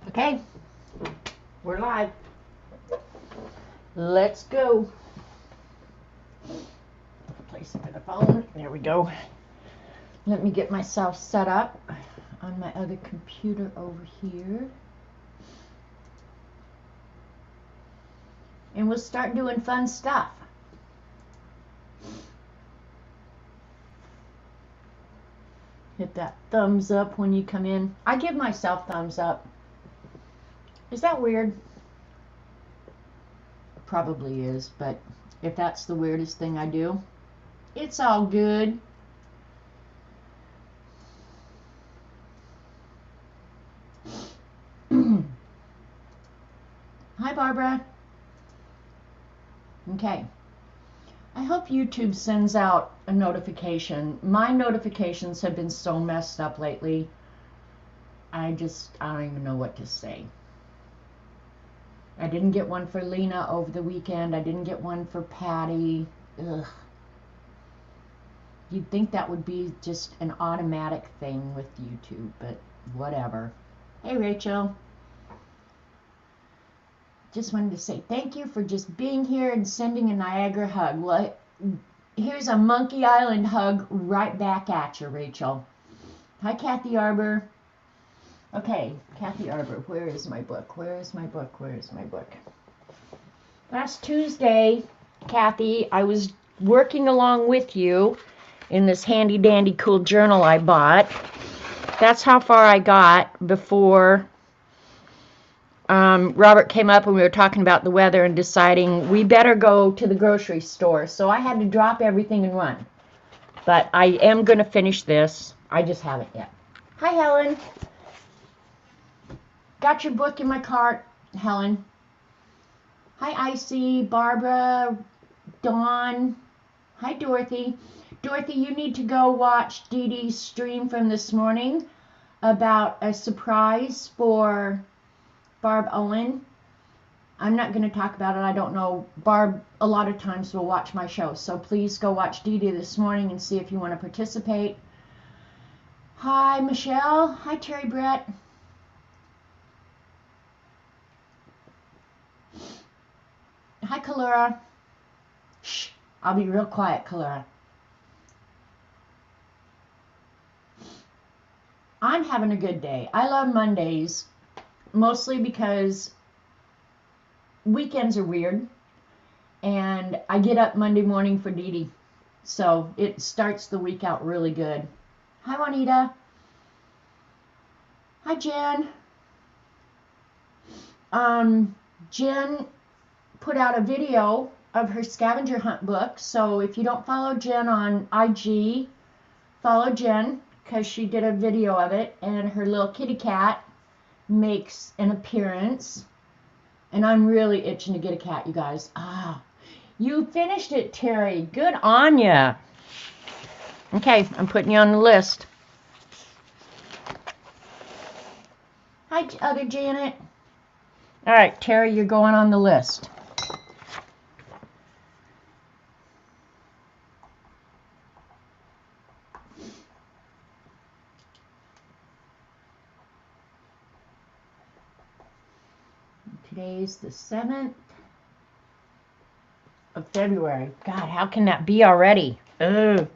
Okay, we're live. Let's go. Place it for the phone. There we go. Let me get myself set up on my other computer over here. And we'll start doing fun stuff. Hit that thumbs up when you come in. I give myself thumbs up. Is that weird? Probably is, but if that's the weirdest thing I do, it's all good. Hi, Barbara. Okay. I hope YouTube sends out a notification. My notifications have been so messed up lately. I don't even know what to say. I didn't get one for Lena over the weekend. I didn't get one for Patty. Ugh. You'd think that would be just an automatic thing with YouTube, but whatever. Hey, Rachel. Just wanted to say thank you for just being here and sending a Niagara hug. Well, here's a Monkey Island hug right back at you, Rachel. Hi, Kathy Arbor. Okay, Kathy Arbor, where is my book? Where is my book? Where is my book? Last Tuesday, Kathy, I was working along with you in this handy dandy cool journal I bought. That's how far I got before Robert came up and we were talking about the weather and deciding we better go to the grocery store. So I had to drop everything and run. But I am going to finish this. I just haven't yet. Hi, Helen. Got your book in my cart, Helen. Hi, Icy, Barbara, Dawn. Hi, Dorothy. Dorothy, you need to go watch Dee Dee's stream from this morning about a surprise for Barb Owen. I'm not going to talk about it. I don't know. Barb a lot of times will watch my show. So please go watch Dee Dee this morning and see if you want to participate. Hi, Michelle. Hi, Terry Brett. Hi, Kalura. Shh. I'll be real quiet, Kalura. I'm having a good day. I love Mondays, mostly because weekends are weird, and I get up Monday morning for Dee Dee, so it starts the week out really good. Hi, Juanita. Hi, Jen. Jen put out a video of her scavenger hunt book, so if you don't follow Jen on IG, follow Jen, because she did a video of it, and her little kitty cat makes an appearance. And I'm really itching to get a cat, you guys. You finished it, Terry. Good on ya. Okay, I'm putting you on the list. Hi, other Janet. All right, Terry, you're going on the list. Today's the 7th of February. God, how can that be already? Ugh.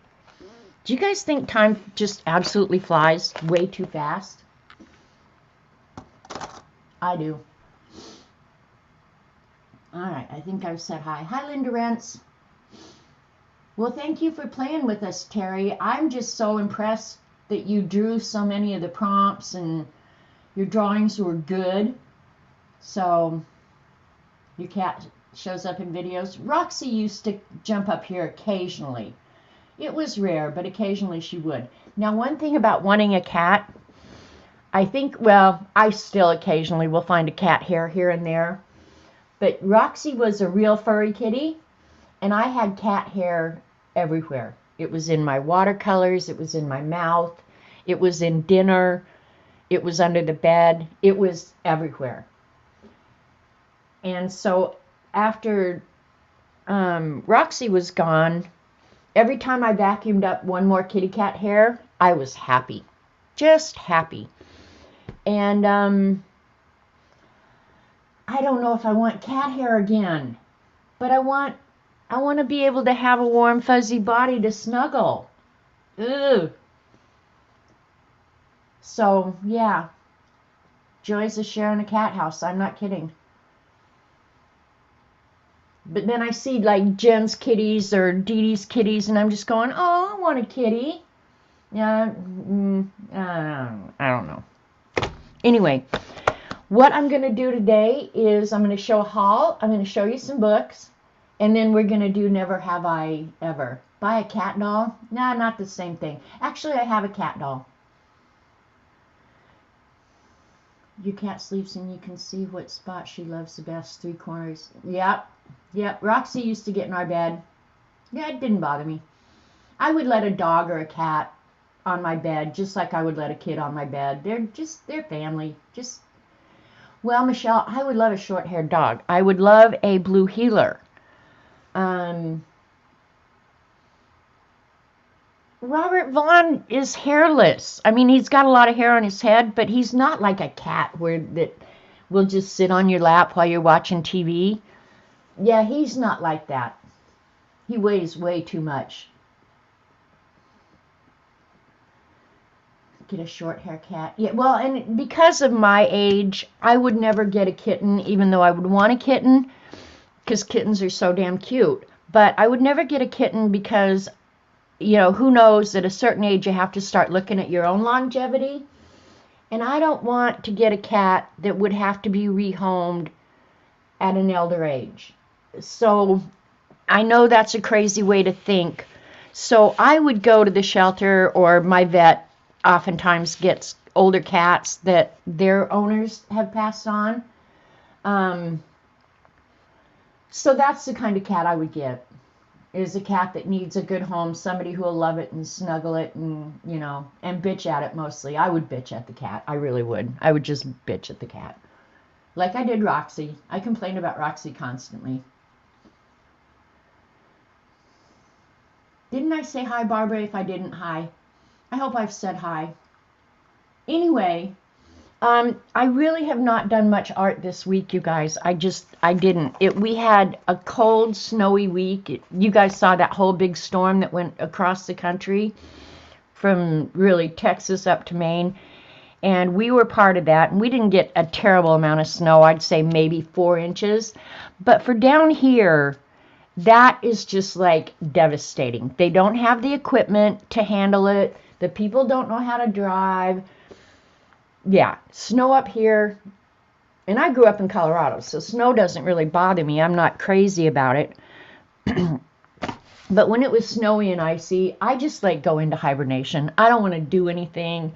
Do you guys think time just absolutely flies way too fast? I do. All right, I think I've said hi. Hi, Linda Rentz. Well, thank you for playing with us, Terry. I'm just so impressed that you drew so many of the prompts and your drawings were good. So your cat shows up in videos. Roxy used to jump up here occasionally. It was rare, but occasionally she would. Now, one thing about wanting a cat, I think, well, I still occasionally will find a cat hair here and there. But Roxy was a real furry kitty, and I had cat hair everywhere. It was in my watercolors. It was in my mouth. It was in dinner. It was under the bed. It was everywhere. And so after Roxy was gone, every time I vacuumed up one more kitty cat hair, I was happy. Just happy. And I don't know if I want cat hair again, but I want to be able to have a warm, fuzzy body to snuggle. Ugh. So, yeah. Joys of sharing a cat house. I'm not kidding. But then I see like Jen's kitties or Dee Dee's kitties, and I'm just going, oh, I want a kitty. Yeah, I don't know. Anyway, what I'm going to do today is I'm going to show a haul. I'm going to show you some books. And then we're going to do Never Have I Ever. Buy a cat doll? Nah, not the same thing. Actually, I have a cat doll. Your cat sleeps and you can see what spot she loves the best. 3 corners. Yep. Roxy used to get in our bed. Yeah, it didn't bother me. I would let a dog or a cat on my bed just like I would let a kid on my bed. They're family. Well, Michelle, I would love a short-haired dog. I would love a blue heeler. Robert Vaughn is hairless. I mean, he's got a lot of hair on his head, but he's not like a cat that will just sit on your lap while you're watching TV. Yeah, he's not like that. He weighs way too much. Get a short hair cat. Yeah, well, and because of my age, I would never get a kitten, even though I would want a kitten, because kittens are so damn cute. But I would never get a kitten because, you know, who knows, at a certain age you have to start looking at your own longevity. And I don't want to get a cat that would have to be rehomed at an elder age. So I know that's a crazy way to think. So I would go to the shelter, or my vet oftentimes gets older cats that their owners have passed on. So that's the kind of cat I would get, is a cat that needs a good home, somebody who will love it and snuggle it and, you know, and bitch at it mostly. I would bitch at the cat. I really would. I would just bitch at the cat. Like I did Roxy. I complained about Roxy constantly. Didn't I say hi, Barbara? If I didn't, hi. I hope I've said hi. Anyway, I really have not done much art this week, you guys. I didn't. We had a cold, snowy week. You guys saw that whole big storm that went across the country from really Texas up to Maine. And we were part of that. And we didn't get a terrible amount of snow. I'd say maybe 4 inches. But for down here, that is just like devastating. They don't have the equipment to handle it. The people don't know how to drive. Yeah, snow up here. And I grew up in Colorado, so snow doesn't really bother me. I'm not crazy about it. But when it was snowy and icy, I just like go into hibernation. I don't want to do anything.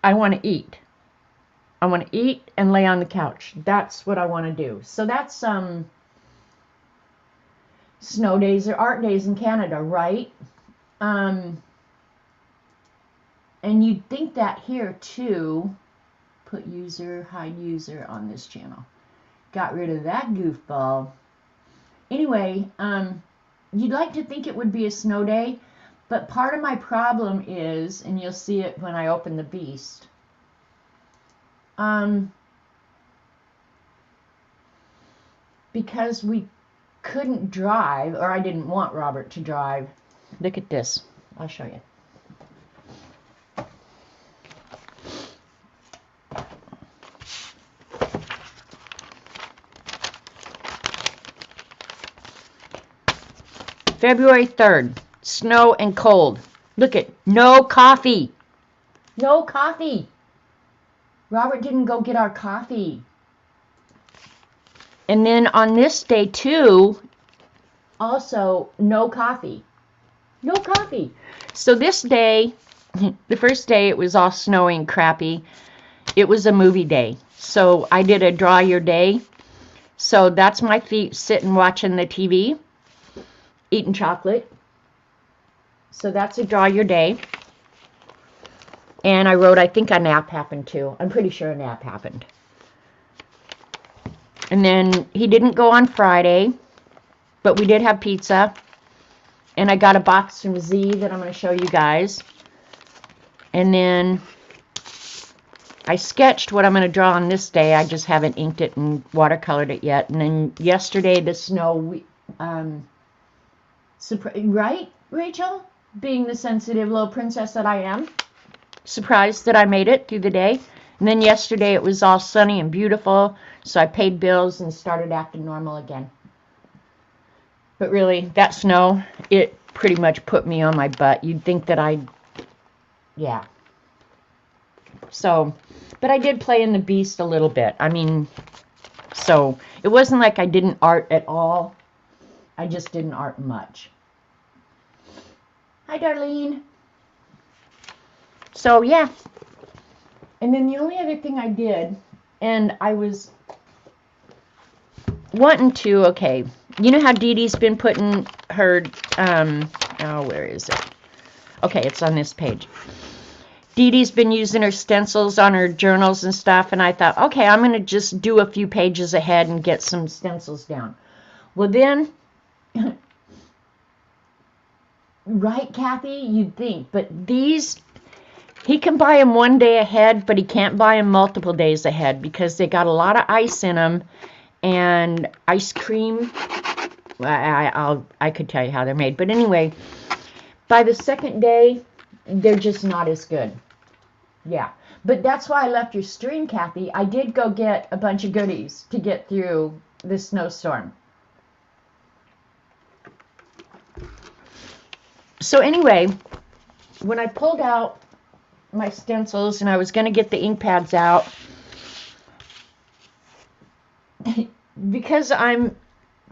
I want to eat. I want to eat and lay on the couch. That's what I want to do. So that's snow days or art days in Canada, right? And you'd think that here too. Put user, hide user on this channel. Got rid of that goofball. Anyway, you'd like to think it would be a snow day, but part of my problem is, and you'll see it when I open the beast, because we couldn't drive, or I didn't want Robert to drive. Look at this. I'll show you. February 3rd, snow and cold. Look at, no coffee. No coffee. Robert didn't go get our coffee. And then on this day too, also no coffee. No coffee. So this day, the first day it was all snowy and crappy. It was a movie day. So I did a draw your day. So that's my feet sitting watching the TV. Eating chocolate. So that's a draw your day. And I wrote, I think a nap happened too. I'm pretty sure a nap happened. And then he didn't go on Friday, but we did have pizza. And I got a box from Z that I'm going to show you guys. And then I sketched what I'm going to draw on this day. I just haven't inked it and watercolored it yet. And then yesterday, the snow, right, Rachel? Being the sensitive little princess that I am, surprised that I made it through the day. And then yesterday, it was all sunny and beautiful, so I paid bills and started acting normal again. But really, that snow, it pretty much put me on my butt. You'd think that yeah. So, but I did play in the Beast a little bit. I mean, so it wasn't like I didn't art at all. I just didn't art much. Hi, Darlene. So, yeah. And then the only other thing I did, and I was wanting to, okay, you know how Dee Dee's been putting her, oh, where is it? Okay, it's on this page. Dee Dee's been using her stencils on her journals and stuff, and I thought, okay, I'm going to just do a few pages ahead and get some stencils down. Well, then, right, Kathy, you'd think, but these, he can buy them one day ahead, but he can't buy them multiple days ahead because they got a lot of ice in them, and ice cream. I could tell you how they're made, but anyway, by the second day, they're just not as good. Yeah, but that's why I left your stream, Kathy. I did go get a bunch of goodies to get through the snowstorm. So anyway, when I pulled out my stencils and I was going to get the ink pads out, because I'm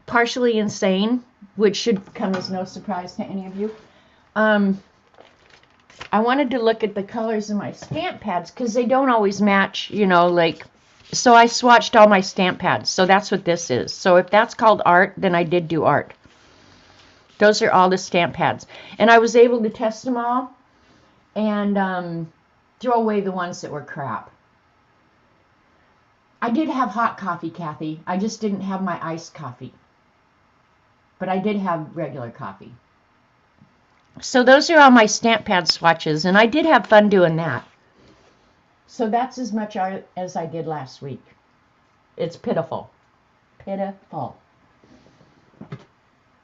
partially insane, which should come as no surprise to any of you, I wanted to look at the colors in my stamp pads because they don't always match, you know, like, so I swatched all my stamp pads. So that's what this is. So if that's called art, then I did do art. Those are all the stamp pads. And I was able to test them all and throw away the ones that were crap. I did have hot coffee, Kathy. I just didn't have my iced coffee. But I did have regular coffee. So those are all my stamp pad swatches, and I did have fun doing that. So that's as much art as I did last week. It's pitiful. Pitiful. All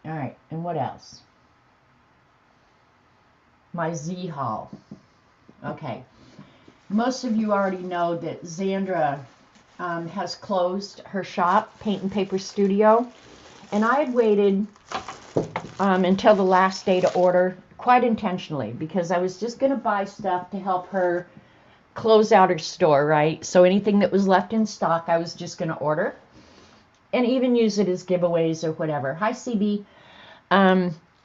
right, and what else? My Z haul. Okay. Most of you already know that Zandra has closed her shop, Paint and Paper Studio. And I had waited until the last day to order, quite intentionally, because I was just going to buy stuff to help her close out her store, right? So anything that was left in stock, I was just going to order and even use it as giveaways or whatever. Hi, CB.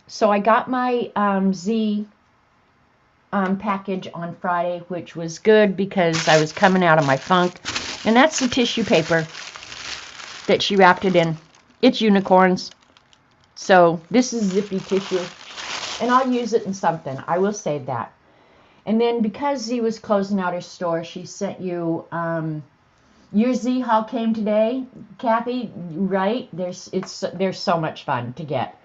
So I got my Z package on Friday, which was good because I was coming out of my funk. And that's the tissue paper that she wrapped it in. It's unicorns. So this is zippy tissue. And I'll use it in something. I will save that. And then because Z was closing out her store, she sent you, your Z haul came today, Kathy, right? There's so much fun to get.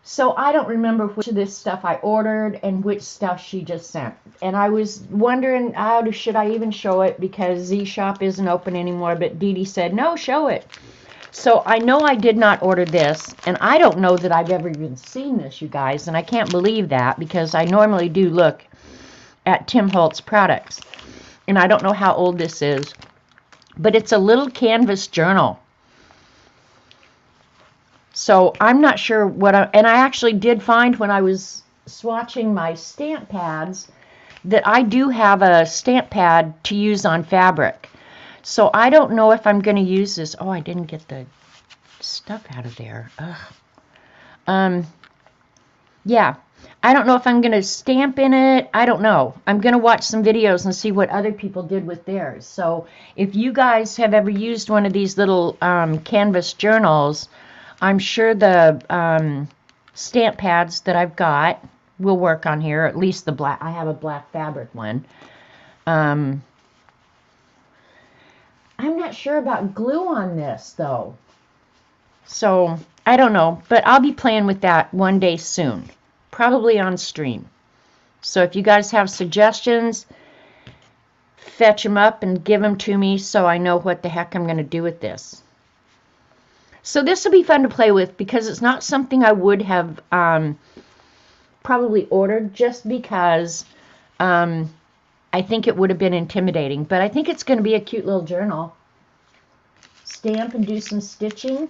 So I don't remember which of this stuff I ordered and which stuff she just sent. And I was wondering, should I even show it because Z Shop isn't open anymore, but Dee Dee said, no, show it. So I know I did not order this, and I don't know that I've ever even seen this, you guys, and I can't believe that because I normally do look at Tim Holtz products. And I don't know how old this is, but it's a little canvas journal. So I'm not sure and I actually did find when I was swatching my stamp pads that I do have a stamp pad to use on fabric. So I don't know if I'm going to use this. Oh, I didn't get the stuff out of there. Ugh. Yeah, I don't know if I'm going to stamp in it. I don't know. I'm going to watch some videos and see what other people did with theirs. So if you guys have ever used one of these little canvas journals, I'm sure the stamp pads that I've got will work on here. At least the black. I have a black fabric one. I'm not sure about glue on this, though. So, I don't know. But I'll be playing with that one day soon. Probably on stream. So, if you guys have suggestions, fetch them up and give them to me so I know what the heck I'm going to do with this. So this will be fun to play with because it's not something I would have probably ordered just because I think it would have been intimidating. But I think it's going to be a cute little journal. Stamp and do some stitching.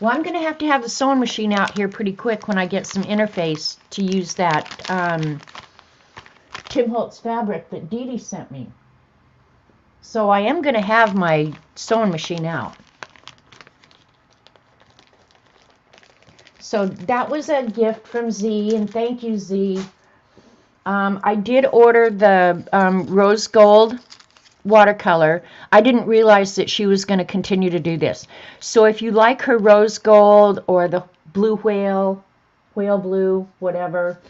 Well, I'm going to have the sewing machine out here pretty quick when I get some interface to use that Tim Holtz fabric that Dee Dee sent me. So I am going to have my sewing machine out. So that was a gift from Z, and thank you, Z. I did order the rose gold watercolor. I didn't realize that she was going to continue to do this. So if you like her rose gold or the blue whale blue, whatever,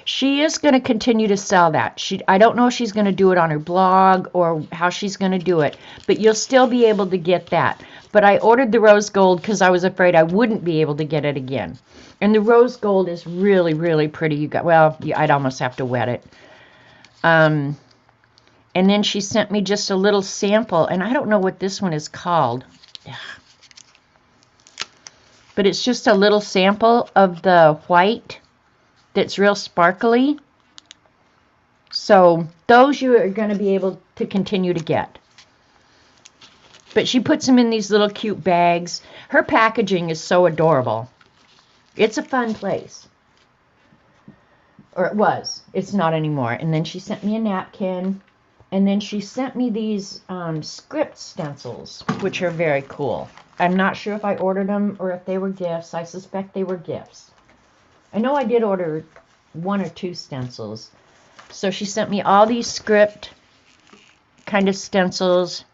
she is going to continue to sell that. I don't know if she's going to do it on her blog or how she's going to do it, but you'll still be able to get that. But I ordered the rose gold because I was afraid I wouldn't be able to get it again. And the rose gold is really, really pretty. I'd almost have to wet it. And then she sent me just a little sample, and I don't know what this one is called. But it's just a little sample of the white that's real sparkly. So those you are going to be able to continue to get. But she puts them in these little cute bags. Her packaging is so adorable. It's a fun place. Or it was. It's not anymore. And then she sent me a napkin. And then she sent me these script stencils, which are very cool. I'm not sure if I ordered them or if they were gifts. I suspect they were gifts. I know I did order 1 or 2 stencils. So she sent me all these script kind of stencils.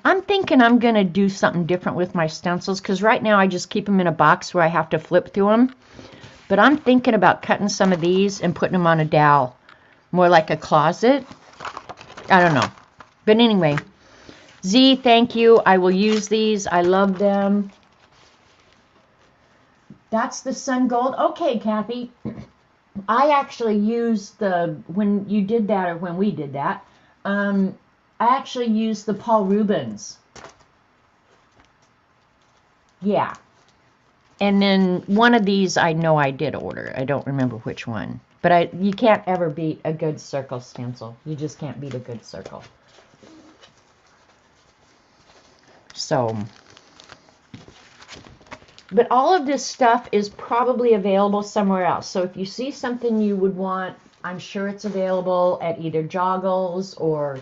I'm thinking I'm going to do something different with my stencils because right now I just keep them in a box where I have to flip through them. But I'm thinking about cutting some of these and putting them on a dowel. More like a closet. I don't know. But anyway, Z, thank you. I will use these. I love them. That's the sun gold. Okay, Kathy. I actually used when you did that or when we did that, I actually used the Paul Rubens. Yeah. And then one of these I know I did order. I don't remember which one. But you can't ever beat a good circle stencil. You just can't beat a good circle. So, but all of this stuff is probably available somewhere else. So if you see something you would want, I'm sure it's available at either Joggles or,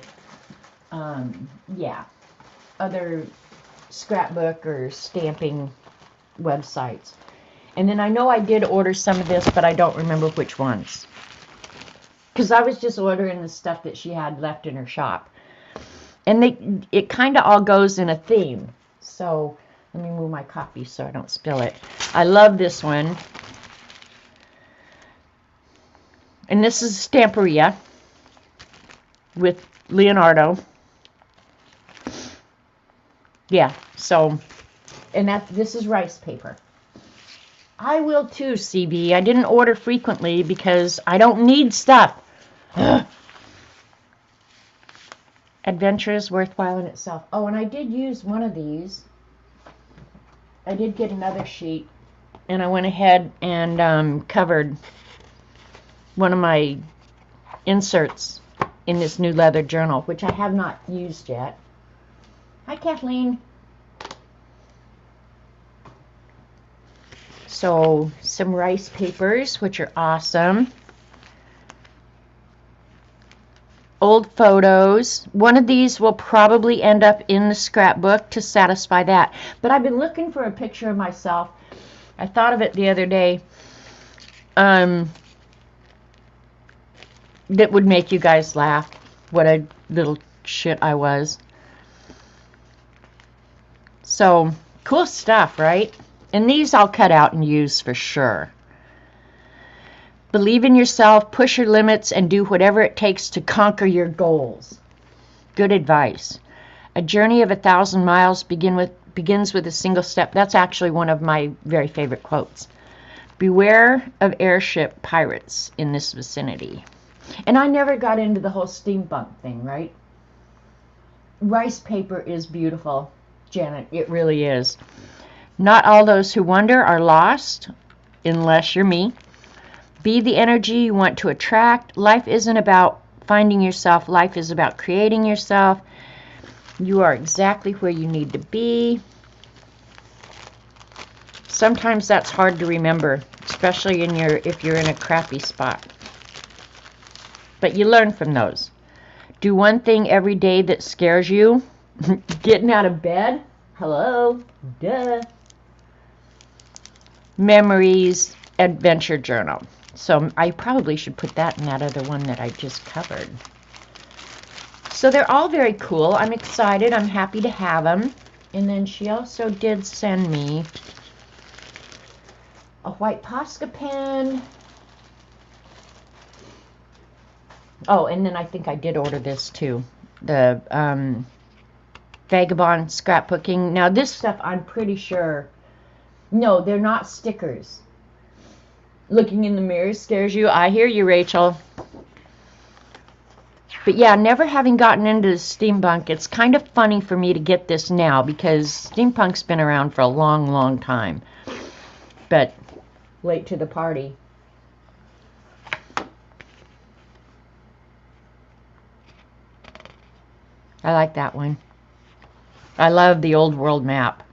other scrapbook or stamping websites. And then I know I did order some of this, but I don't remember which ones. Because I was just ordering the stuff that she had left in her shop. And it kind of all goes in a theme. So let me move my copy so I don't spill it. I love this one. And this is Stamperia with Leonardo. Yeah, so, and this is rice paper. I will too, CB. I didn't order frequently because I don't need stuff. Adventure is worthwhile in itself. Oh, and I did use one of these. I did get another sheet, and I went ahead and covered one of my inserts in this new leather journal, which I have not used yet. Hi, Kathleen. So, some rice papers, which are awesome. Old photos. One of these will probably end up in the scrapbook to satisfy that. But I've been looking for a picture of myself. I thought of it the other day. That would make you guys laugh. What a little shit I was. So, cool stuff, right? And these I'll cut out and use for sure. Believe in yourself, push your limits, and do whatever it takes to conquer your goals. Good advice. A journey of 1,000 miles begins with a single step. That's actually one of my very favorite quotes. Beware of airship pirates in this vicinity. And I never got into the whole steampunk thing, right? Rice paper is beautiful, Janet. It really is. Not all those who wonder are lost, unless you're me. Be the energy you want to attract. Life isn't about finding yourself. Life is about creating yourself. You are exactly where you need to be. Sometimes that's hard to remember, especially if you're in a crappy spot. But you learn from those. Do one thing every day that scares you. Getting out of bed. Hello. Duh. Memories, adventure journal. So I probably should put that in that other one that I just covered. So they're all very cool. I'm excited. I'm happy to have them. And then she also did send me a white Posca pen. Oh, and then I think I did order this too. The Vagabond scrapbooking. Now this stuff I'm pretty sure. No, they're not stickers. Looking in the mirror scares you. I hear you, Rachel. But yeah, never having gotten into steampunk, it's kind of funny for me to get this now because steampunk's been around for a long, long time. But late to the party. I like that one. I love the old world map.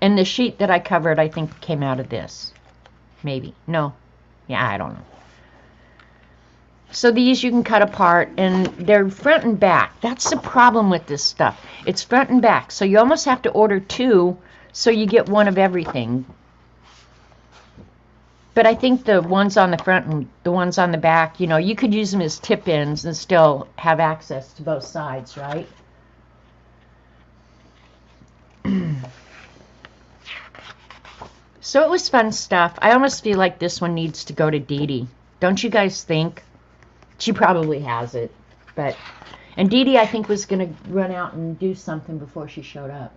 And the sheet that I covered, I think, came out of this. Maybe. No. Yeah, I don't know. So these you can cut apart, and they're front and back. That's the problem with this stuff. It's front and back. So you almost have to order two so you get one of everything. But I think the ones on the front and the ones on the back, you know, you could use them as tip-ins and still have access to both sides, right? So it was fun stuff. I almost feel like this one needs to go to Dee Dee. Don't you guys think? She probably has it. And Dee Dee, I think, was going to run out and do something before she showed up.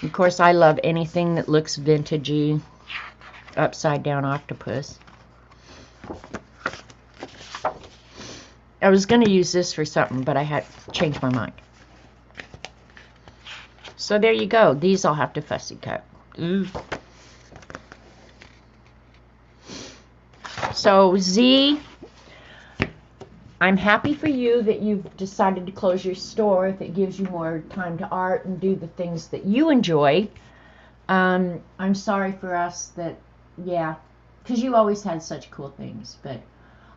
Of course, I love anything that looks vintagey. Upside down octopus. I was going to use this for something, but I had changed my mind. So there you go. These I'll have to fussy cut. So Z, I'm happy for you that you've decided to close your store if it gives you more time to art and do the things that you enjoy. I'm sorry for us that, yeah, because you always had such cool things, but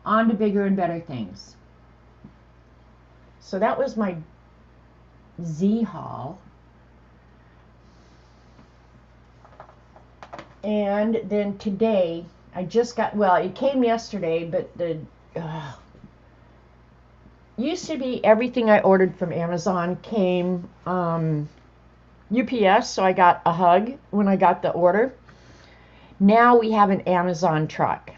on to bigger and better things. So that was my Z haul. And then today, I just got, well, it came yesterday, but the used to be everything I ordered from Amazon came UPS, so I got a hug when I got the order. Now we have an Amazon truck.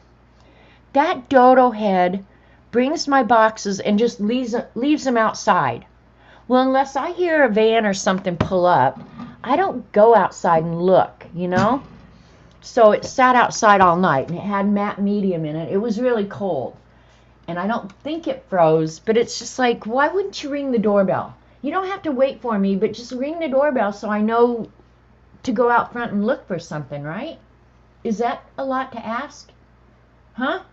That dodo head brings my boxes and just leaves them outside. Well, unless I hear a van or something pull up, I don't go outside and look, you know? So it sat outside all night, and it had matte medium in it. It was really cold. And I don't think it froze, but it's just like, why wouldn't you ring the doorbell? You don't have to wait for me, but just ring the doorbell so I know to go out front and look for something, right? Is that a lot to ask? Huh?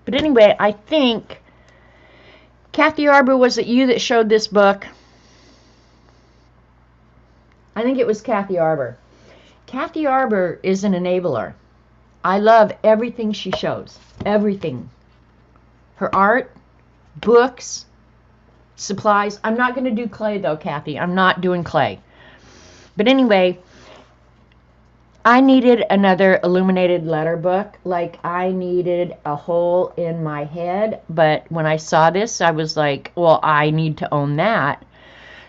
But anyway, I think, Kathy Arbor, was it you that showed this book? I think it was Kathy Arbor. Kathy Arbor is an enabler. I love everything she shows. Everything. Her art, books, supplies. I'm not going to do clay though, Kathy. I'm not doing clay. But anyway, I needed another illuminated letter book. Like, I needed a hole in my head. But when I saw this, I was like, well, I need to own that.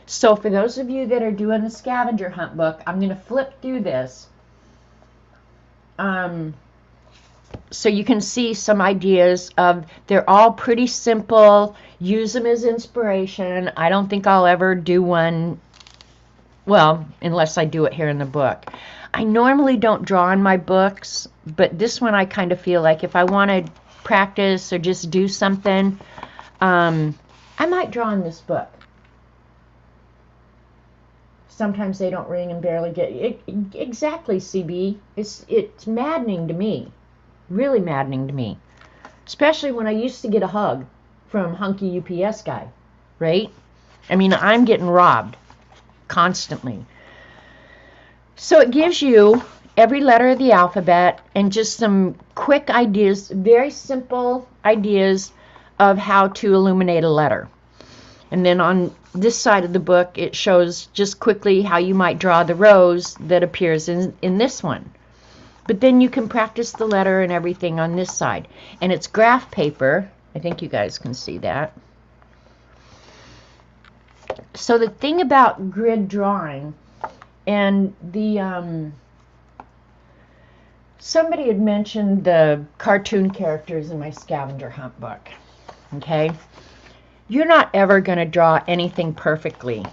So for those of you that are doing the scavenger hunt book, I'm going to flip through this. So you can see some ideas of, they're all pretty simple. Use them as inspiration. I don't think I'll ever do one Well, unless I do it here in the book. I normally don't draw in my books, but this one I kind of feel like if I want to practice or just do something, I might draw in this book. Sometimes they don't ring and barely get it. Exactly, CB. It's maddening to me, really maddening to me, especially when I used to get a hug from hunky UPS guy, right? I mean, I'm getting robbed constantly. So it gives you every letter of the alphabet and just some quick ideas, very simple ideas of how to illuminate a letter. And then on this side of the book, it shows just quickly how you might draw the rose that appears in this one. But then you can practice the letter and everything on this side. And it's graph paper. I think you guys can see that. So the thing about grid drawing, and the somebody had mentioned the cartoon characters in my scavenger hunt book. Okay? You're not ever going to draw anything perfectly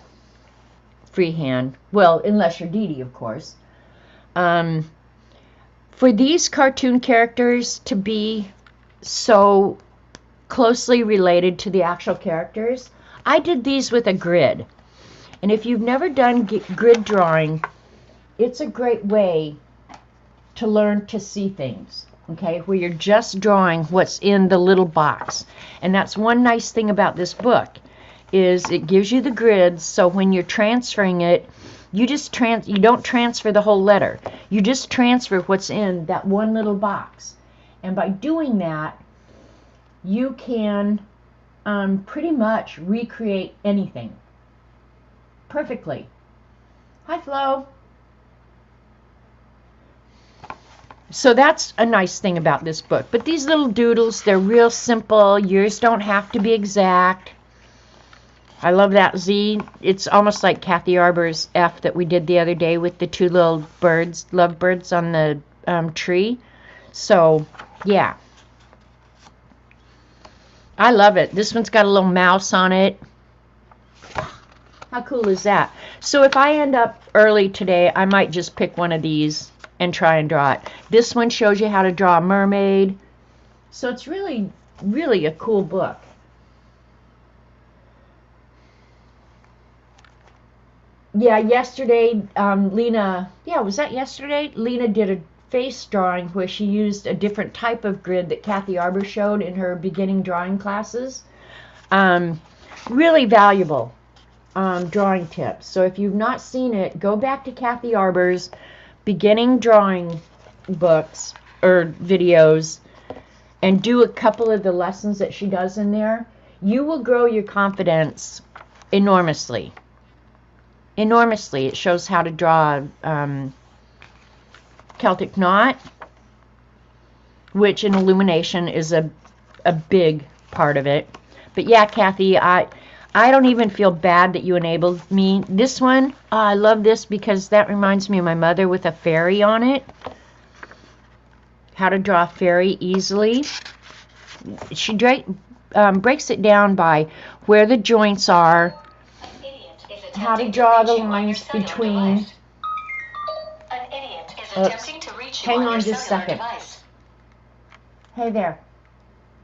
freehand. Well, unless you're Dee Dee, of course. For these cartoon characters to be so closely related to the actual characters, I did these with a grid. And if you've never done grid drawing, it's a great way to learn to see things. Okay, where you're just drawing what's in the little box. And that's one nice thing about this book, is it gives you the grids, so when you're transferring it, you don't transfer the whole letter. You just transfer what's in that one little box. And by doing that, you can pretty much recreate anything perfectly. Hi, Flo. So that's a nice thing about this book. But these little doodles, they're real simple. Yours don't have to be exact. I love that Z. It's almost like Kathy Arbor's F that we did the other day with the two little birds, lovebirds on the tree. So, yeah. I love it. This one's got a little mouse on it. How cool is that? So if I end up early today, I might just pick one of these and try and draw it. This one shows you how to draw a mermaid. So it's really, really a cool book. Yeah, yesterday, Lena, was that yesterday? Lena did a face drawing where she used a different type of grid that Kathy Arbor showed in her beginning drawing classes. Really valuable drawing tips. So if you've not seen it, go back to Kathy Arbor's beginning drawing books or videos and do a couple of the lessons that she does in there. You will grow your confidence enormously. Enormously. It shows how to draw Celtic knot, which in illumination is a big part of it. But yeah, Kathy, I don't even feel bad that you enabled me. This one, I love this because that reminds me of my mother with a fairy on it. How to draw a fairy easily. She breaks it down by where the joints are, how to draw the lines between. An idiot is attempting to reach you Hang on on your just a second. device. Hey there.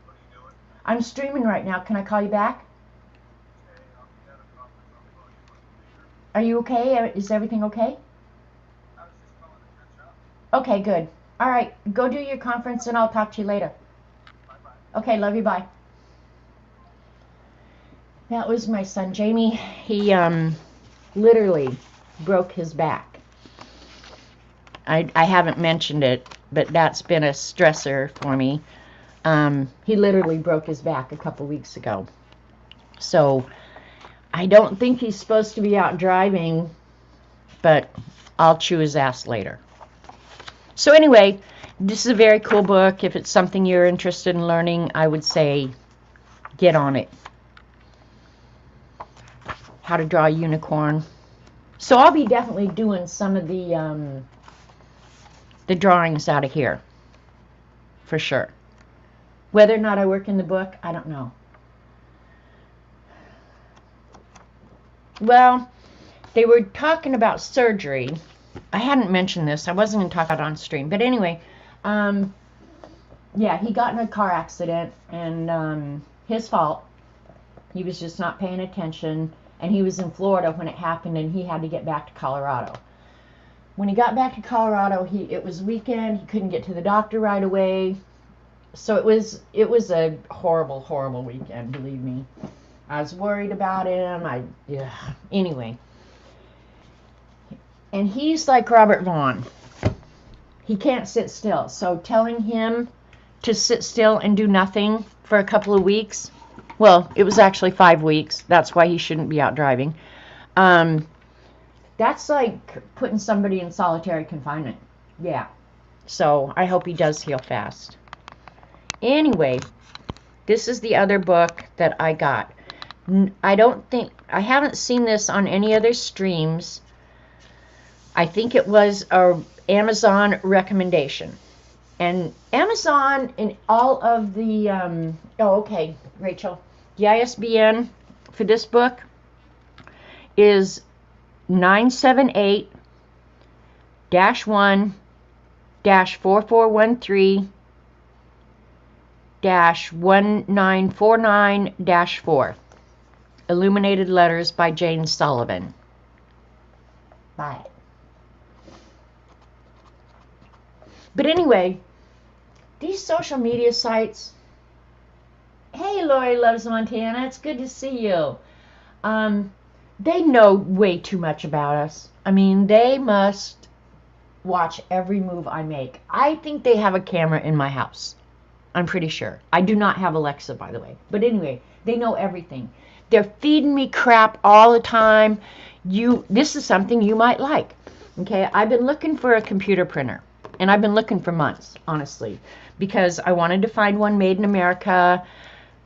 What are you doing? I'm streaming right now. Can I call you back? Okay, I'll be at a conference. I'll call you later. Are you okay? Is everything okay? I was just calling to catch up. Okay, good. All right, go do your conference and I'll talk to you later. Bye-bye. Okay, love you, bye. That was my son, Jamie. He literally broke his back. I haven't mentioned it, but that's been a stressor for me. He literally broke his back a couple weeks ago. So I don't think he's supposed to be out driving, but I'll chew his ass later. So anyway, this is a very cool book. If it's something you're interested in learning, I would say get on it. How to draw a unicorn. So I'll be definitely doing some of the drawings out of here, for sure. Whether or not I work in the book, I don't know. Well, they were talking about surgery. I hadn't mentioned this. I wasn't going to talk about it on stream. But anyway, yeah, he got in a car accident, and his fault. He was just not paying attention, and he was in Florida when it happened, and he had to get back to Colorado. When he got back to Colorado, it was weekend. He couldn't get to the doctor right away. So it was a horrible, horrible weekend, believe me. I was worried about him. Anyway. And he's like Robert Vaughn. He can't sit still. So telling him to sit still and do nothing for a couple of weeks, well, it was actually 5 weeks. That's why he shouldn't be out driving. That's like putting somebody in solitary confinement. Yeah. So I hope he does heal fast. Anyway, this is the other book that I got. I haven't seen this on any other streams. I think it was a Amazon recommendation. And Amazon in all of the, oh, okay, Rachel. The ISBN for this book is 978-1-4413-1949-4. Illuminated Letters by Jane Sullivan. Buy it. But anyway, these social media sites. Hey, Lori Loves Montana. It's good to see you. They know way too much about us. I mean, they must watch every move I make. I think they have a camera in my house. I'm pretty sure. I do not have Alexa, by the way. But anyway, they know everything. They're feeding me crap all the time. This is something you might like. Okay, I've been looking for a computer printer. And I've been looking for months, honestly, because I wanted to find one made in America.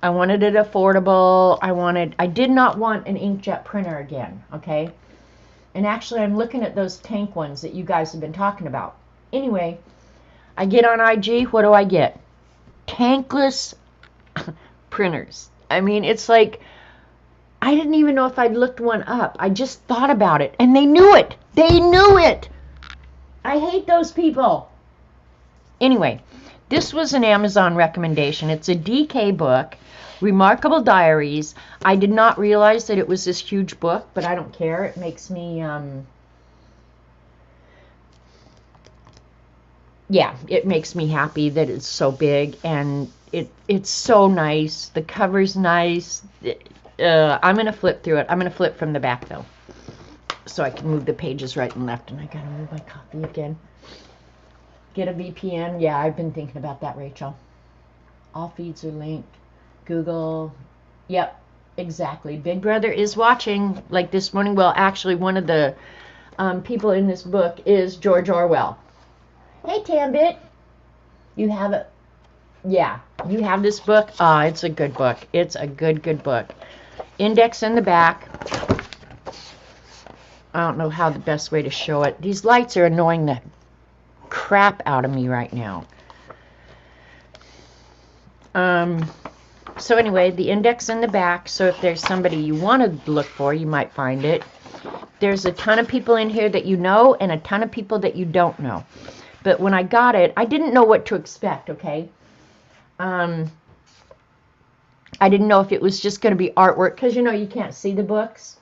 I wanted it affordable. I did not want an inkjet printer again, okay? And actually, I'm looking at those tank ones that you guys have been talking about. Anyway, I get on IG, what do I get? Tankless printers. I mean, it's like, I didn't even know if I'd looked one up. I just thought about it, and they knew it. They knew it. I hate those people. Anyway, this was an Amazon recommendation. It's a DK book, Remarkable Diaries. I did not realize that it was this huge book, but I don't care. It makes me, it makes me happy that it's so big, and it's so nice. The cover's nice. I'm going to flip through it. I'm going to flip from the back, though, so I can move the pages right and left. And I got to move my copy again. Get a VPN. Yeah, I've been thinking about that, Rachel. All feeds are linked. Google. Yep, exactly. Big Brother is watching, like this morning. Well, actually, one of the people in this book is George Orwell. Hey, Tambit. You have it. Yeah, you have this book. It's a good book. It's a good book. Index in the back. I don't know how the best way to show it. These lights are annoying the crap out of me right now. So anyway, the index in the back, so if there's somebody you want to look for, you might find it. There's a ton of people in here that you know and a ton of people that you don't know. But when I got it, I didn't know what to expect, okay? I didn't know if it was just going to be artwork, because, you know, you can't see the books.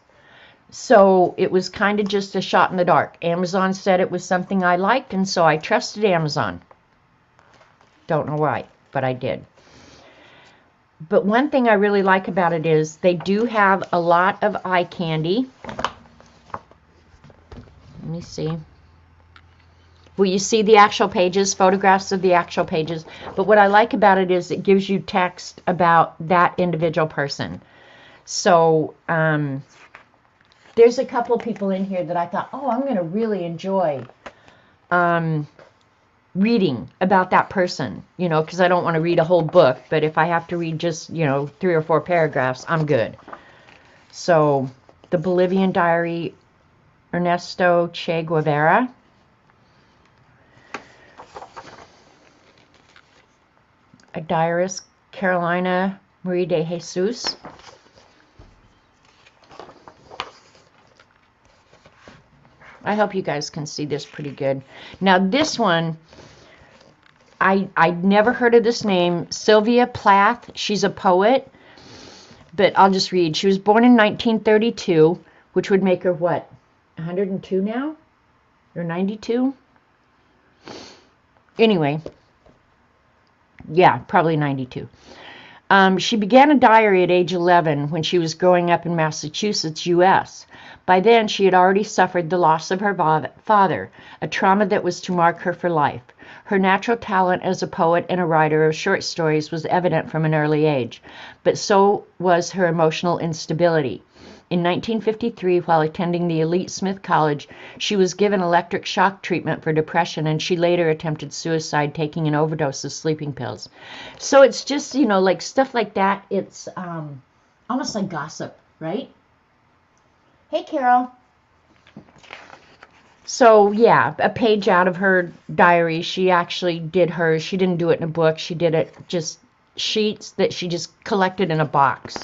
So it was kind of just a shot in the dark. Amazon said it was something I liked, and so I trusted Amazon. Don't know why, but I did. But one thing I really like about it is they do have a lot of eye candy. Let me see. Well, you see the actual pages, photographs of the actual pages. But what I like about it is it gives you text about that individual person. So there's a couple people in here that I thought, oh, I'm going to really enjoy reading about that person, you know, because I don't want to read a whole book, but if I have to read just, you know, 3 or 4 paragraphs, I'm good. So, The Bolivian Diary, Ernesto Che Guevara. A Diarist, Carolina Marie de Jesus. I hope you guys can see this pretty good. Now this one, I'd never heard of this name, Sylvia Plath. She's a poet, but I'll just read. She was born in 1932, which would make her what, 102 now? Or 92? Anyway, yeah, probably 92. She began a diary at age 11 when she was growing up in Massachusetts, U.S. By then, she had already suffered the loss of her father, a trauma that was to mark her for life. Her natural talent as a poet and a writer of short stories was evident from an early age, but so was her emotional instability. In 1953, while attending the elite Smith College, she was given electric shock treatment for depression, and she later attempted suicide, taking an overdose of sleeping pills. So it's just, you know, like stuff like that. It's almost like gossip, right? Hey, Carol. So, yeah, a page out of her diary. She actually did hers. She didn't do it in a book. She did it just sheets that she just collected in a box,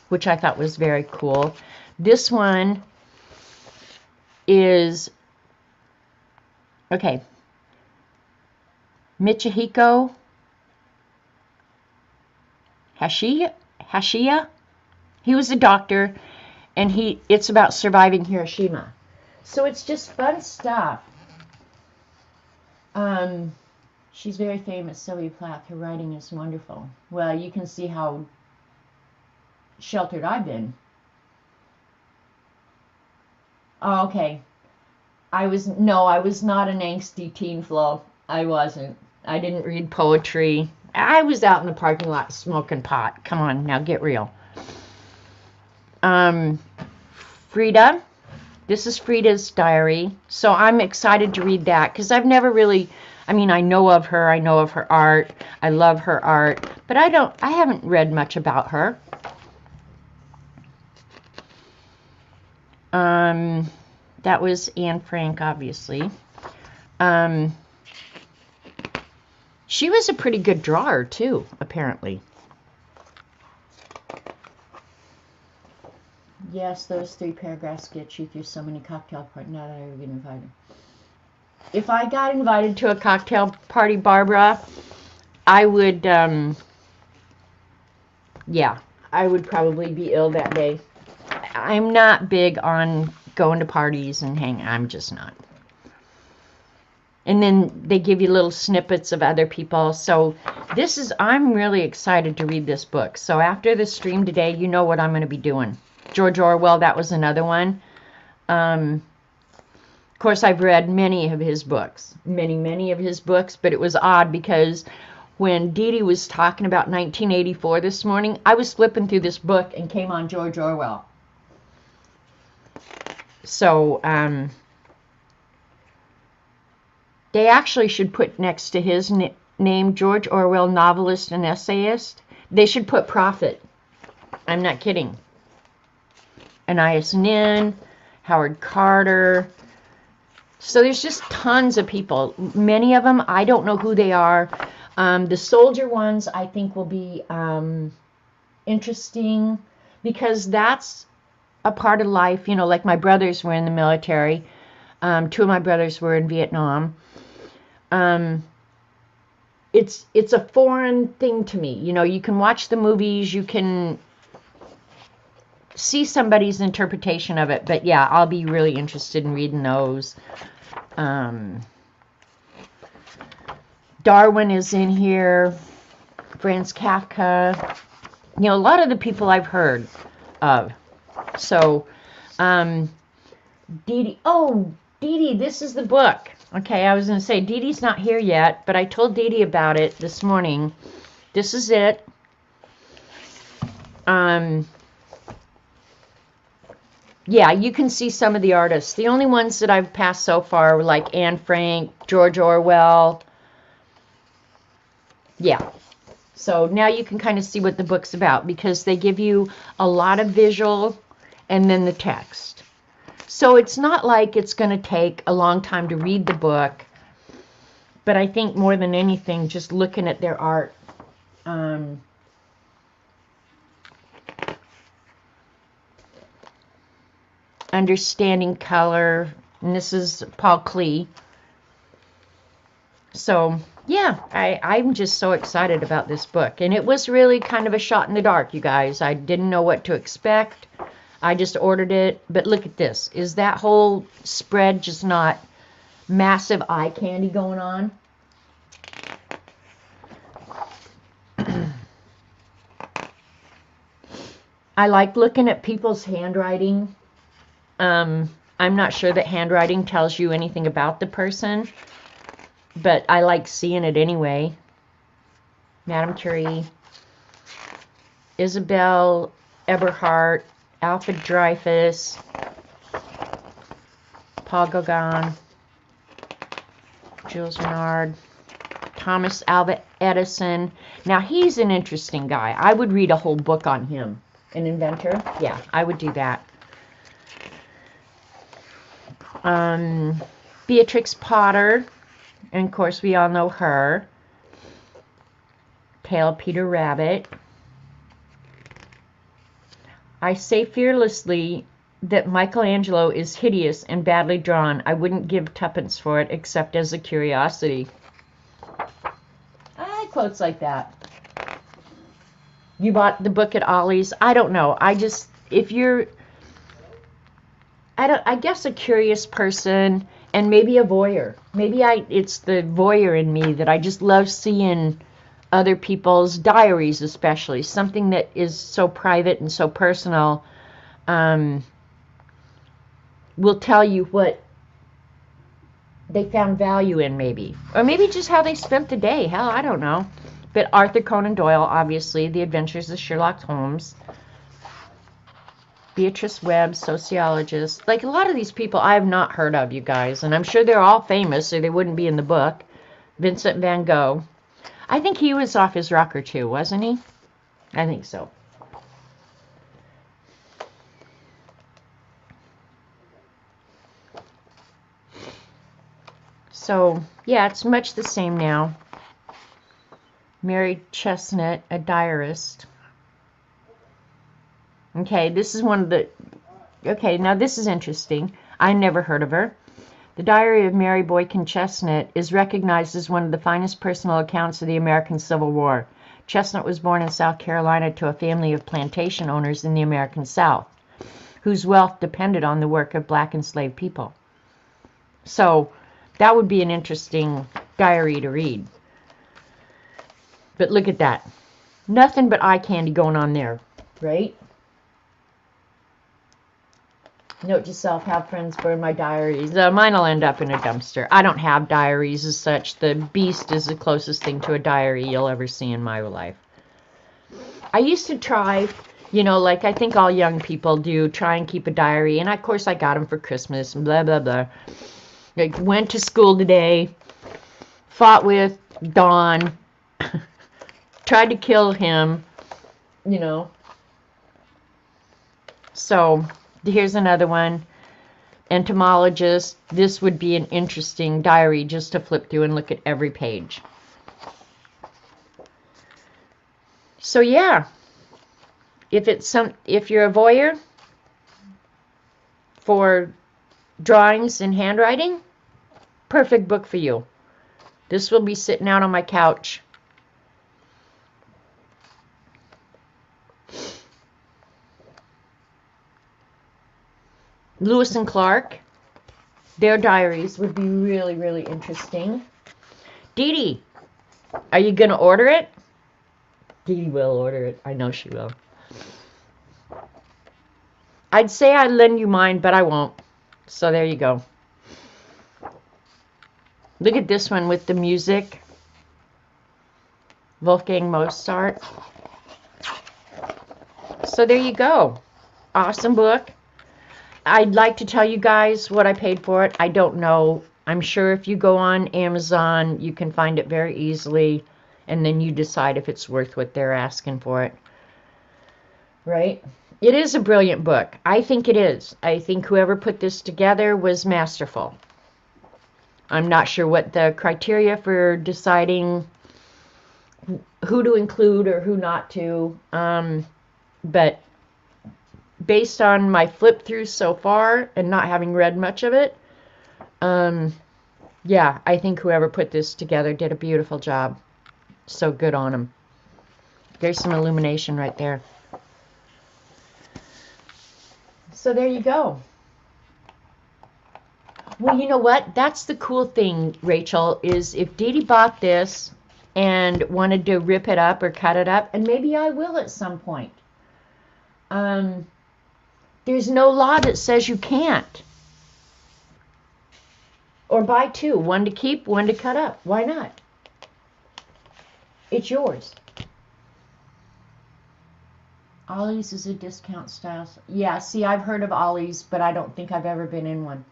which I thought was very cool. This one is, okay, Michihiko Hashiya. He was a doctor, and it's about surviving Hiroshima. So it's just fun stuff. She's very famous, Sylvia Plath. Her writing is wonderful. Well, you can see how sheltered I've been. Oh, okay. I was not an angsty teen, Flo. I wasn't. I didn't read poetry. I was out in the parking lot smoking pot. Come on, now get real. Frida. This is Frida's diary. So I'm excited to read that because I've never really, I mean, I know of her. I know of her art. I love her art, but I haven't read much about her. That was Anne Frank, obviously. She was a pretty good drawer, too, apparently. Yes, those 3 paragraphs get you through so many cocktail parties. Now that I ever get invited. If I got invited to a cocktail party, Barbara, I would, yeah, I would probably be ill that day. I'm not big on going to parties and hanging. I'm just not. And then they give you little snippets of other people. So I'm really excited to read this book. So after the stream today, you know what I'm going to be doing. George Orwell, that was another one. Of course, I've read many of his books. Many of his books. But it was odd because when Dee Dee was talking about 1984 this morning, I was flipping through this book and came on George Orwell. So, they actually should put next to his name, George Orwell, novelist and essayist, they should put prophet. I'm not kidding. Anais Nin, Howard Carter. So there's just tons of people. Many of them, I don't know who they are. The soldier ones, I think, will be interesting because that's a part of life. You know, like my brothers were in the military. 2 of my brothers were in Vietnam. It's a foreign thing to me. You know, you can watch the movies, you can see somebody's interpretation of it, but yeah, I'll be really interested in reading those. Darwin is in here, Franz Kafka, you know, a lot of the people I've heard of. So, Dee Dee, this is the book. Okay, I was going to say, Dee Dee's not here yet, but I told Dee Dee about it this morning. This is it. Yeah, you can see some of the artists. The only ones that I've passed so far were like Anne Frank, George Orwell. Yeah. So now you can kind of see what the book's about because they give you a lot of visual and then the text. So it's not like it's going to take a long time to read the book, but I think more than anything, just looking at their art, understanding color, And this is Paul Klee. So, yeah, I'm just so excited about this book. And it was really kind of a shot in the dark, you guys. I didn't know what to expect. I just ordered it. But look at this. Is that whole spread just not massive eye candy going on? I like looking at people's handwriting. I'm not sure that handwriting tells you anything about the person, but I like seeing it anyway. Madame Curie, Isabel Eberhardt, Alfred Dreyfus, Paul Gauguin, Jules Renard, Thomas Alva Edison. Now, he's an interesting guy. I would read a whole book on him. An inventor? Yeah, I would do that. Beatrix Potter. And, of course, we all know her. Pale Peter Rabbit. I say fearlessly that Michelangelo is hideous and badly drawn. I wouldn't give tuppence for it except as a curiosity. Quotes like that. You bought the book at Ollie's? I don't know. I just, if you're, I guess a curious person and maybe a voyeur. Maybe it's the voyeur in me that I just love seeing other people's diaries, especially. Something that is so private and so personal will tell you what they found value in, maybe. Or maybe just how they spent the day. Hell, I don't know. But Arthur Conan Doyle, obviously. The Adventures of Sherlock Holmes. Beatrice Webb, sociologist. Like, a lot of these people I have not heard of, you guys. And I'm sure they're all famous, or they wouldn't be in the book. Vincent van Gogh. I think he was off his rocker, too, wasn't he? I think so. So, yeah, it's much the same now. Mary Chestnut, a diarist. Okay, this is one of the... Okay, now this is interesting. I never heard of her. The Diary of Mary Boykin Chestnut is recognized as one of the finest personal accounts of the American Civil War. Chestnut was born in South Carolina to a family of plantation owners in the American South, whose wealth depended on the work of black enslaved people. So, that would be an interesting diary to read. But look at that. Nothing but eye candy going on there, right? Note to self, have friends burn my diaries. Mine will end up in a dumpster. I don't have diaries as such. The Beast is the closest thing to a diary you'll ever see in my life. I used to try, you know, like I think all young people do, try and keep a diary. And of course I got them for Christmas and blah, blah, blah. Like, went to school today, fought with Don, tried to kill him, you know. So, here's another one. Entomologist. This would be an interesting diary just to flip through and look at every page. So, yeah. If you're a voyeur for drawings and handwriting, perfect book for you. This will be sitting out on my couch. Lewis and Clark, their diaries would be really, really interesting. Dee Dee, are you going to order it? Dee Dee will order it. I know she will. I'd say I'd lend you mine, but I won't. So there you go. Look at this one with the music. Wolfgang Mozart. So there you go. Awesome book. I'd like to tell you guys what I paid for it. I don't know. I'm sure if you go on Amazon, you can find it very easily. And then you decide if it's worth what they're asking for it. Right? It is a brilliant book. I think it is. I think whoever put this together was masterful. I'm not sure what the criteria for deciding who to include or who not to. But based on my flip through so far and not having read much of it, Yeah, I think whoever put this together did a beautiful job. So good on them. There's some illumination right there. So there you go. Well, you know what? That's the cool thing, Rachel, is if Dee Dee bought this and wanted to rip it up or cut it up, and maybe I will at some point. There's no law that says you can't. Or buy two, one to keep, one to cut up. Why not? It's yours. Ollie's is a discount style. Yeah, see, I've heard of Ollie's, but I don't think I've ever been in one.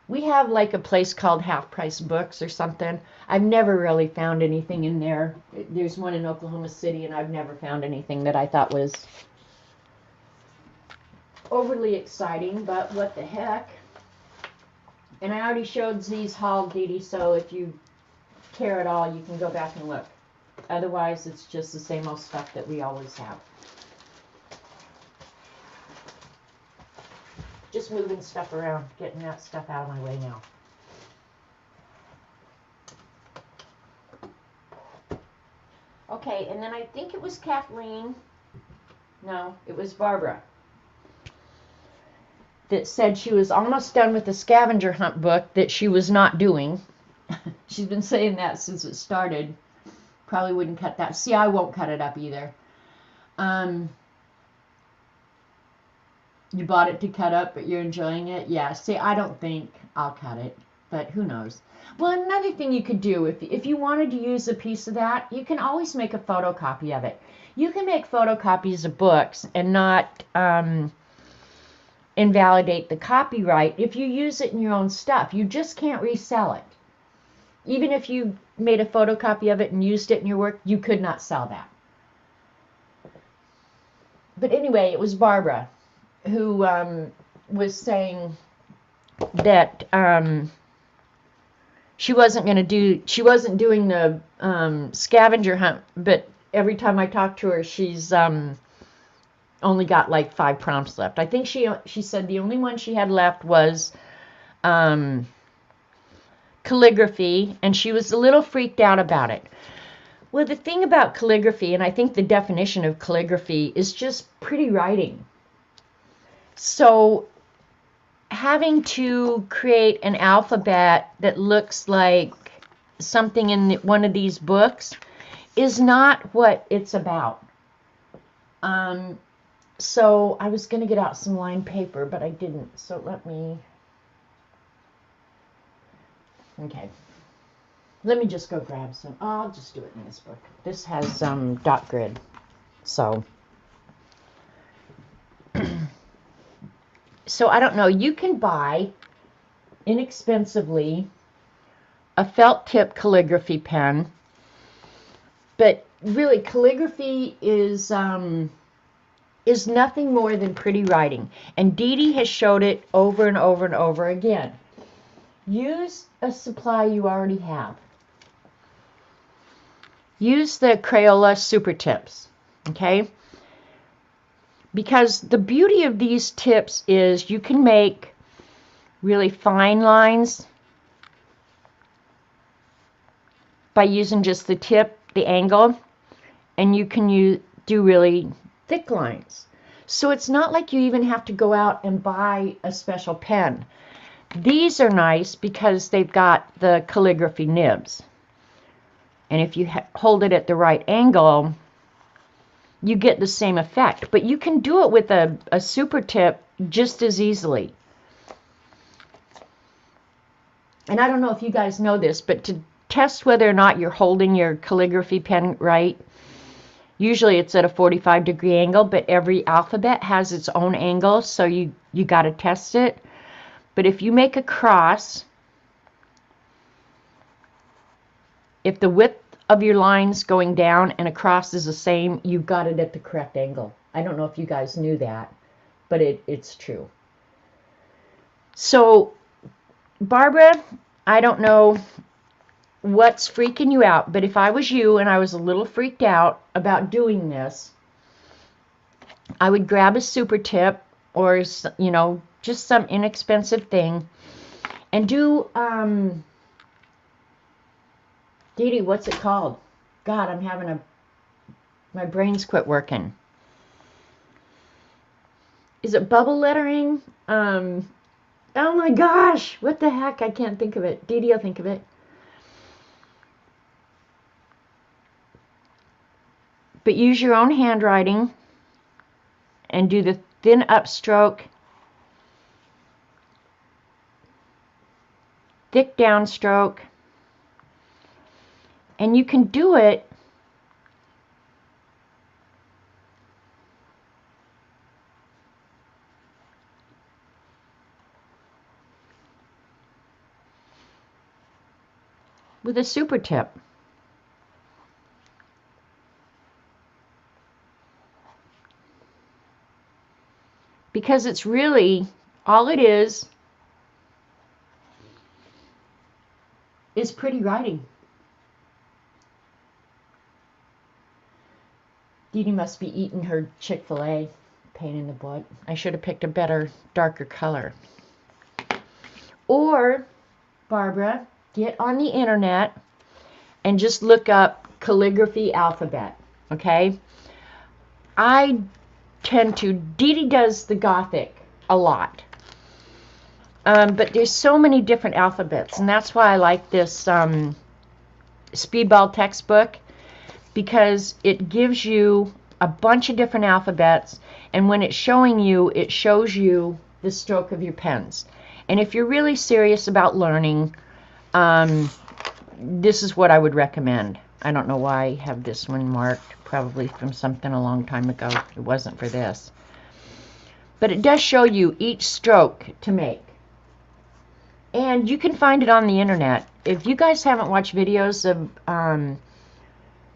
We have like a place called Half Price Books or something. I've never really found anything in there. There's one in Oklahoma City, and I've never found anything that I thought was overly exciting, but what the heck. And I already showed these hauled, Dee Dee, so if you care at all, you can go back and look. Otherwise, it's just the same old stuff that we always have. Just moving stuff around, getting that stuff out of my way now. Okay, and then I think it was Kathleen. No, it was Barbara. That said she was almost done with the scavenger hunt book that she was not doing. She's been saying that since it started. Probably wouldn't cut that. See, I won't cut it up either. You bought it to cut up, but you're enjoying it? Yeah, see, I don't think I'll cut it, but who knows. Well, another thing you could do, if you wanted to use a piece of that, you can always make a photocopy of it. You can make photocopies of books and not invalidate the copyright if you use it in your own stuff. You just can't resell it. Even if you made a photocopy of it and used it in your work, you could not sell that. But anyway, it was Barbara who was saying that she wasn't doing the scavenger hunt, but every time I talk to her, she's only got like 5 prompts left. I think she said the only one she had left was calligraphy, and she was a little freaked out about it. Well, the thing about calligraphy, and I think the definition of calligraphy, is just pretty writing. So having to create an alphabet that looks like something in one of these books is not what it's about. So I was going to get out some lined paper, but I didn't. So let me just go grab some. I'll just do it in this book. This has dot grid. So so I don't know. You can buy inexpensively a felt tip calligraphy pen, but really calligraphy is nothing more than pretty writing. And Dee Dee has showed it over and over and over again. Use a supply you already have. Use the Crayola Super Tips, okay? Because the beauty of these tips is you can make really fine lines by using just the tip, the angle, and you can do really thick lines. So it's not like you even have to go out and buy a special pen. These are nice because they've got the calligraphy nibs. And if you hold it at the right angle, you get the same effect. But you can do it with a super tip just as easily. And I don't know if you guys know this, but to test whether or not you're holding your calligraphy pen right, usually it's at a 45-degree angle, but every alphabet has its own angle, so you got to test it. But if you make a cross, if the width of your line's going down and across is the same, you got it at the correct angle. I don't know if you guys knew that, but it's true. So, Barbara, I don't know what's freaking you out, but if I was you and I was a little freaked out about doing this, I would grab a super tip or, just some inexpensive thing And do, Dee Dee, what's it called? God, I'm having my brain's quit working. Is it bubble lettering? Oh my gosh, what the heck? I can't think of it. Dee Dee will think of it. But use your own handwriting and do the thin upstroke, thick downstroke, and you can do it with a super tip. Because it's really, all it is pretty writing. Dee Dee must be eating her Chick-fil-A. Pain in the butt. I should have picked a better, darker color. Or, Barbara, get on the internet and just look up calligraphy alphabet. Okay? I tend to, Dee Dee does the Gothic a lot. But there's so many different alphabets, and that's why I like this Speedball textbook, because it gives you a bunch of different alphabets, and when it's showing you, it shows you the stroke of your pens. And if you're really serious about learning, this is what I would recommend. I don't know why I have this one marked, probably from something a long time ago. It wasn't for this. But it does show you each stroke to make. And you can find it on the internet. If you guys haven't watched videos of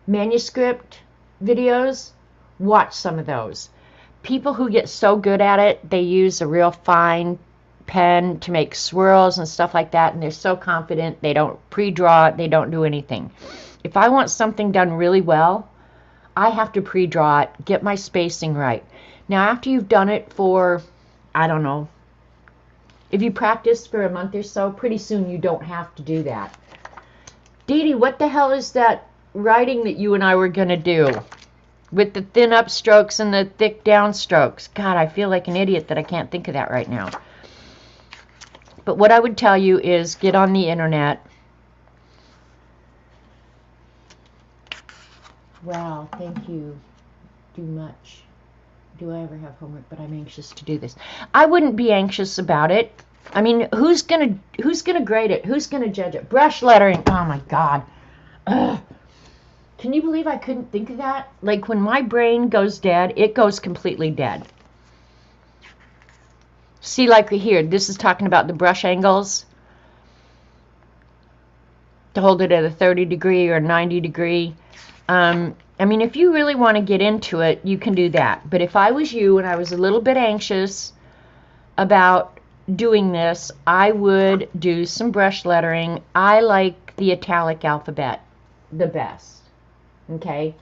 manuscript videos, watch some of those. People who get so good at it, they use a real fine pen to make swirls and stuff like that, and they're so confident. They don't pre-draw it. They don't do anything. If I want something done really well, I have to pre-draw it, get my spacing right. Now, after you've done it for, I don't know, if you practice for a month or so, pretty soon you don't have to do that. Dee Dee, what the hell is that writing that you and I were going to do? With the thin upstrokes and the thick downstrokes. God, I feel like an idiot that I can't think of that right now. But what I would tell you is get on the internet. Wow, thank you. Do much. Do I ever have homework? But I'm anxious to do this. I wouldn't be anxious about it. I mean, who's gonna grade it? Who's gonna judge it? Brush lettering. Oh my God. Ugh. Can you believe I couldn't think of that? Like when my brain goes dead, it goes completely dead. See, like here, this is talking about the brush angles. To hold it at a 30 degree or 90 degree. I mean, if you really want to get into it, you can do that. But if I was you and I was a little bit anxious about doing this, I would do some brush lettering. I like the italic alphabet the best. Okay?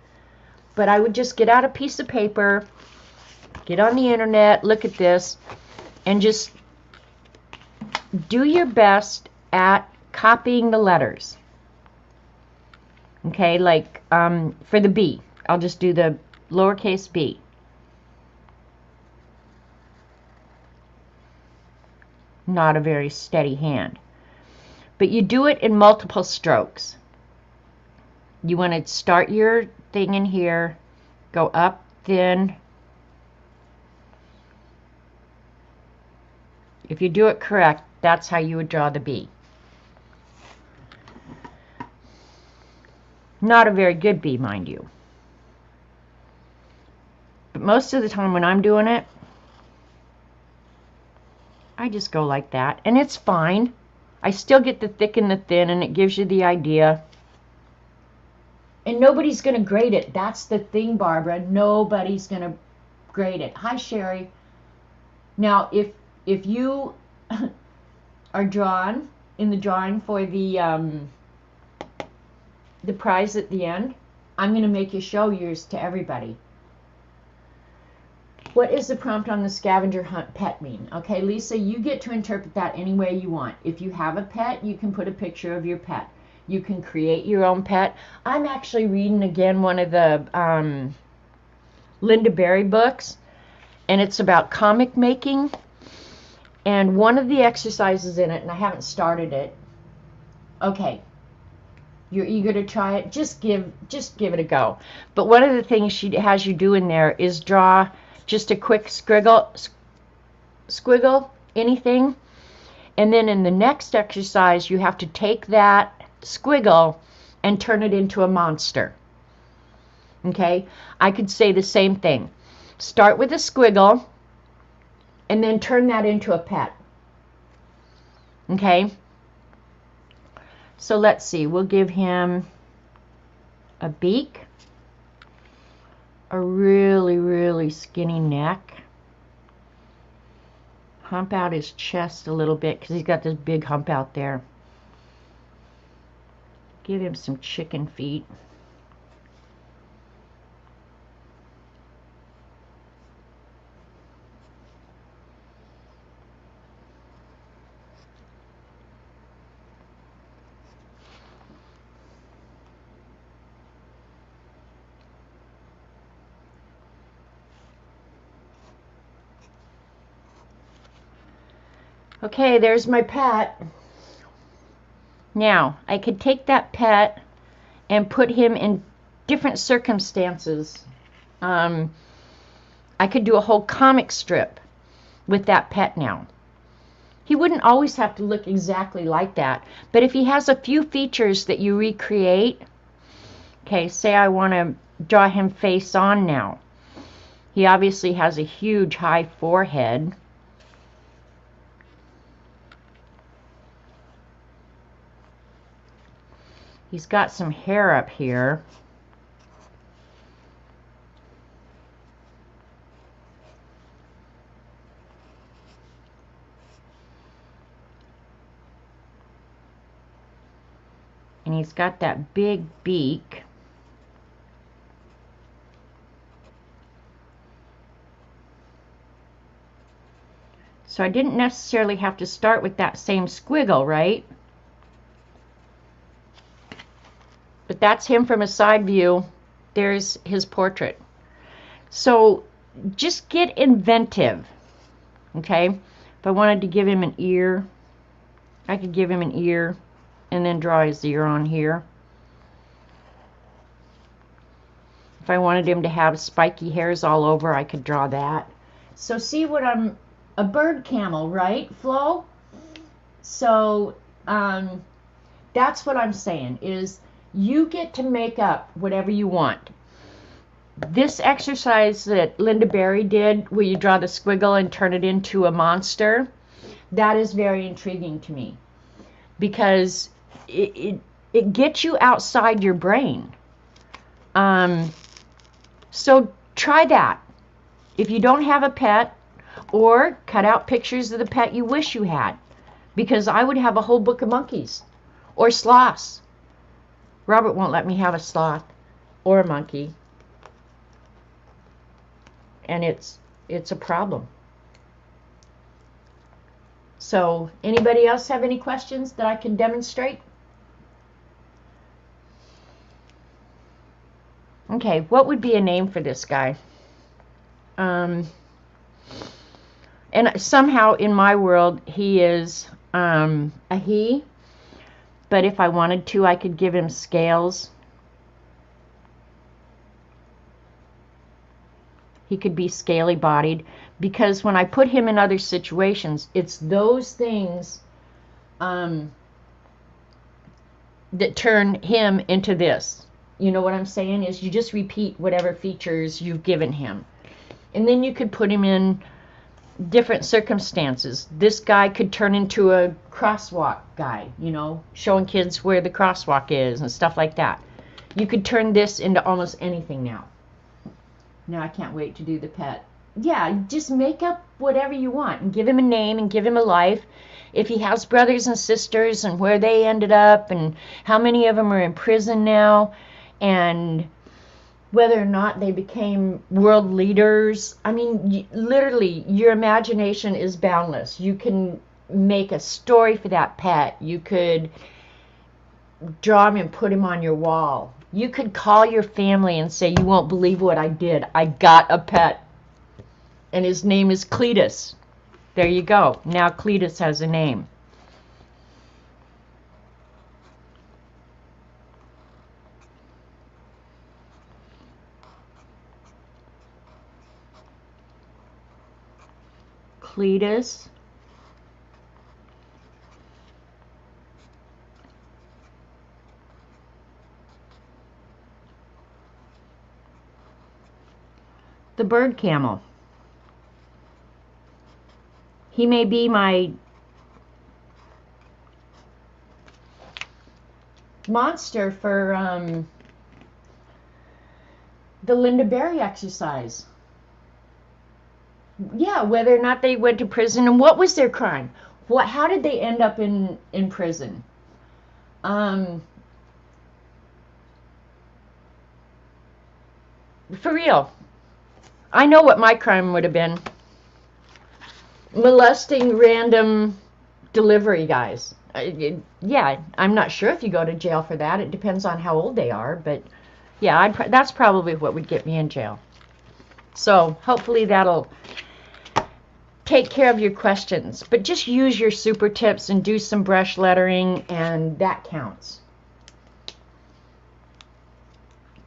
But I would just get out a piece of paper, get on the internet, look at this, and just do your best at copying the letters. Okay, like for the B, I'll just do the lowercase b. Not a very steady hand. But you do it in multiple strokes. You want to start your thing in here, go up, thin. If you do it correct, that's how you would draw the B. Not a very good B, mind you. But most of the time when I'm doing it, I just go like that, and it's fine. I still get the thick and the thin, and it gives you the idea. And nobody's going to grade it. That's the thing, Barbara. Nobody's going to grade it. Hi, Sherry. Now, if you are drawn in the drawing for the prize at the end, I'm going to make you show yours to everybody. What is the prompt on the scavenger hunt pet mean? Okay, Lisa, you get to interpret that any way you want. If you have a pet, you can put a picture of your pet. You can create your own pet. I'm actually reading again one of the Linda Berry books, and it's about comic making. And one of the exercises in it, and I haven't started it. Okay, you're eager to try it. Just give it a go. But one of the things she has you do in there is draw just a quick squiggle, anything. And then in the next exercise, you have to take that squiggle and turn it into a monster. Okay? I could say the same thing. Start with a squiggle and then turn that into a pet. Okay? So let's see. We'll give him a beak, a really, really skinny neck. Hump out his chest a little bit because he's got this big hump out there. Give him some chicken feet. Okay, there's my pet. Now, I could take that pet and put him in different circumstances. I could do a whole comic strip with that pet now. He wouldn't always have to look exactly like that, but if he has a few features that you recreate, okay, say I want to draw him face on now. He obviously has a huge high forehead. He's got some hair up here. And he's got that big beak. So I didn't necessarily have to start with that same squiggle, right? But that's him from a side view. There's his portrait. So just get inventive, okay? If I wanted to give him an ear, I could give him an ear and then draw his ear on here. If I wanted him to have spiky hairs all over, I could draw that. So see what I'm, a bird camel, right, Flo? So that's what I'm saying is, you get to make up whatever you want. This exercise that Linda Berry did, where you draw the squiggle and turn it into a monster, that is very intriguing to me. Because it gets you outside your brain. So try that. If you don't have a pet, or cut out pictures of the pet you wish you had. Because I would have a whole book of monkeys. Or sloths. Robert won't let me have a sloth or a monkey. And it's a problem. So, anybody else have any questions that I can demonstrate? Okay, what would be a name for this guy? And somehow in my world he is a he. But if I wanted to, I could give him scales. He could be scaly bodied, because when I put him in other situations, it's those things that turn him into this. You know what I'm saying? Is you just repeat whatever features you've given him. And then you could put him in different circumstances. This guy could turn into a crosswalk guy, you know, showing kids where the crosswalk is and stuff like that. You could turn this into almost anything now. Now I can't wait to do the pet. Yeah, just make up whatever you want and give him a name and give him a life. If he has brothers and sisters and where they ended up and how many of them are in prison now, and whether or not they became world leaders. I mean, literally, your imagination is boundless. You can make a story for that pet. You could draw him and put him on your wall. You could call your family and say, you won't believe what I did. I got a pet. And his name is Cletus. There you go. Now Cletus has a name. Cletus. The bird camel. He may be my monster for the Linda Berry exercise. Yeah, whether or not they went to prison and what was their crime. How did they end up in prison? For real. I know what my crime would have been. Molesting random delivery guys. Yeah, I'm not sure if you go to jail for that. It depends on how old they are, but yeah, that's probably what would get me in jail. So hopefully that'll take care of your questions. But just use your super tips and do some brush lettering, and that counts.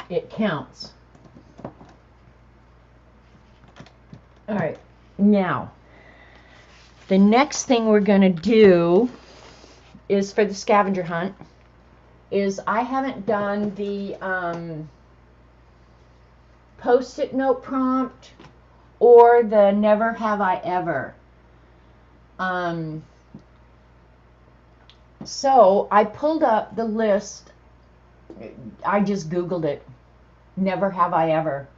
It counts. All right, now the next thing we're going to do is for the scavenger hunt is I haven't done the post-it note prompt or the never have I ever. So I pulled up the list. I just Googled it. Never have I ever.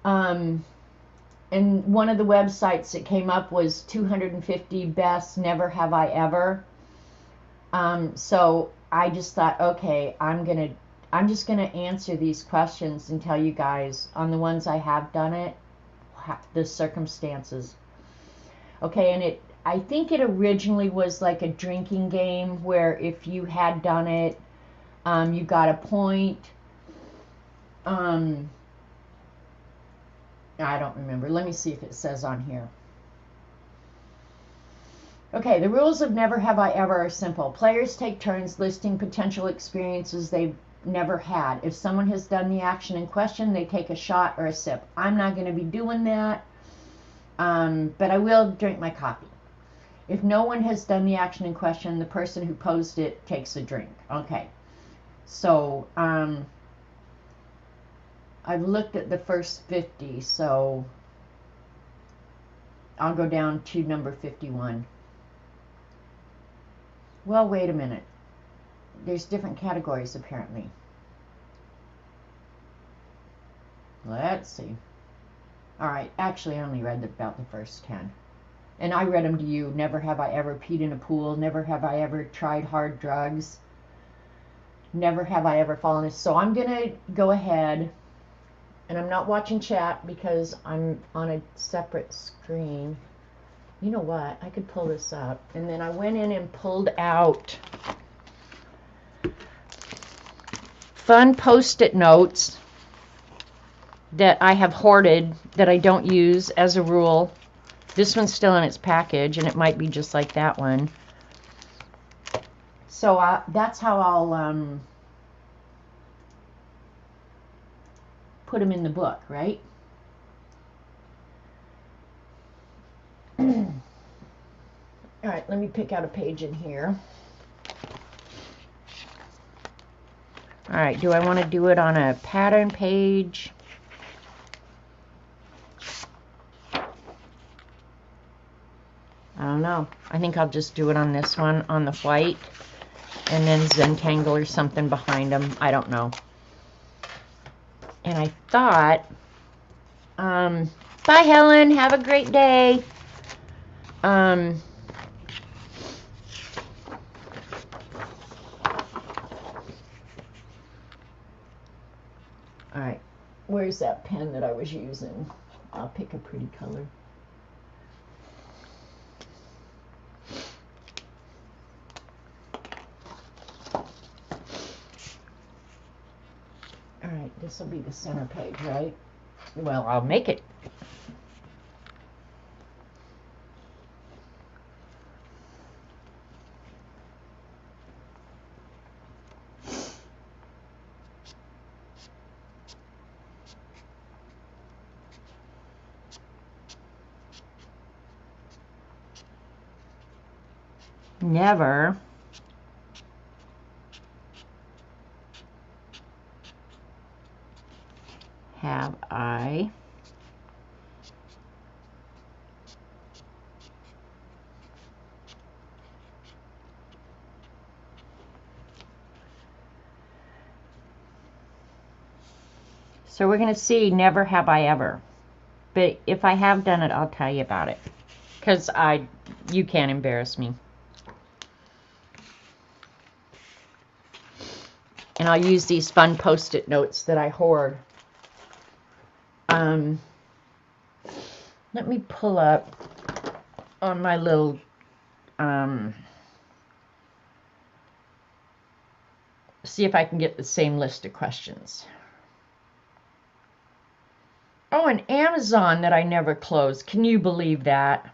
And one of the websites that came up was 250 best never have I ever. So I just thought, okay, I'm just gonna answer these questions and tell you guys on the ones I have done it, the circumstances. Okay, and I think it originally was like a drinking game where if you had done it, you got a point. I don't remember. Let me see if it says on here. Okay, the rules of Never Have I Ever are simple. Players take turns listing potential experiences they've never had. If someone has done the action in question, they take a shot or a sip. I'm not going to be doing that, but I will drink my coffee. If no one has done the action in question, the person who posed it takes a drink. Okay, so I've looked at the first 50, so I'll go down to number 51. Well, wait a minute. There's different categories, apparently. Let's see. All right, actually, I only read about the first 10. And I read them to you. Never have I ever peed in a pool. Never have I ever tried hard drugs. Never have I ever fallen asleep. So I'm going to go ahead, and I'm not watching chat because I'm on a separate screen. You know what? I could pull this up. And then I went in and pulled out fun post-it notes that I have hoarded that I don't use as a rule. This one's still in its package, and it might be just like that one. So that's how I'll put them in the book, right? All right, let me pick out a page in here. All right, do I want to do it on a pattern page? I don't know. I think I'll just do it on this one, on the white, and then Zentangle or something behind them. I don't know. And I thought, bye Helen, have a great day. All right, where's that pen that I was using? I'll pick a pretty color. All right, this will be the center page, right? Well, I'll make it. Never have I So we're going to see never have I ever. But if I have done it, I'll tell you about it. Because you can't embarrass me. And I'll use these fun Post-it notes that I hoard. Let me pull up on my little see if I can get the same list of questions. Oh, and Amazon that I never closed. Can you believe that?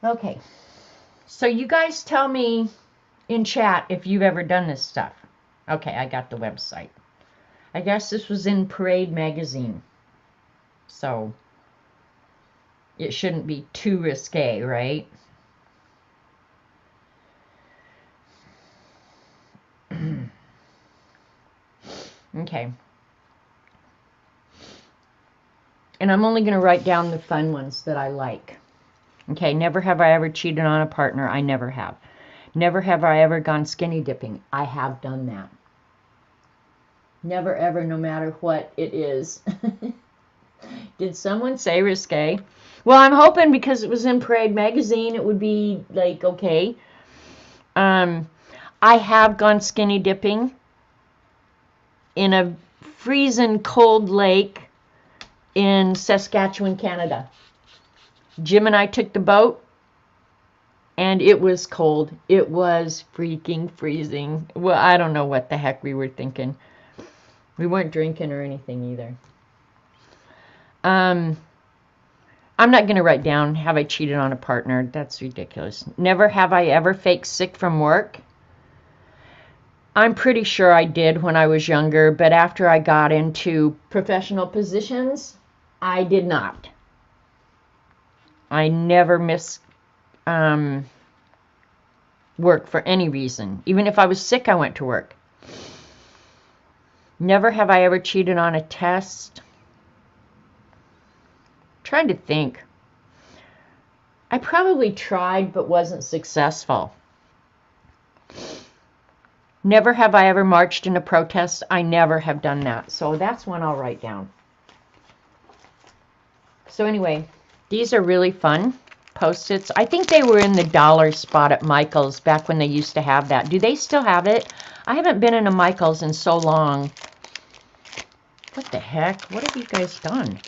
Okay. So you guys tell me in chat if you've ever done this stuff. Okay, I got the website. I guess this was in Parade magazine. So it shouldn't be too risque, right? Okay. And I'm only going to write down the fun ones that I like. Okay, never have I ever cheated on a partner. I never have. Never have I ever gone skinny dipping. I have done that. Never ever, no matter what it is. Did someone say risque? Well, I'm hoping because it was in Parade magazine, it would be like, okay. I have gone skinny dipping in a freezing cold lake in Saskatchewan, Canada. Jim and I took the boat, and it was cold. It was freaking freezing. Well, I don't know what the heck we were thinking. We weren't drinking or anything either. I'm not going to write down, have I cheated on a partner? That's ridiculous. Never have I ever faked sick from work. I'm pretty sure I did when I was younger, but after I got into professional positions, I did not. I never missed work for any reason. Even if I was sick, I went to work. Never have I ever cheated on a test. I'm trying to think. I probably tried but wasn't successful. Never have I ever marched in a protest. I never have done that. So that's one I'll write down. So anyway, these are really fun Post-its. I think they were in the dollar spot at Michael's back when they used to have that. Do they still have it? I haven't been in a Michael's in so long. What the heck? What have you guys done?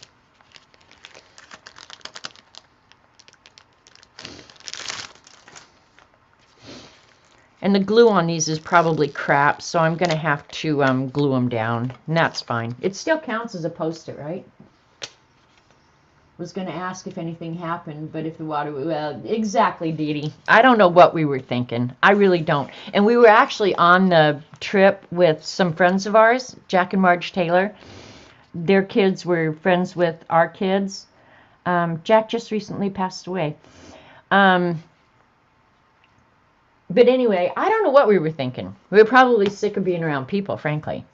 And the glue on these is probably crap, so I'm going to have to glue them down. And that's fine. It still counts as a Post-it, right? Was going to ask if anything happened, but if the water... Well, exactly, Dee Dee. I don't know what we were thinking. I really don't. And we were actually on the trip with some friends of ours, Jack and Marge Taylor. Their kids were friends with our kids. Jack just recently passed away. But anyway, I don't know what we were thinking. We were probably sick of being around people, frankly.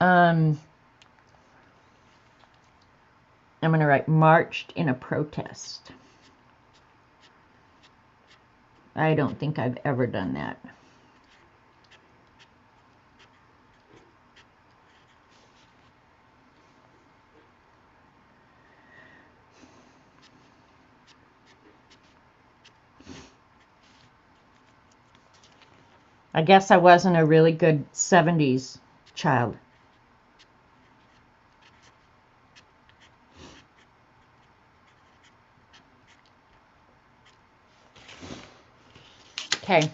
I'm going to write marched in a protest. I don't think I've ever done that. I guess I wasn't a really good 70s child. Okay.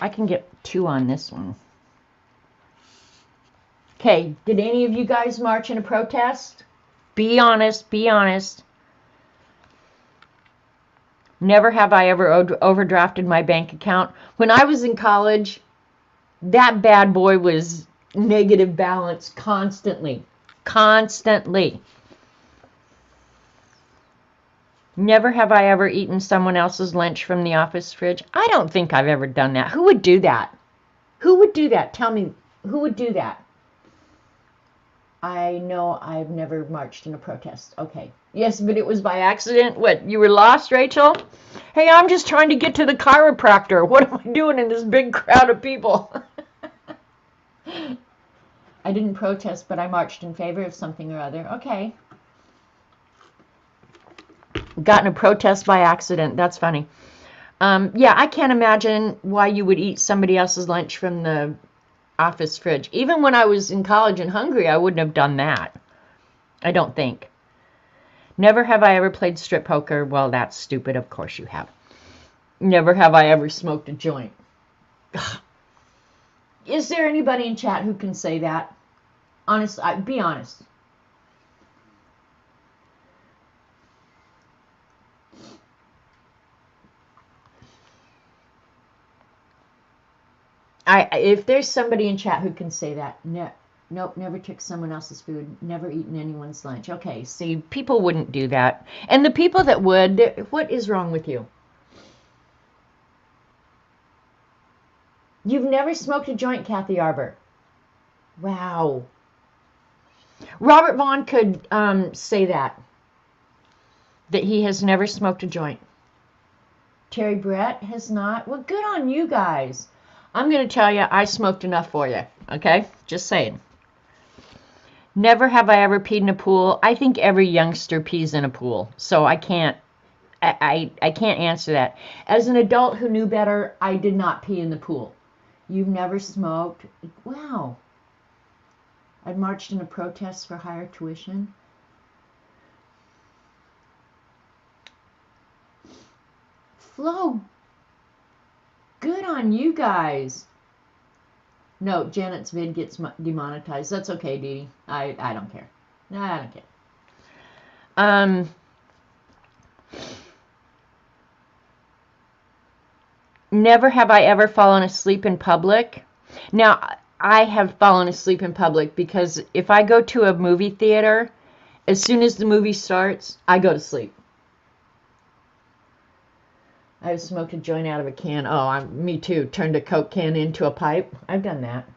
I can get 2 on this one. Okay, did any of you guys march in a protest? Be honest, be honest. Never have I ever overdrafted my bank account. When I was in college, that bad boy was negative balance constantly. Constantly. Never have I ever eaten someone else's lunch from the office fridge. I don't think I've ever done that. Who would do that? Who would do that? Tell me, who would do that? I know I've never marched in a protest. Okay. Yes, but it was by accident. What, you were lost, Rachel? Hey, I'm just trying to get to the chiropractor. What am I doing in this big crowd of people? I didn't protest, but I marched in favor of something or other. Okay. Got in a protest by accident. That's funny. Yeah, I can't imagine why you would eat somebody else's lunch from the office fridge. Even when I was in college and hungry, I wouldn't have done that. I don't think. Never have I ever played strip poker. Well, that's stupid. Of course you have. Never have I ever smoked a joint. Is there anybody in chat who can say that? Honest, be honest. If there's somebody in chat who can say that, nope, never took someone else's food, never eaten anyone's lunch. Okay, see, people wouldn't do that. And the people that would, what is wrong with you? You've never smoked a joint, Kathy Arbor. Wow. Robert Vaughn could say that he has never smoked a joint. Terry Brett has not. Well, good on you guys. I'm going to tell you, I smoked enough for you, okay? Just saying. Never have I ever peed in a pool. I think every youngster pees in a pool, so I can't answer that. As an adult who knew better, I did not pee in the pool. You've never smoked? Wow. I'd marched in a protest for higher tuition. Flo, good on you guys. No, Janet's vid gets demonetized. That's okay, Dee Dee. I don't care. I don't care. Never have I ever fallen asleep in public. Now, I have fallen asleep in public because if I go to a movie theater, as soon as the movie starts, I go to sleep. I've smoked a joint out of a can. Oh, me too. Turned a Coke can into a pipe. I've done that.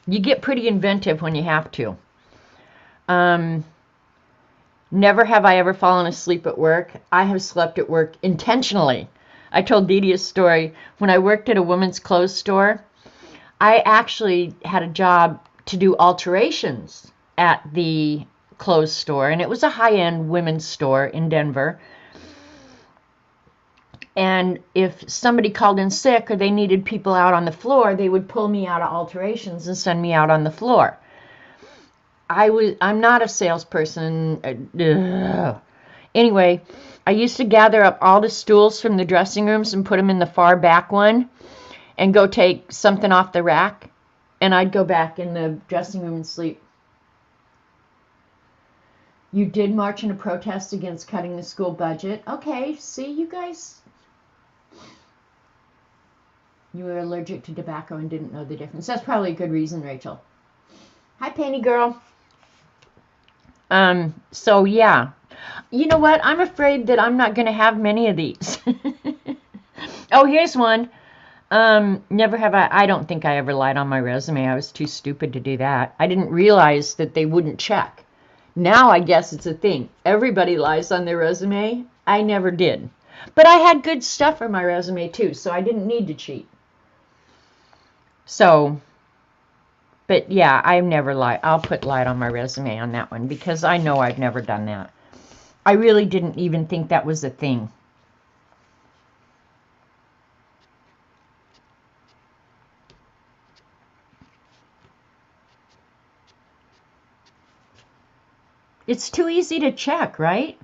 You get pretty inventive when you have to. Never have I ever fallen asleep at work. I have slept at work intentionally. I told Dee Dee a story. When I worked at a women's clothes store, I actually had a job to do alterations at the clothes store, and it was a high-end women's store in Denver. And if somebody called in sick or they needed people out on the floor, they would pull me out of alterations and send me out on the floor. I'm not a salesperson. Anyway, I used to gather up all the stools from the dressing rooms and put them in the far back one and go take something off the rack, and I'd go back in the dressing room and sleep. You did march in a protest against cutting the school budget. Okay, see, you guys. You were allergic to tobacco and didn't know the difference. That's probably a good reason, Rachel. Hi, Penny girl. So yeah. You know what? I'm afraid that I'm not going to have many of these. Oh, here's one. Never have I don't think I ever lied on my resume. I was too stupid to do that. I didn't realize that they wouldn't check. Now I guess it's a thing. Everybody lies on their resume. I never did. But I had good stuff on my resume too, so I didn't need to cheat. So, but yeah, I've never lied. I'll put lied on my resume on that one because I know I've never done that. I really didn't even think that was a thing. It's too easy to check, right?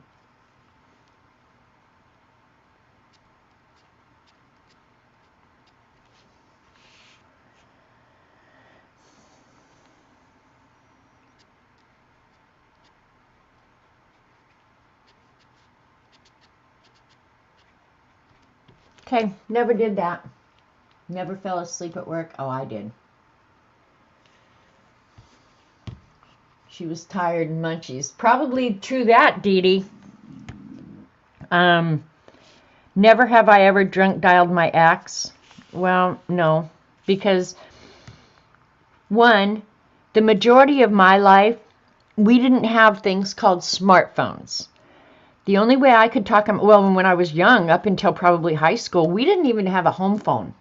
Okay, never did that. Never fell asleep at work. Oh, I did. She was tired and munchies. Probably true that, Dee Dee. Never have I ever drunk dialed my ex. Well, no, because one, the majority of my life, we didn't have things called smartphones. The only way I could talk, well, when I was young, up until probably high school, we didn't even have a home phone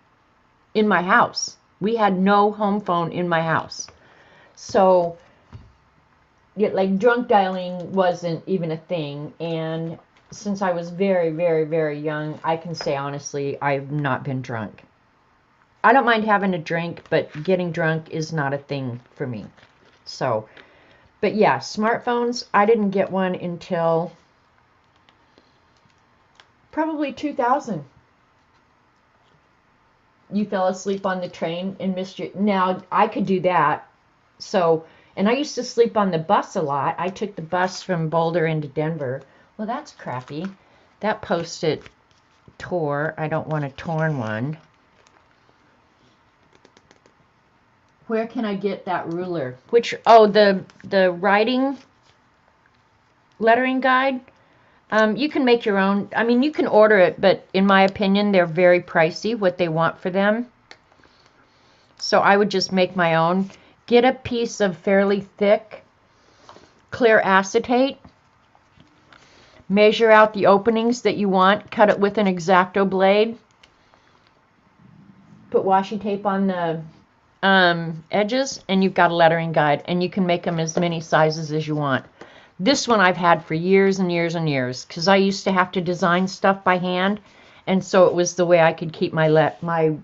in my house. We had no home phone in my house. So, like, drunk dialing wasn't even a thing. And since I was very, very, very young, I can say honestly, I've not been drunk. I don't mind having a drink, but getting drunk is not a thing for me. So, but yeah, smartphones, I didn't get one until probably 2000. You fell asleep on the train and missed your... Now, I could do that. So, and I used to sleep on the bus a lot. I took the bus from Boulder into Denver. Well, that's crappy. That Post-it tore. I don't want a torn one. Where can I get that ruler? Which, oh, the writing lettering guide? You can make your own. I mean, you can order it, but in my opinion, they're very pricey, what they want for them. So I would just make my own. Get a piece of fairly thick, clear acetate. Measure out the openings that you want. Cut it with an X-Acto blade. Put washi tape on the edges, and you've got a lettering guide. And you can make them as many sizes as you want. This one I've had for years and years and years, because I used to have to design stuff by hand, and so it was the way I could keep my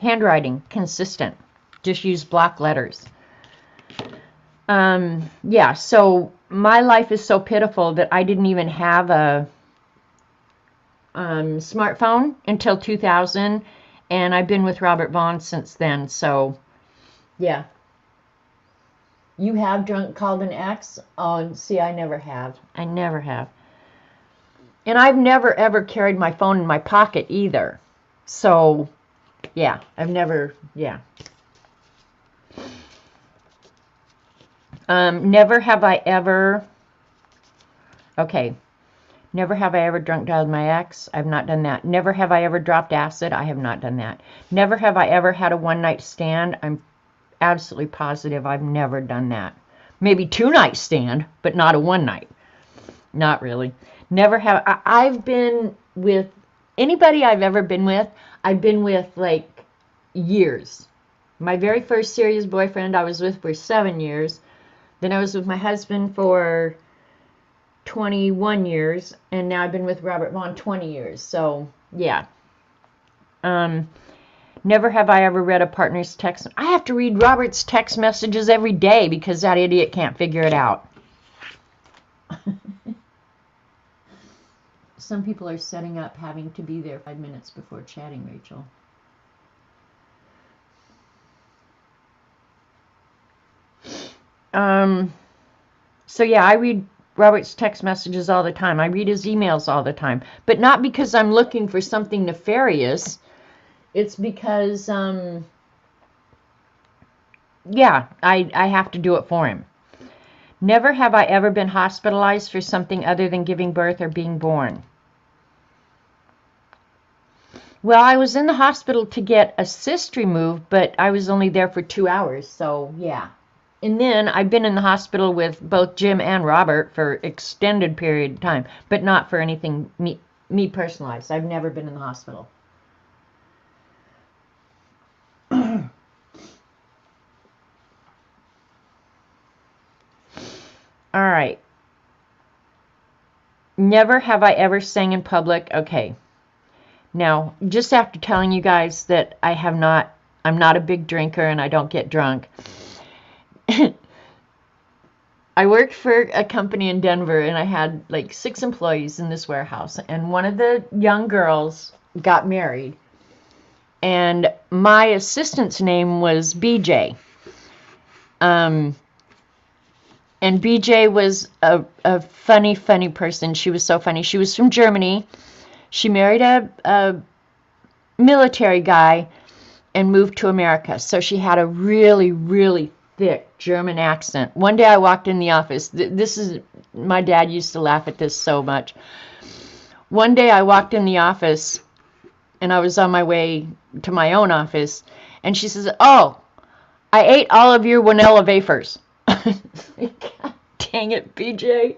handwriting consistent. Just use block letters. Yeah, so my life is so pitiful that I didn't even have a smartphone until 2000, and I've been with Robert Vaughn since then, so yeah. You have drunk called an ex? Oh, see, I never have. I never have. And I've never, ever carried my phone in my pocket either. So, yeah, I've never, yeah. Never have I ever, okay, never have I ever drunk dialed my ex. I've not done that. Never have I ever dropped acid. I have not done that. Never have I ever had a one-night stand. I'm absolutely positive I've never done that. Maybe two-night stand, but not a one-night. Not really. Never have. I've been with anybody I've ever been with. I've been with like years. My very first serious boyfriend I was with for 7 years. Then I was with my husband for 21 years, and now I've been with Robert Vaughn 20 years. So yeah. Never have I ever read a partner's text. I have to read Robert's text messages every day because that idiot can't figure it out. Some people are setting up having to be there 5 minutes before chatting, Rachel. So yeah, I read Robert's text messages all the time. I read his emails all the time. But not because I'm looking for something nefarious. It's because, yeah, I have to do it for him. Never have I ever been hospitalized for something other than giving birth or being born. Well, I was in the hospital to get a cyst removed, but I was only there for 2 hours, so yeah. And then I've been in the hospital with both Jim and Robert for extended period of time, but not for anything me personalized. I've never been in the hospital. All right. Never have I ever sang in public. Okay. Now, just after telling you guys that I'm not a big drinker and I don't get drunk. I worked for a company in Denver and I had like 6 employees in this warehouse, and one of the young girls got married, and my assistant's name was BJ. And BJ was a funny person. She was so funny. She was from Germany. She married a military guy and moved to America. So she had a really, really thick German accent. One day I walked in the office. My dad used to laugh at this so much. One day I walked in the office and I was on my way to my own office, and she says, "Oh, I ate all of your vanilla wafers." God dang it, BJ.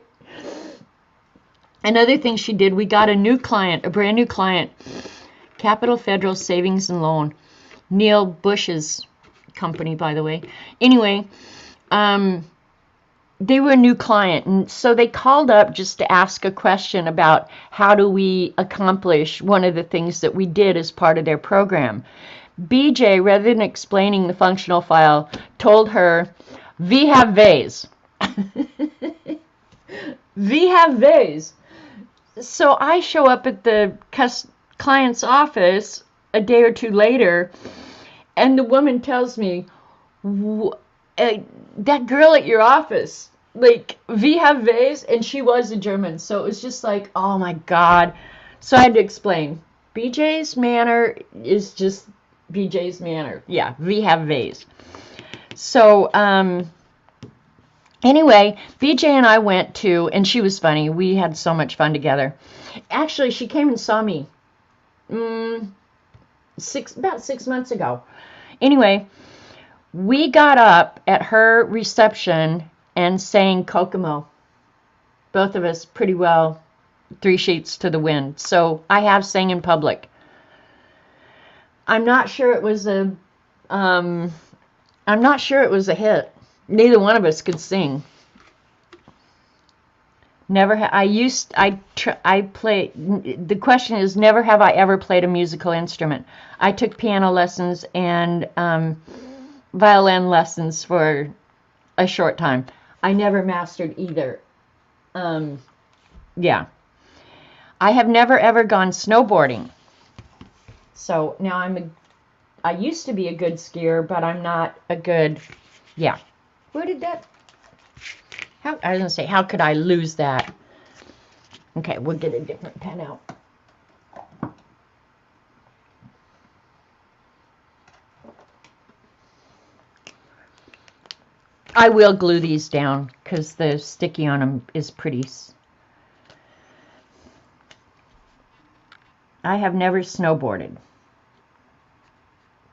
Another thing she did, we got a brand new client, Capital Federal Savings and Loan, Neil Bush's company, by the way. Anyway, they were a new client, and so they called up just to ask a question about how do we accomplish one of the things that we did as part of their program. BJ, rather than explaining the functional file, told her, "We have ways." We have ways. So I show up at the client's office a day or two later, and the woman tells me, "That girl at your office, like, we have ways," and she was a German. So it was just like, oh my God. So I had to explain. BJ's manner is just BJ's manner. Yeah, we have ways. So, anyway, BJ and I went to, and she was funny. We had so much fun together. Actually, she came and saw me about 6 months ago. Anyway, we got up at her reception and sang Kokomo. Both of us pretty well 3 sheets to the wind. So I have sang in public. I'm not sure it was a hit. Neither one of us could sing. The question is, never have I ever played a musical instrument. I took piano lessons and violin lessons for a short time. I never mastered either. Yeah. I have never ever gone snowboarding. So now I used to be a good skier, but I'm not a good, yeah. Where did that, I was going to say, how could I lose that? Okay, we'll get a different pen out. I will glue these down because the sticky on them is pretty. I have never snowboarded,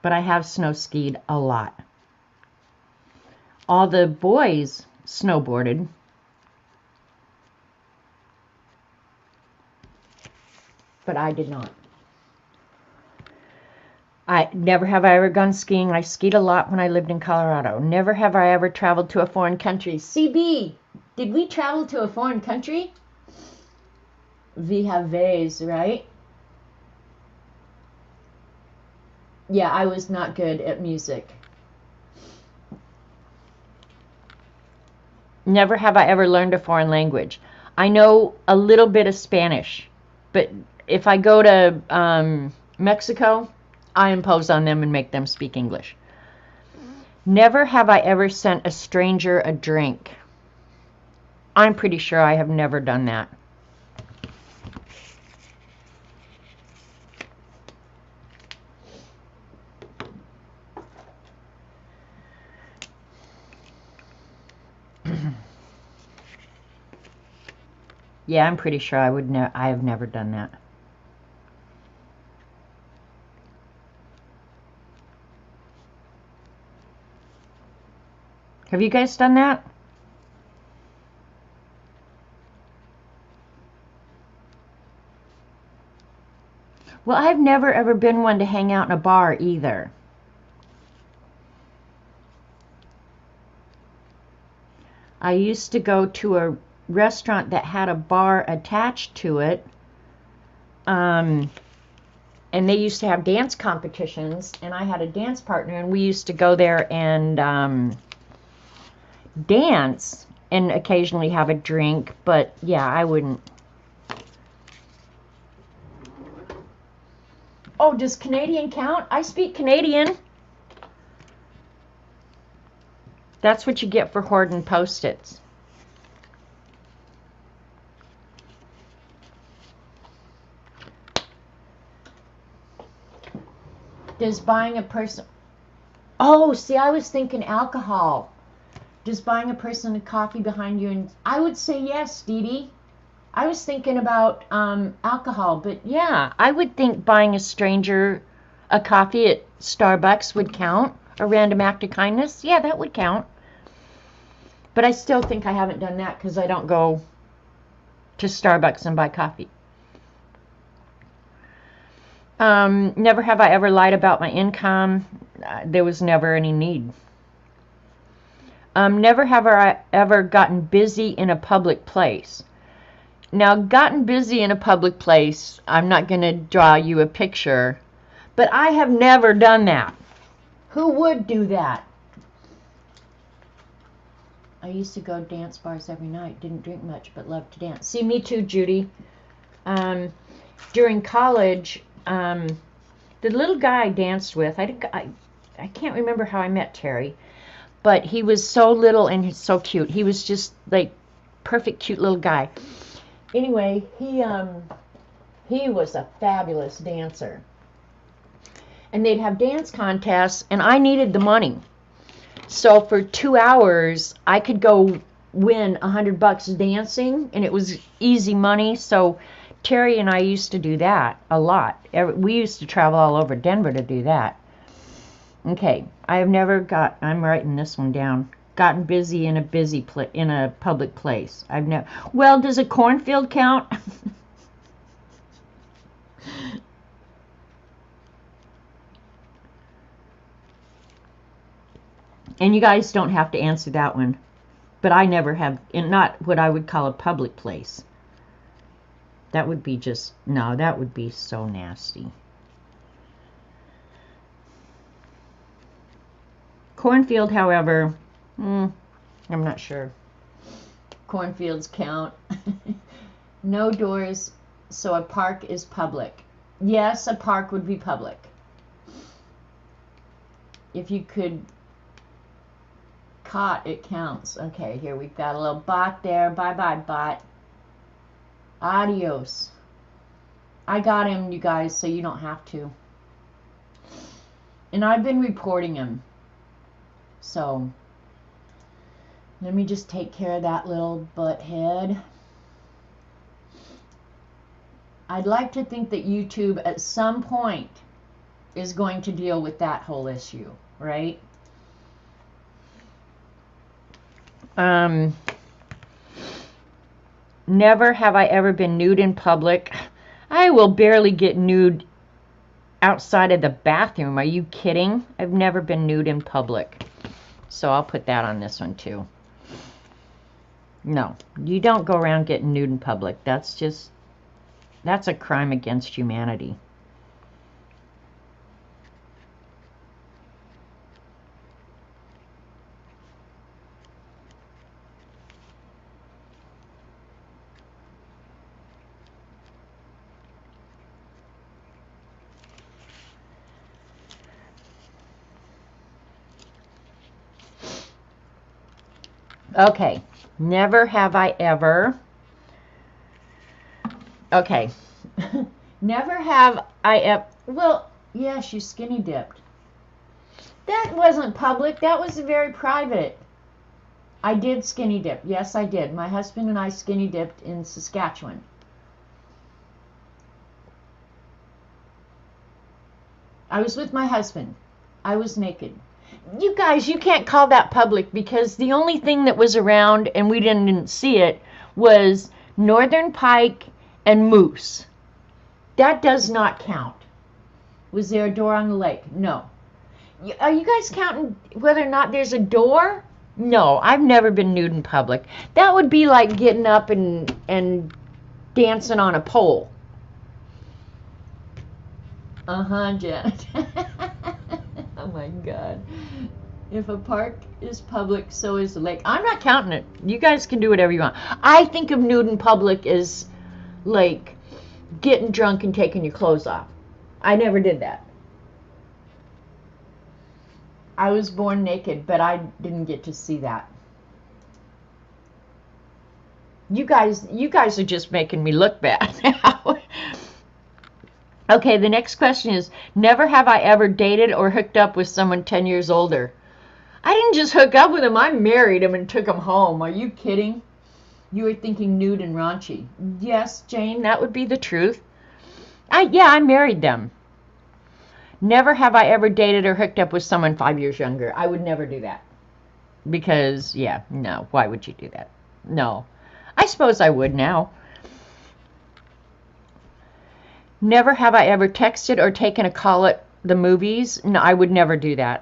but I have snow skied a lot. All the boys snowboarded. But I did not. Never have I ever gone skiing. I skied a lot when I lived in Colorado. Never have I ever traveled to a foreign country. CB, did we travel to a foreign country? We have ways, right? Yeah, I was not good at music. Never have I ever learned a foreign language. I know a little bit of Spanish, but if I go to Mexico, I impose on them and make them speak English. Never have I ever sent a stranger a drink. I'm pretty sure I have never done that. Yeah, I'm pretty sure I have never done that. Have you guys done that? Well, I've never ever been one to hang out in a bar either. I used to go to restaurant that had a bar attached to it. And they used to have dance competitions, and I had a dance partner, and we used to go there and dance and occasionally have a drink, but yeah, I wouldn't. Oh, does Canadian count? I speak Canadian. That's what you get for hoarding Post-its. Does buying a person... Oh, see, I was thinking alcohol. Does buying a person a coffee behind you? And I would say yes, Dee Dee. I was thinking about alcohol, but yeah, I would think buying a stranger a coffee at Starbucks would count. A random act of kindness. Yeah, that would count. But I still think I haven't done that because I don't go to Starbucks and buy coffee. Never have I ever lied about my income. There was never any need. Never have I ever gotten busy in a public place. Now, gotten busy in a public place, I'm not going to draw you a picture, but I have never done that. Who would do that? I used to go to dance bars every night. Didn't drink much, but loved to dance. See, me too, Judy. During college, the little guy I danced with, I can't remember how I met Terry, but he was so little and so cute. He was just like perfect, cute little guy. Anyway, he was a fabulous dancer. And they'd have dance contests, and I needed the money. So for 2 hours, I could go win $100 dancing, and it was easy money. So Terry and I used to do that a lot. We used to travel all over Denver to do that. Okay, I have never I'm writing this one down. Gotten busy in a public place. I've never. Well, does a cornfield count? And you guys don't have to answer that one. But I never have, in not what I would call a public place. That would be just, no, that would be so nasty. Cornfield, however, I'm not sure. Cornfields count. No doors, so a park is public. Yes, a park would be public. If you could caught, it counts. Okay, here we've got a little bot there. Bye-bye, bot. Adios. I got him, you guys, so you don't have to. And I've been reporting him. So, let me just take care of that little butt head. I'd like to think that YouTube at some point is going to deal with that whole issue, right? Never have I ever been nude in public. I will barely get nude outside of the bathroom. Are you kidding? I've never been nude in public. So I'll put that on this one too. No, you don't go around getting nude in public. That's a crime against humanity. Okay, never have I ever. Okay, never have I ever. Well, yes, you skinny dipped. That wasn't public. That was very private. I did skinny dip. Yes, I did. My husband and I skinny dipped in Saskatchewan. I was with my husband. I was naked. You guys, you can't call that public because the only thing that was around, and we didn't see it, was northern pike and moose. That does not count. Was there a door on the lake? No. Are you guys counting whether or not there's a door? No, I've never been nude in public. That would be like getting up and dancing on a pole. Janet. Oh my God. If a park is public, so is the lake. I'm not counting it. You guys can do whatever you want. I think of nude in public as like getting drunk and taking your clothes off. I never did that. I was born naked, but I didn't get to see that. You guys are just making me look bad now. Okay, the next question is, never have I ever dated or hooked up with someone 10 years older. I didn't just hook up with him, I married him and took him home. Are you kidding? You were thinking nude and raunchy. Yes, Jane, that would be the truth. I married them. Never have I ever dated or hooked up with someone 5 years younger. I would never do that. Because, yeah, no, why would you do that? No. I suppose I would now. Never have I ever texted or taken a call at the movies. No, I would never do that.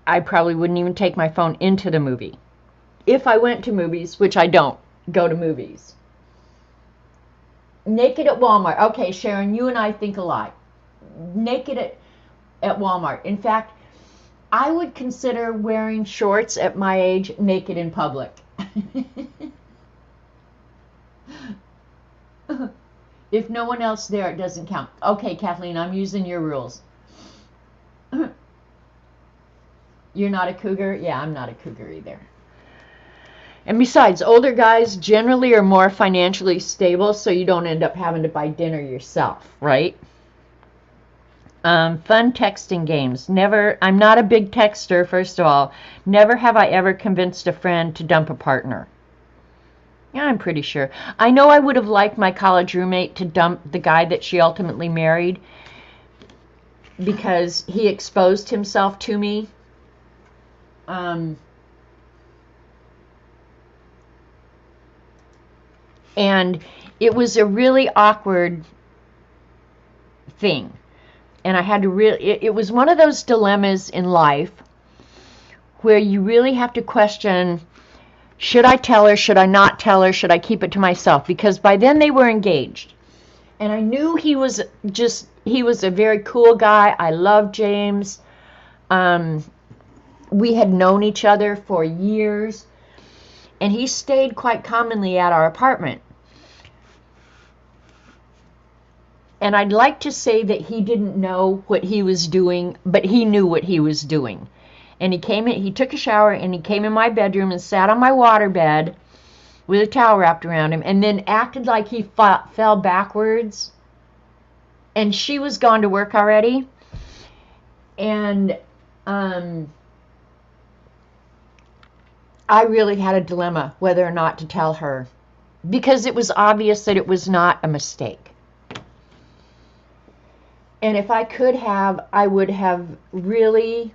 I probably wouldn't even take my phone into the movie. If I went to movies, which I don't go to movies. Naked at Walmart. Okay, Sharon, you and I think alike. Naked at Walmart. In fact, I would consider wearing shorts at my age naked in public. If no one else there, it doesn't count. Okay, Kathleen, I'm using your rules. You're not a cougar? Yeah, I'm not a cougar either. And besides, older guys generally are more financially stable, so you don't end up having to buy dinner yourself, right? Fun texting games. Never. I'm not a big texter, first of all. Never have I ever convinced a friend to dump a partner. Yeah, I'm pretty sure. I know I would have liked my college roommate to dump the guy that she ultimately married because he exposed himself to me. And it was a really awkward thing. And I had to it was one of those dilemmas in life where you really have to question, should I tell her, should I not tell her, should I keep it to myself? Because by then they were engaged. And I knew he was a very cool guy. I loved James. We had known each other for years. And he stayed quite commonly at our apartment. And I'd like to say that he didn't know what he was doing, but he knew what he was doing. And he took a shower, and he came in my bedroom and sat on my waterbed with a towel wrapped around him, and then acted like he fell backwards. And she was gone to work already. And I really had a dilemma whether or not to tell her, because it was obvious that it was not a mistake. And if I could have, I would have really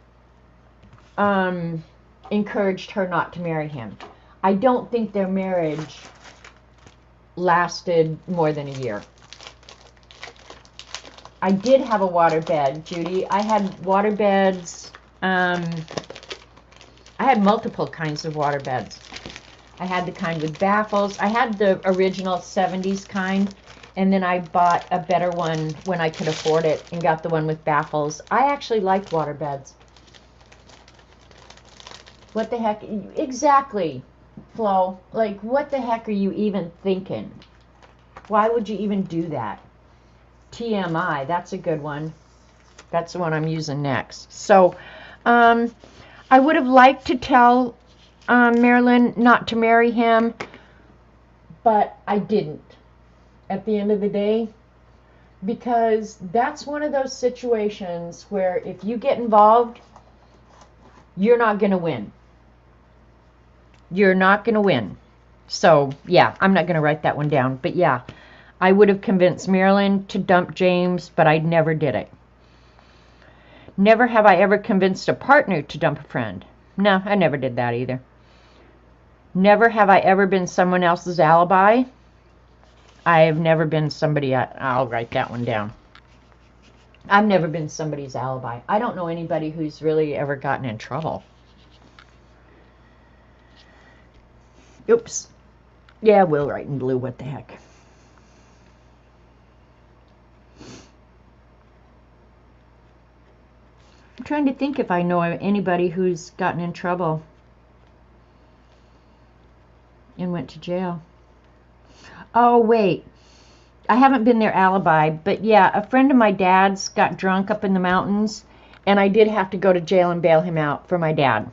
encouraged her not to marry him. I don't think their marriage lasted more than a year. I did have a waterbed, Judy. I had waterbeds. I had multiple kinds of waterbeds. I had the kind with baffles. I had the original 70s kind. And then I bought a better one when I could afford it and got the one with baffles. I actually liked waterbeds. What the heck? Exactly, Flo. Like, what the heck are you even thinking? Why would you even do that? TMI, that's a good one. That's the one I'm using next. So, I would have liked to tell Marilyn not to marry him, but I didn't. At the end of the day, because that's one of those situations where if you get involved, you're not going to win. You're not going to win. So, yeah, I'm not going to write that one down. But, yeah, I would have convinced Marilyn to dump James, but I never did it. Never have I ever convinced a partner to dump a friend. No, I never did that either. Never have I ever been someone else's alibi. I have never been somebody, I'll write that one down. I've never been somebody's alibi. I don't know anybody who's really ever gotten in trouble. Oops. Yeah, we'll write in blue. What the heck. I'm trying to think if I know anybody who's gotten in trouble and went to jail. Oh, wait. I haven't been their alibi, but yeah, a friend of my dad's got drunk up in the mountains, and I did have to go to jail and bail him out for my dad.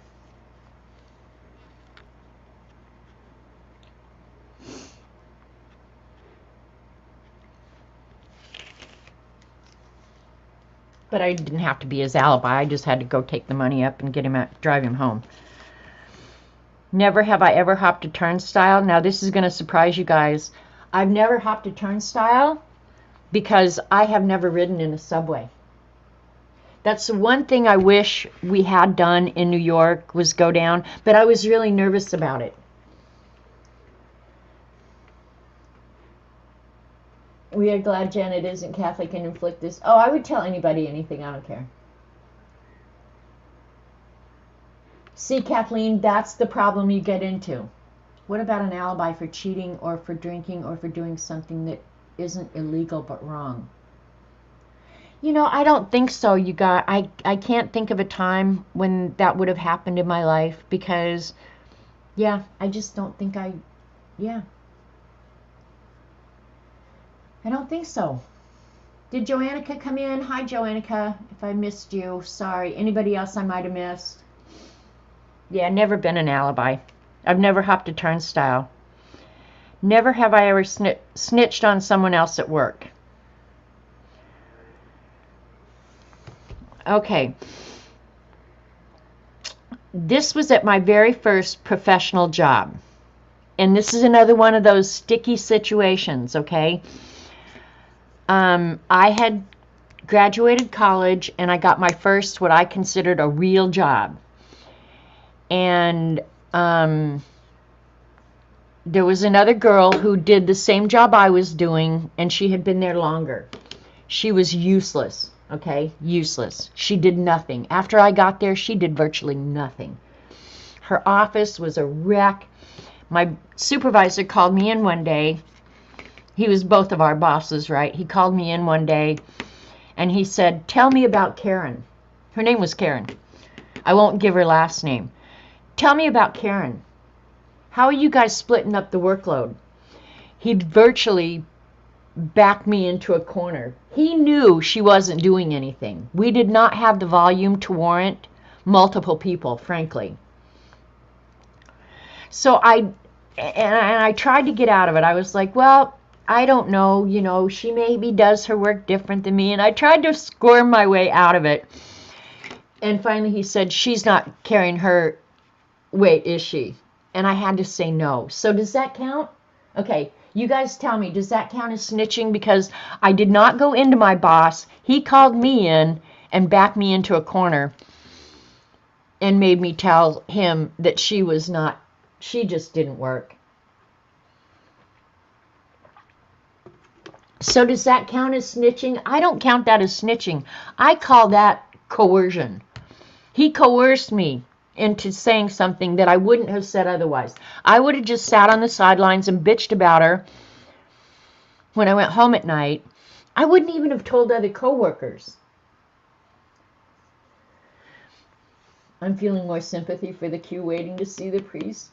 But I didn't have to be his alibi. I just had to go take the money up and get him out, drive him home. Never have I ever hopped a turnstile. Now this is going to surprise you guys. I've never hopped a turnstile because I have never ridden in a subway. That's the one thing I wish we had done in New York, was go down, but I was really nervous about it. We are glad Janet isn't Catholic and inflict this. Oh, I would tell anybody anything. I don't care. See, Kathleen, that's the problem you get into. What about an alibi for cheating or for drinking or for doing something that isn't illegal but wrong? You know, I don't think so, you guys. I can't think of a time when that would have happened in my life because, yeah, I just don't think yeah. I don't think so. Did Joannica come in? Hi, Joannica. If I missed you, sorry. Anybody else I might have missed? Yeah, never been an alibi. I've never hopped a turnstile. Never have I ever snitched on someone else at work. Okay. This was at my very first professional job. And this is another one of those sticky situations, okay? I had graduated college and I got my first, what I considered a real job. And there was another girl who did the same job I was doing, and she had been there longer. She was useless, okay? Useless. She did nothing. After I got there, she did virtually nothing. Her office was a wreck. My supervisor called me in one day. He was both of our bosses, right? He called me in one day, and he said, tell me about Karen. Her name was Karen. I won't give her last name. Tell me about Karen. How are you guys splitting up the workload? He'd virtually backed me into a corner. He knew she wasn't doing anything. We did not have the volume to warrant multiple people, frankly. So I tried to get out of it. I was like, well, I don't know, you know, she maybe does her work different than me. And I tried to squirm my way out of it. And finally he said, she's not carrying her weight, is she? And I had to say no. So does that count? Okay, you guys tell me, does that count as snitching? Because I did not go into my boss. He called me in and backed me into a corner and made me tell him that she just didn't work. So does that count as snitching? I don't count that as snitching. I call that coercion. He coerced me into saying something that I wouldn't have said otherwise. I would have just sat on the sidelines and bitched about her when I went home at night. I wouldn't even have told other coworkers. I'm feeling more sympathy for the queue waiting to see the priest.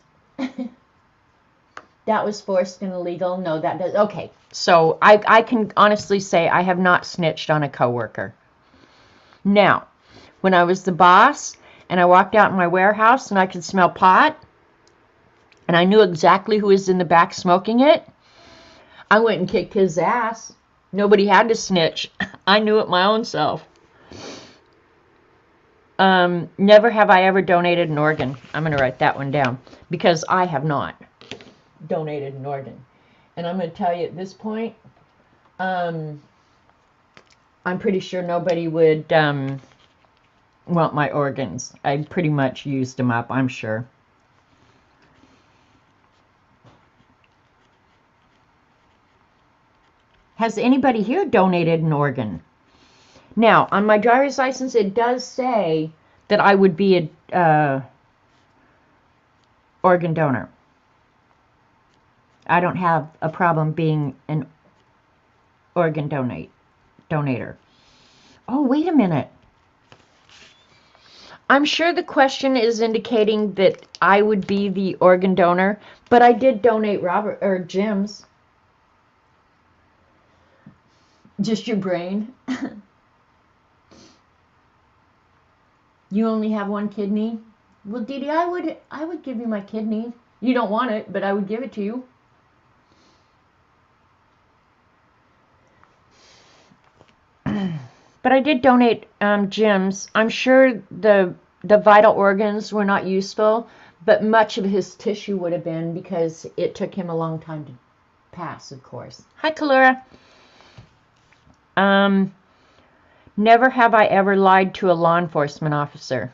That was forced and illegal. No, that does. Okay, so I can honestly say I have not snitched on a coworker. Now, when I was the boss and I walked out in my warehouse and I could smell pot and I knew exactly who was in the back smoking it, I went and kicked his ass. Nobody had to snitch. I knew it my own self. Never have I ever donated an organ. I'm going to write that one down because I have not donated an organ. And I'm going to tell you at this point, I'm pretty sure nobody would want my organs. I pretty much used them up, I'm sure. Has anybody here donated an organ? Now, on my driver's license, it does say that I would be a organ donor. I don't have a problem being an organ donator. Oh, wait a minute. I'm sure the question is indicating that I would be the organ donor, but I did donate Jim's. Just your brain. You only have one kidney? Well, Dee Dee, I would give you my kidney. You don't want it, but I would give it to you. But I did donate Jim's. I'm sure the vital organs were not useful, but much of his tissue would have been, because it took him a long time to pass, of course. Hi, Kalura. Never have I ever lied to a law enforcement officer.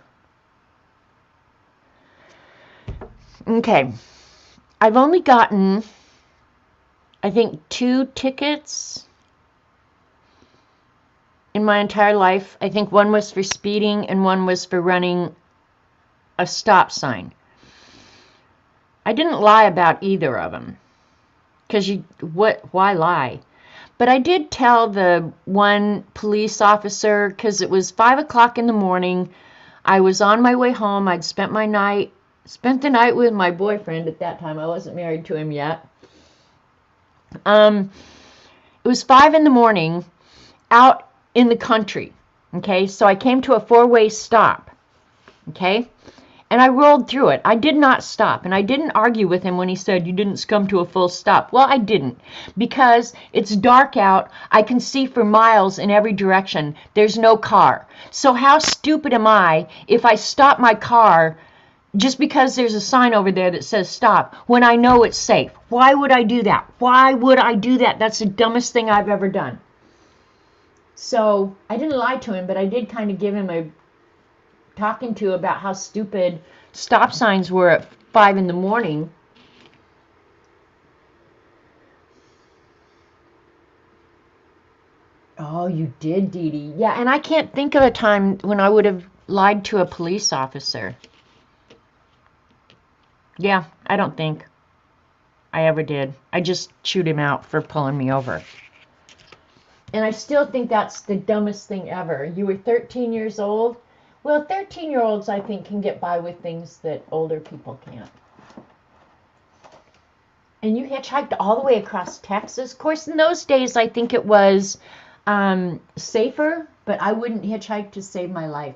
Okay. I've only gotten, I think, 2 tickets in my entire life. I think one was for speeding and one was for running a stop sign. I didn't lie about either of them, because why lie? But I did tell the one police officer, because it was 5 o'clock in the morning. I was on my way home. I'd spent the night with my boyfriend at that time. I wasn't married to him yet. It was 5 in the morning out in the country. Okay, so I came to a 4-way stop. Okay, and I rolled through it. I did not stop, and I didn't argue with him when he said you didn't come to a full stop. Well, I didn't, because it's dark out. I can see for miles in every direction. There's no car. So how stupid am I if I stop my car just because there's a sign over there that says stop when I know it's safe? Why would I do that? Why would I do that? That's the dumbest thing I've ever done. So I didn't lie to him, but I did kind of give him a talking to about how stupid stop signs were at 5 in the morning. Oh, you did, Dee Dee. Yeah, and I can't think of a time when I would have lied to a police officer. Yeah, I don't think I ever did. I just chewed him out for pulling me over. And I still think that's the dumbest thing ever. You were 13 years old. Well, 13-year-olds, I think, can get by with things that older people can't. And you hitchhiked all the way across Texas. Of course, in those days, I think it was safer, but I wouldn't hitchhike to save my life.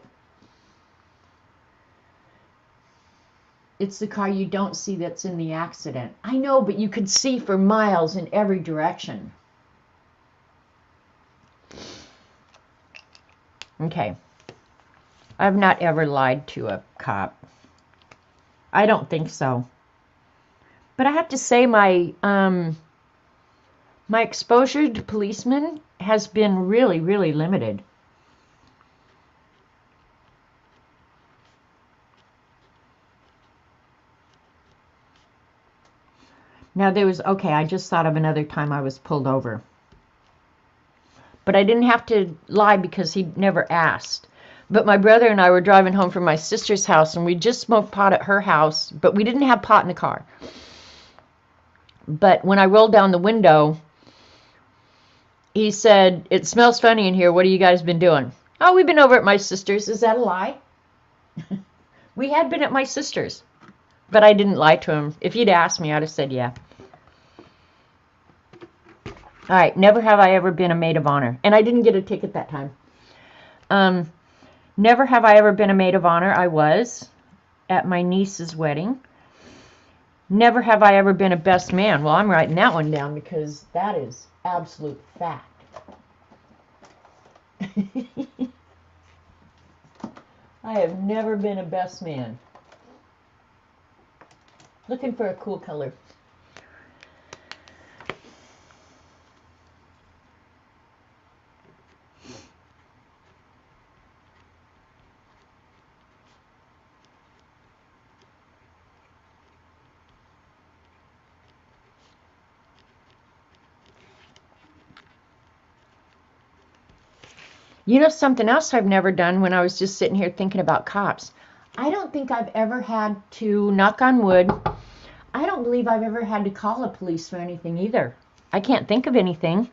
It's the car you don't see that's in the accident. I know, but you could see for miles in every direction. Okay. I've not ever lied to a cop. I don't think so. But I have to say my exposure to policemen has been really, really limited. Now I just thought of another time I was pulled over. But I didn't have to lie because he never asked. But my brother and I were driving home from my sister's house, and we just smoked pot at her house, but we didn't have pot in the car. But when I rolled down the window, he said, "It smells funny in here. What have you guys been doing?" "Oh, we've been over at my sister's." Is that a lie? We had been at my sister's, but I didn't lie to him. If he'd asked me, I'd have said yeah. All right, never have I ever been a maid of honor. And I didn't get a ticket that time. Never have I ever been a maid of honor. I was at my niece's wedding. Never have I ever been a best man. Well, I'm writing that one down because that is absolute fact. I have never been a best man. Looking for a cool color. You know something else I've never done when I was just sitting here thinking about cops? I don't think I've ever had to, knock on wood, I don't believe I've ever had to call the police for anything either. I can't think of anything.